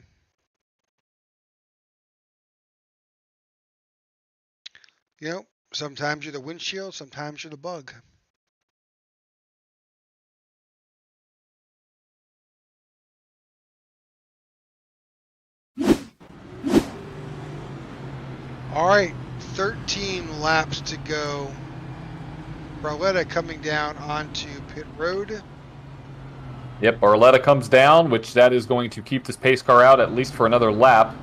You know, sometimes you're the windshield, sometimes you're the bug. All right, 13 laps to go. Barletta coming down onto pit road. Yep, Barletta comes down, which that is going to keep this pace car out at least for another lap.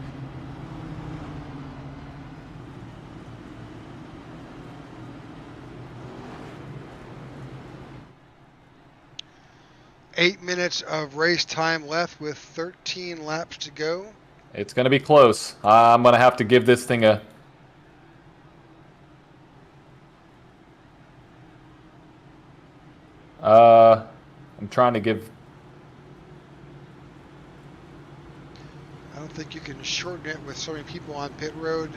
Eight minutes of race time left with 13 laps to go. It's going to be close. I'm going to have to give this thing a... I'm trying to give... I don't think you can shorten it with so many people on pit road.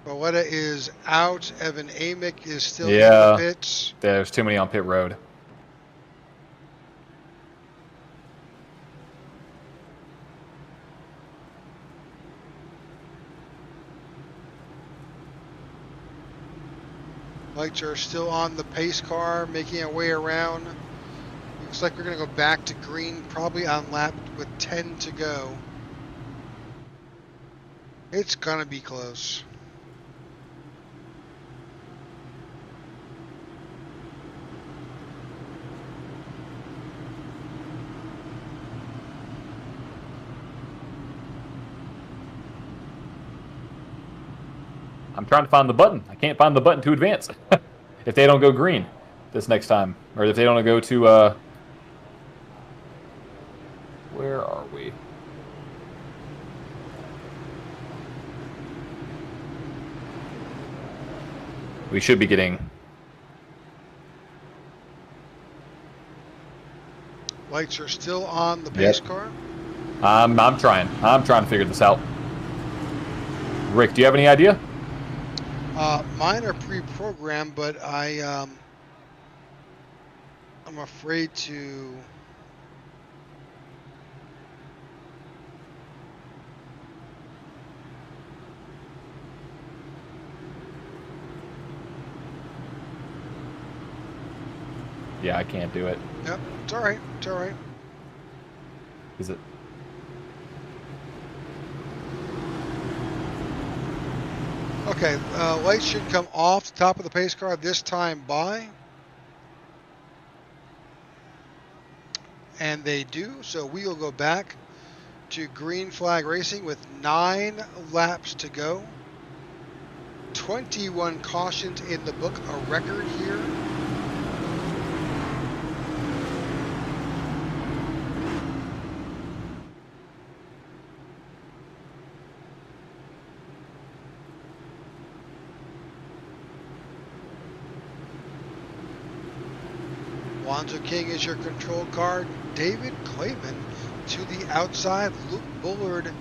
Barletta is out. Evan Amick is still in the pits. There's too many on pit road. Lights are still on the pace car, making a way around. Looks like we're going to go back to green, probably on lap with 10 to go. It's going to be close. I'm trying to find the button. I can't find the button to advance. If they don't go green this next time. Or if they don't go to... Where are we? We should be getting... Lights are still on the pace car. I'm trying. I'm trying to figure this out. Rick, do you have any idea? Mine are pre-programmed, but I'm afraid to. Yeah, I can't do it. Yep, it's all right. It's all right. Is it? Okay, lights should come off the top of the pace car this time by. And they do, so we will go back to green flag racing with 9 laps to go. 21 cautions in the book, a record here. Alonzo King is your control car. David Clayman to the outside. Luke Bullard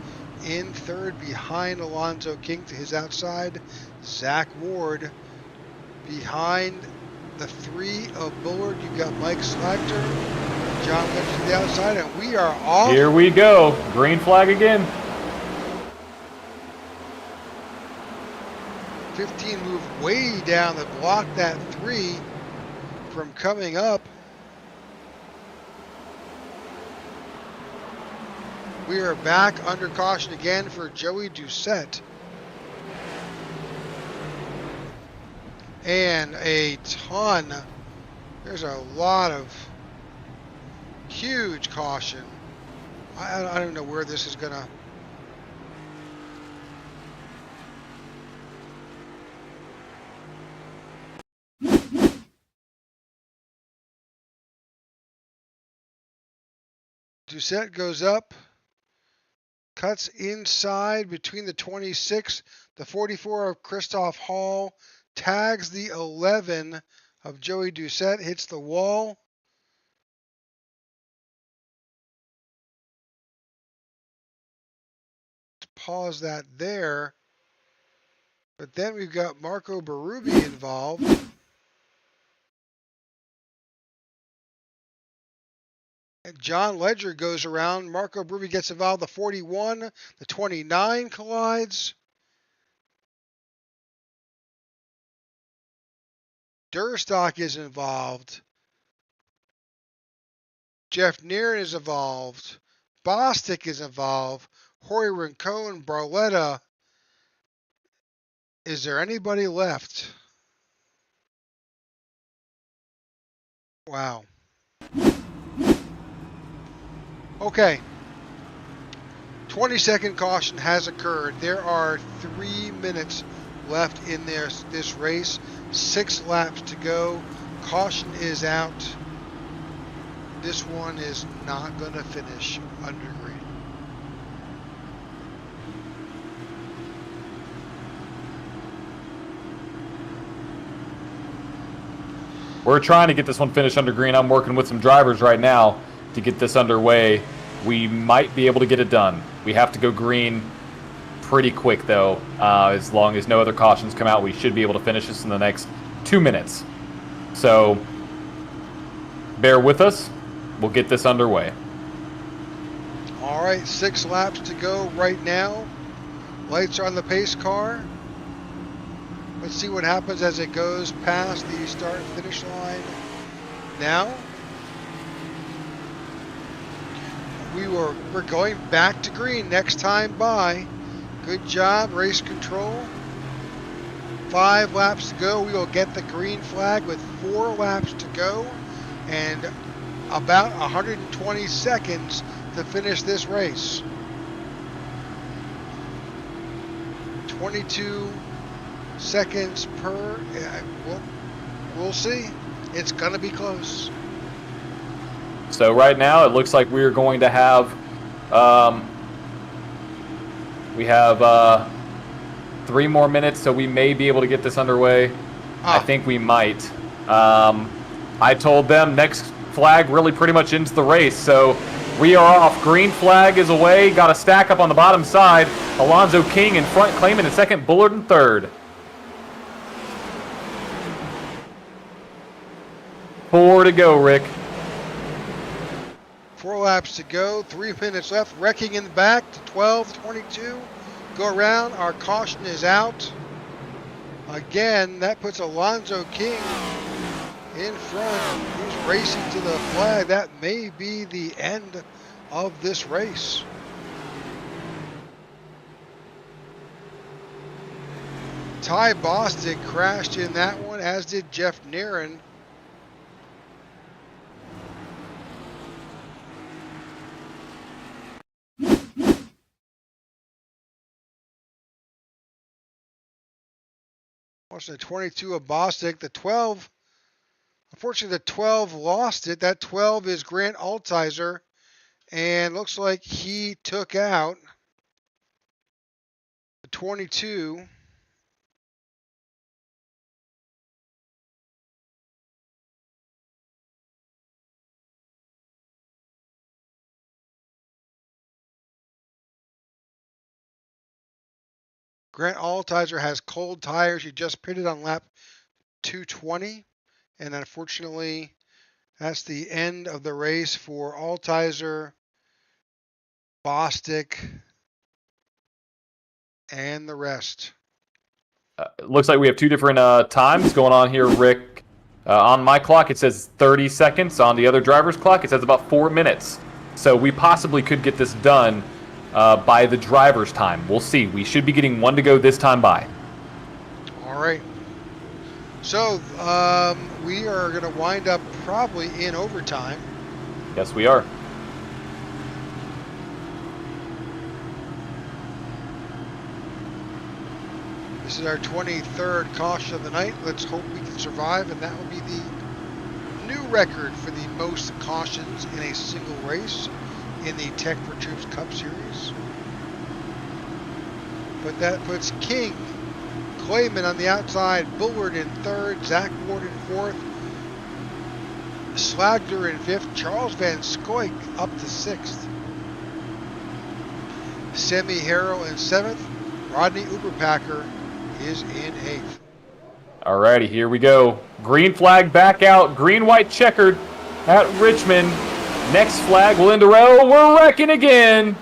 in third behind Alonzo King to his outside. Zach Ward behind the 3 of Bullard. You've got Mike Slagter, John Lynch to the outside, and we are off. Here we go. Green flag again. 15 moved way down to block that 3 from coming up. We are back under caution again for Joey Doucette. And a ton. There's a lot of huge caution. I don't know where this is going to Doucette goes up, cuts inside between the 26, the 44 of Christoph Hall, tags the 11 of Joey Doucette, hits the wall. Pause that there. But then we've got Marco Berube involved. And John Ledger goes around. Marco Berube gets involved. The 41, the 29 collides. Durstock is involved. Jeff Neeren is involved. Bostic is involved. Jorge Rincon, Barletta. Is there anybody left? Wow. Okay. 20-second caution has occurred. There are 3 minutes left in this race. 6 laps to go. Caution is out. This one is not going to finish under green. We're trying to get this one finished under green. I'm working with some drivers right now to get this underway. We might be able to get it done. We have to go green pretty quick, though. As long as no other cautions come out, we should be able to finish this in the next 2 minutes. So bear with us. We'll get this underway. All right, 6 laps to go right now. Lights are on the pace car. Let's see what happens as it goes past the start and finish line. Now, we're going back to green next time by. Good job, race control. 5 laps to go. We will get the green flag with 4 laps to go and about 120 seconds to finish this race. 22 seconds per. We'll see. It's gonna be close. So right now it looks like we're going to have we have 3 more minutes, so we may be able to get this underway. I think we might. I told them next flag really pretty much ends the race, so we are off. Green flag is away. Got a stack up on the bottom side. Alonzo King in front, claiming in second. Bullard in third. 4 to go, Rick. 4 laps to go, 3 minutes left. Wrecking in the back to 12, 22. Go around. Our caution is out. Again, that puts Alonzo King in front. He's racing to the flag. That may be the end of this race. Ty Bostic crashed in that one, as did Jeff Neeren. Watching the 22 of Bostic. The 12, unfortunately, the 12 lost it. That 12 is Grant Altizer, and looks like he took out the 22. Grant Altizer has cold tires. He just pitted on lap 220. And unfortunately, that's the end of the race for Altizer, Bostic, and the rest. Looks like we have 2 different times going on here, Rick. On my clock, it says 30 seconds. On the other driver's clock, it says about 4 minutes. So we possibly could get this done by the driver's time. We'll see. We should be getting 1 to go this time by. All right. So we are going to wind up probably in overtime. Yes, we are. This is our 23rd caution of the night. Let's hope we can survive, and that will be the new record for the most cautions in a single race in the Tech4Troops Cup Series. But that puts King, Clayman on the outside, Bullard in third, Zach Ward in fourth, Slagler in fifth, Charles Van Scoik up to sixth, Semi Harrell in seventh, Rodney Uberpacker is in eighth. Alrighty, here we go. Green flag back out, green-white checkered at Richmond. Next flag will end a row. We're wrecking again.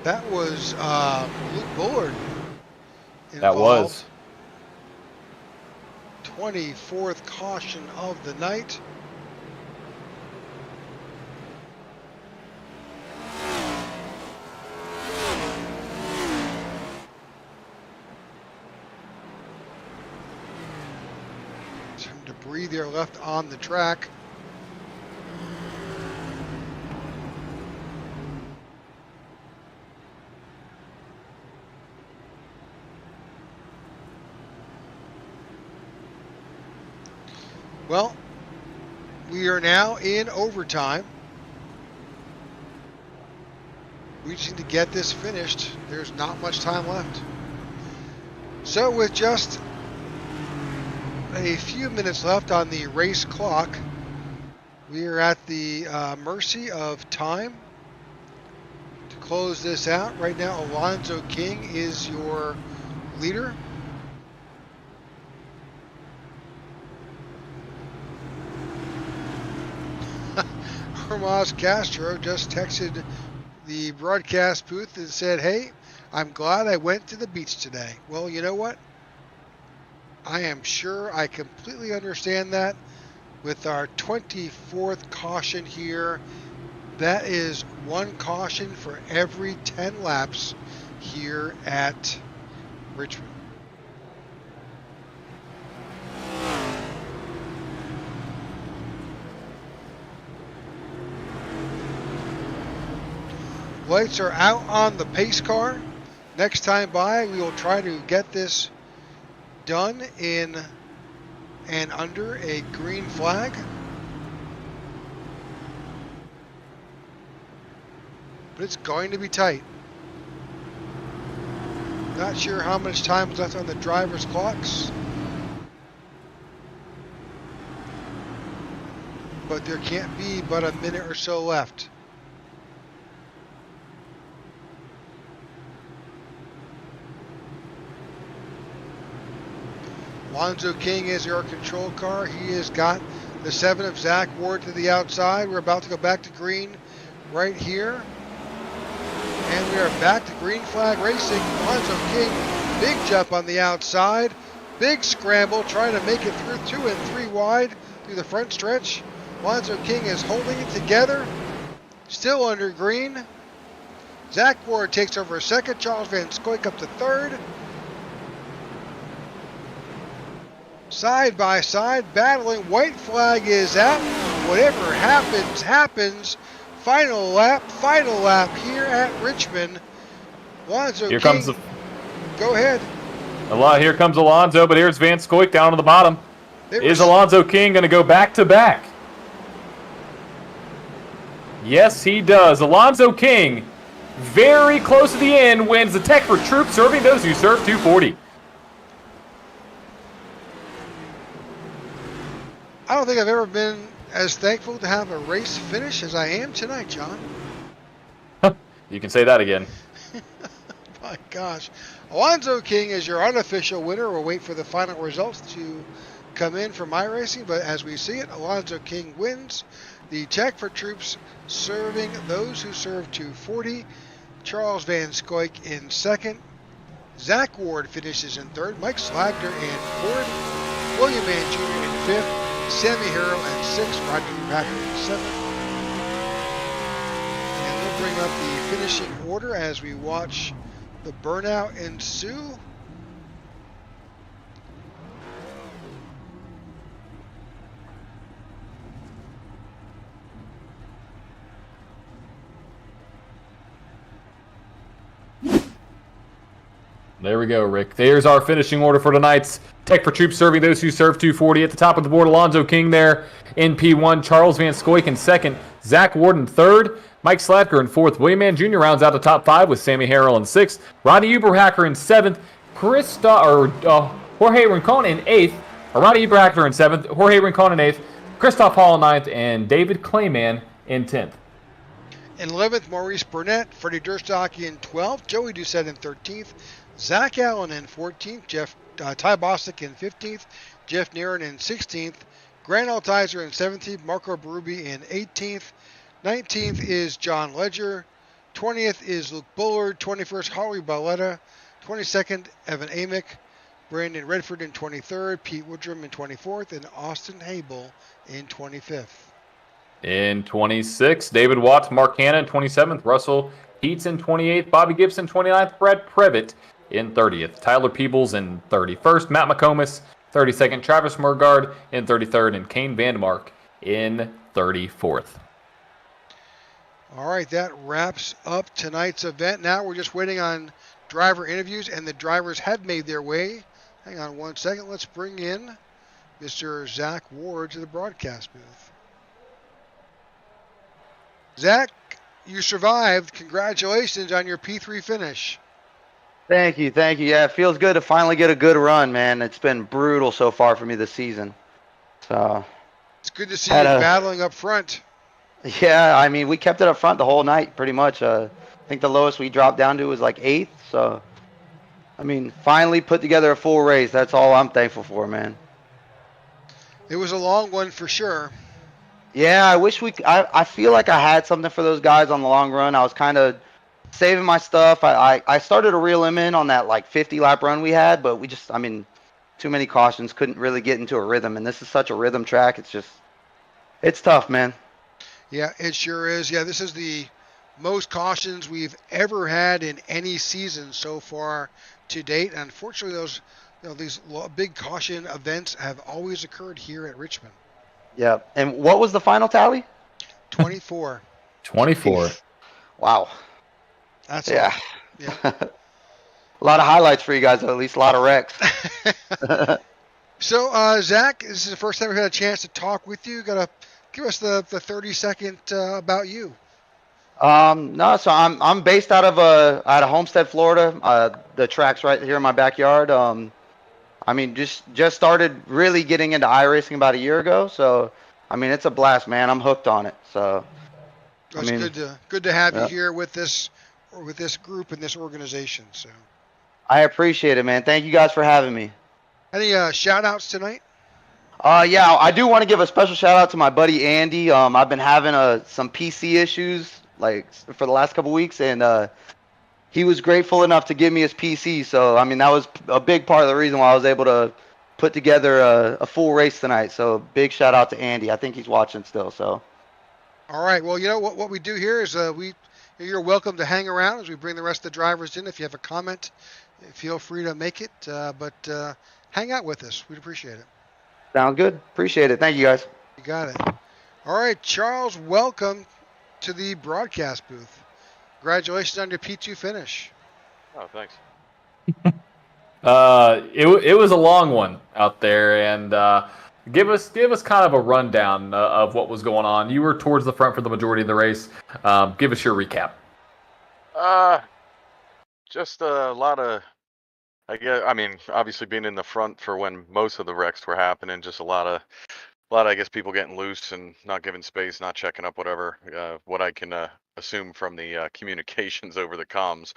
That was Luke Bullard involved. That was. 24th caution of the night. Some debris there left on the track. Well, we are now in overtime. We just need to get this finished. There's not much time left. So with just a few minutes left on the race clock, we are at the mercy of time to close this out. Right now, Alonzo King is your leader. Hermas Castro just texted the broadcast booth and said, "Hey, I'm glad I went to the beach today." Well, you know what? I am sure I completely understand that. With our 24th caution here, that is one caution for every 10 laps here at Richmond. Lights are out on the pace car. Next time by, we will try to get this done in and under a green flag. But it's going to be tight. Not sure how much time is left on the drivers' clocks. But there can't be but a minute or so left. Alonzo King is your control car. He has got the 7 of Zach Ward to the outside. We're about to go back to green right here. And we are back to green flag racing. Alonzo King, big jump on the outside. Big scramble, trying to make it through 2 and 3 wide through the front stretch. Alonzo King is holding it together. Still under green. Zach Ward takes over a second. Charles Van Scoik up to third. Side by side, battling. White flag is out. Whatever happens, happens. Final lap here at Richmond. Alonzo Here King. comes the... Go ahead. Here comes Alonzo, but here's Van Scoik down to the bottom. Is Alonzo King going to go back to back? Yes, he does. Alonzo King, very close to the end, wins the Tech4Troops, serving those who serve 240. I don't think I've ever been as thankful to have a race finish as I am tonight, John. You can say that again. My gosh. Alonzo King is your unofficial winner. We'll wait for the final results to come in from my racing, but as we see it, Alonzo King wins the Tech4Troops, serving those who serve 240. Charles Van Scoik in second. Zach Ward finishes in third. Mike Slagner in fourth. William Mann Jr. in fifth. Sammy Harrell in sixth. Rodney Packer in seventh. And we'll bring up the finishing order as we watch the burnout ensue. There we go, Rick. There's our finishing order for tonight's Tech4Troops, serving those who serve 240. At the top of the board, Alonzo King there in P1, Charles Van Scoyk in second, Zach Ward in third, Mike Slatker in fourth, William Mann Jr. rounds out the top five with Sammy Harrell in sixth, Rodney Uberhacker in seventh, Jorge Rincon in eighth, Rodney Uberhacker in seventh, Jorge Rincon in eighth, Christoph Hall in ninth, and David Clayman in 10th. In 11th, Maurice Burnett, Freddie Durstocky in 12th, Joey Doucette in 13th, Zach Allen in 14th, Ty Bostic in 15th, Jeff Nairn in 16th, Grant Altizer in 17th, Marco Berube in 18th, 19th is John Ledger, 20th is Luke Bullard, 21st, Holly Balletta, 22nd, Evan Amick, Brandon Redford in 23rd, Pete Woodrum in 24th, and Austin Hable in 25th. In 26th, David Watts, Mark Hanna in 27th, Russell Heats in 28th, Bobby Gibson 29th, Brad Previtt in 30th, Tyler Peebles in 31st, Matt McComas 32nd, Travis Murgard in 33rd, and Kane Vandemark in 34th. All right, that wraps up tonight's event. Now we're just waiting on driver interviews, and the drivers have made their way. Hang on one second. Let's bring in Mr. Zach Ward to the broadcast booth. Zach, you survived. Congratulations on your P3 finish. Thank you. Yeah, it feels good to finally get a good run, man. It's been brutal so far for me this season. So it's good to see you battling up front. Yeah, I mean, we kept it up front the whole night, pretty much. I think the lowest we dropped down to was like 8th. So, I mean, finally put together a full race. That's all I'm thankful for, man. It was a long one for sure. Yeah, I wish I feel like I had something for those guys on the long run. I was kind of saving my stuff. I started to reel them in on that like 50-lap run we had, but too many cautions, couldn't really get into a rhythm. And this is such a rhythm track. It's tough, man. Yeah, it sure is. Yeah, this is the most cautions we've ever had in any season so far to date. Unfortunately, these big caution events have always occurred here at Richmond. Yeah, and what was the final tally? 24. 24. Wow. That's yeah. Yeah. A lot of highlights for you guys, at least a lot of wrecks. So, Zach, this is the first time we've had a chance to talk with you. Got to give us the 30-second about you. No, so I'm based out of Homestead, Florida. The track's right here in my backyard. Just started really getting into iRacing about a year ago. So, it's a blast, man. I'm hooked on it. So, it's good to have you here with this group and this organization. So, I appreciate it, man. Thank you guys for having me. Any shout outs tonight? Yeah, I do want to give a special shout out to my buddy Andy. I've been having some PC issues like for the last couple weeks, and he was grateful enough to give me his PC. So, that was a big part of the reason why I was able to put together a full race tonight. So, big shout out to Andy. I think he's watching still. So, all right. Well, you know what we do here is you're welcome to hang around as we bring the rest of the drivers in. If you have a comment, feel free to make it. But hang out with us. We'd appreciate it. Sounds good. Appreciate it. Thank you, guys. You got it. All right, Charles, welcome to the broadcast booth. Congratulations on your P2 finish. Oh, thanks. It was a long one out there, and give us kind of a rundown of what was going on. You were towards the front for the majority of the race. Give us your recap. Just a lot of, obviously being in the front for when most of the wrecks were happening, just a lot of, I guess, people getting loose and not giving space, not checking up, whatever, what I can assume from the communications over the comms.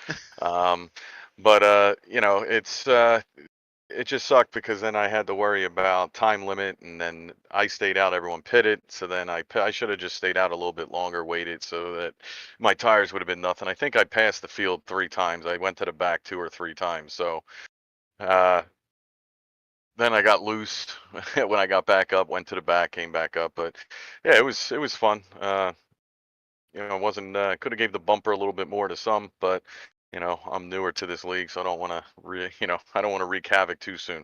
It just sucked because then I had to worry about time limit, and then I stayed out, everyone pitted. So then I should have just stayed out a little bit longer, waited so that my tires would have been nothing. I think I passed the field 3 times. I went to the back 2 or 3 times. So then I got loose when I got back up, went to the back, came back up. But yeah, it was fun. Wasn't could have gave the bumper a little bit more to some, but I'm newer to this league, so I don't want to wreak havoc too soon.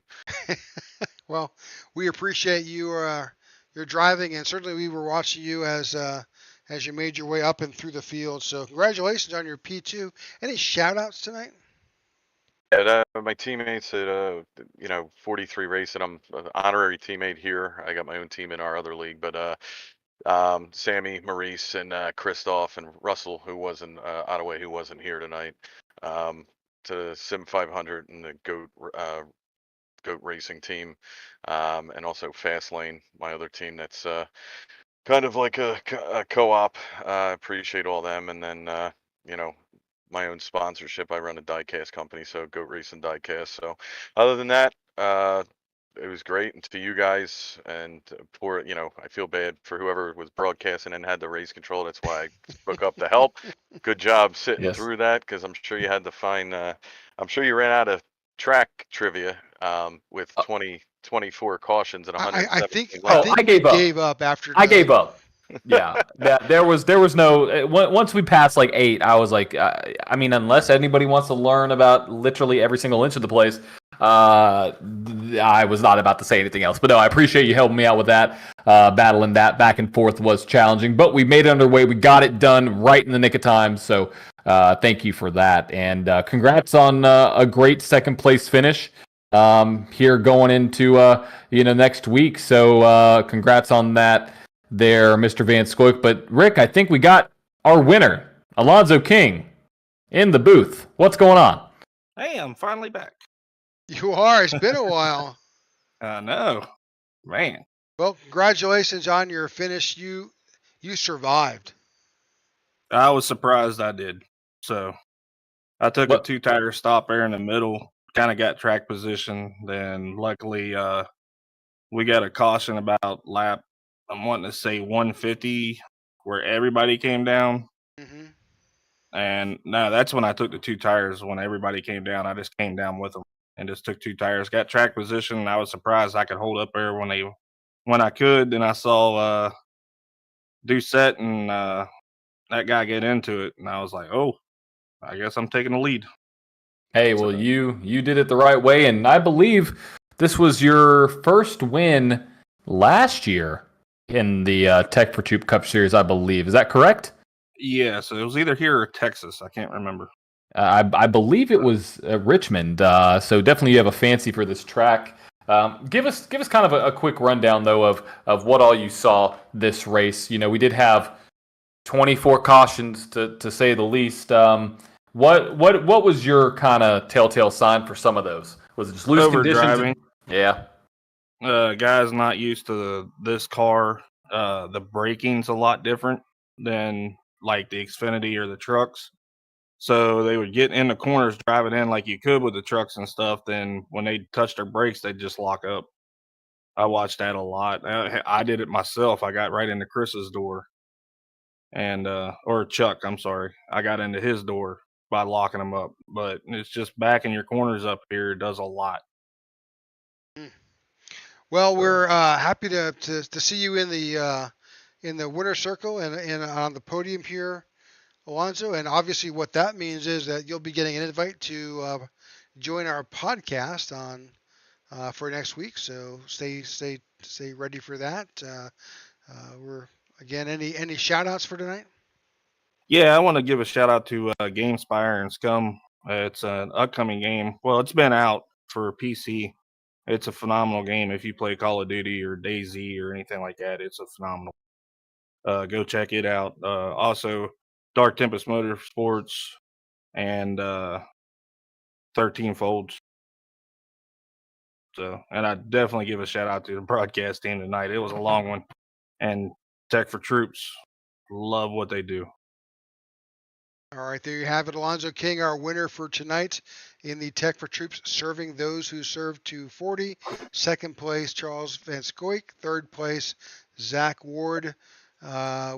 Well, we appreciate your driving, and certainly we were watching you as you made your way up and through the field. So congratulations on your P2. Any shout outs tonight? my teammates at 43 Racing. I'm an honorary teammate here. I got my own team in our other league, but Sammy, Maurice, and Christoph and Russell, who wasn't Ottaway, who wasn't here tonight, to Sim 500 and the Goat Racing team, and also Fastlane, my other team. That's kind of like a co-op. Appreciate all them, and then my own sponsorship. I run a diecast company, so Goat Racing Diecast. So other than that, it was great. And to you guys, and I feel bad for whoever was broadcasting and had the race control. That's why I spoke up to help. Good job sitting through that, because I'm sure you had to find. I'm sure you ran out of track trivia with 24 cautions and 100. I think I gave up after. I gave up. Yeah, there was no. Once we passed like 8, I was like, I mean, unless anybody wants to learn about literally every single inch of the place, I was not about to say anything else. But no, I appreciate you helping me out with that. Battling that back and forth was challenging, but we made it underway. We got it done right in the nick of time. So thank you for that, and congrats on a great second place finish here going into next week. So congrats on that there, Mr. Van Scoik. But Rick, I think we got our winner, Alonzo King, in the booth. What's going on? Hey, I'm finally back. You are. It's been a while. I know, man. Well, congratulations on your finish. You survived. I was surprised I did. So I took a 2-tire stop there in the middle, kind of got track position. Then luckily we got a caution about lap, I'm wanting to say 150, where everybody came down. Mm-hmm. And no, that's when I took the 2 tires. When everybody came down, I just came down with them and just took 2 tires. Got track position. And I was surprised I could hold up there when I could. Then I saw Doucette and that guy get into it, and I was like, oh, I guess I'm taking the lead. Hey, well, you did it the right way, and I believe this was your first win last year in the Tech4Troop Cup Series, I believe. Is that correct? Yeah, so it was either here or Texas. I can't remember. I believe it was Richmond. So definitely you have a fancy for this track. Give us kind of a quick rundown though of what all you saw this race. We did have 24 cautions to say the least. What was your kind of telltale sign for some of those? Was it just loose conditions? Yeah. Guys not used to this car. The braking's a lot different than like the Xfinity or the trucks. So they would get in the corners, driving in like you could with the trucks and stuff. Then when they touch their brakes, they'd just lock up. I watched that a lot. I did it myself. I got right into Chris's door, and or Chuck, I'm sorry. I got into his door by locking them up. But it's just backing your corners up here does a lot. Well, we're happy to see you in the winner's circle and on the podium here, Alonzo. And obviously what that means is that you'll be getting an invite to join our podcast on for next week. So stay ready for that. We're again, any shout outs for tonight? Yeah, I want to give a shout out to GameSpire and Scum. It's an upcoming game. Well, it's been out for PC. It's a phenomenal game. If you play Call of Duty or DayZ or anything like that, it's a phenomenal. Go check it out. Also, Dark Tempest Motorsports and 13 Folds. So, and I definitely give a shout out to the broadcast team tonight. It was a long one, and Tech4Troops, love what they do. All right, there you have it. Alonzo King, our winner for tonight in the Tech4Troops, serving those who served 240. Second place, Charles Van Scoik. Third place, Zach Ward.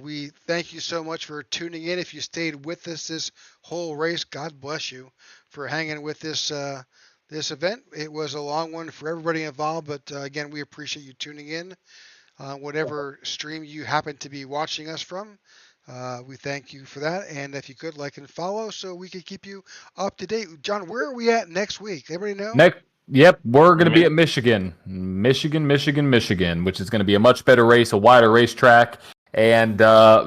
We thank you so much for tuning in. If you stayed with us this whole race, God bless you for hanging with this event. It was a long one for everybody involved, but again, we appreciate you tuning in. Whatever stream you happen to be watching us from, we thank you for that. And if you could like and follow so we can keep you up to date. John, where are we at next week? Everybody know? Yep, we're going to be at Michigan, which is going to be a much better race, a wider racetrack, and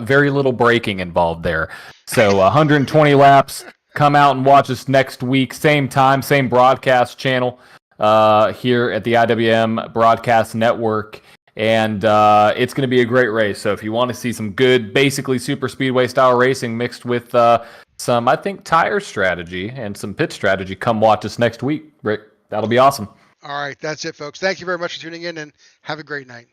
very little braking involved there. So 120 laps, come out and watch us next week, same time, same broadcast channel here at the IWM Broadcast Network. And it's going to be a great race. So if you want to see some good, basically super speedway style racing mixed with some, I think, tire strategy and some pit strategy, come watch us next week, Rick. That'll be awesome. All right, that's it, folks. Thank you very much for tuning in, and have a great night.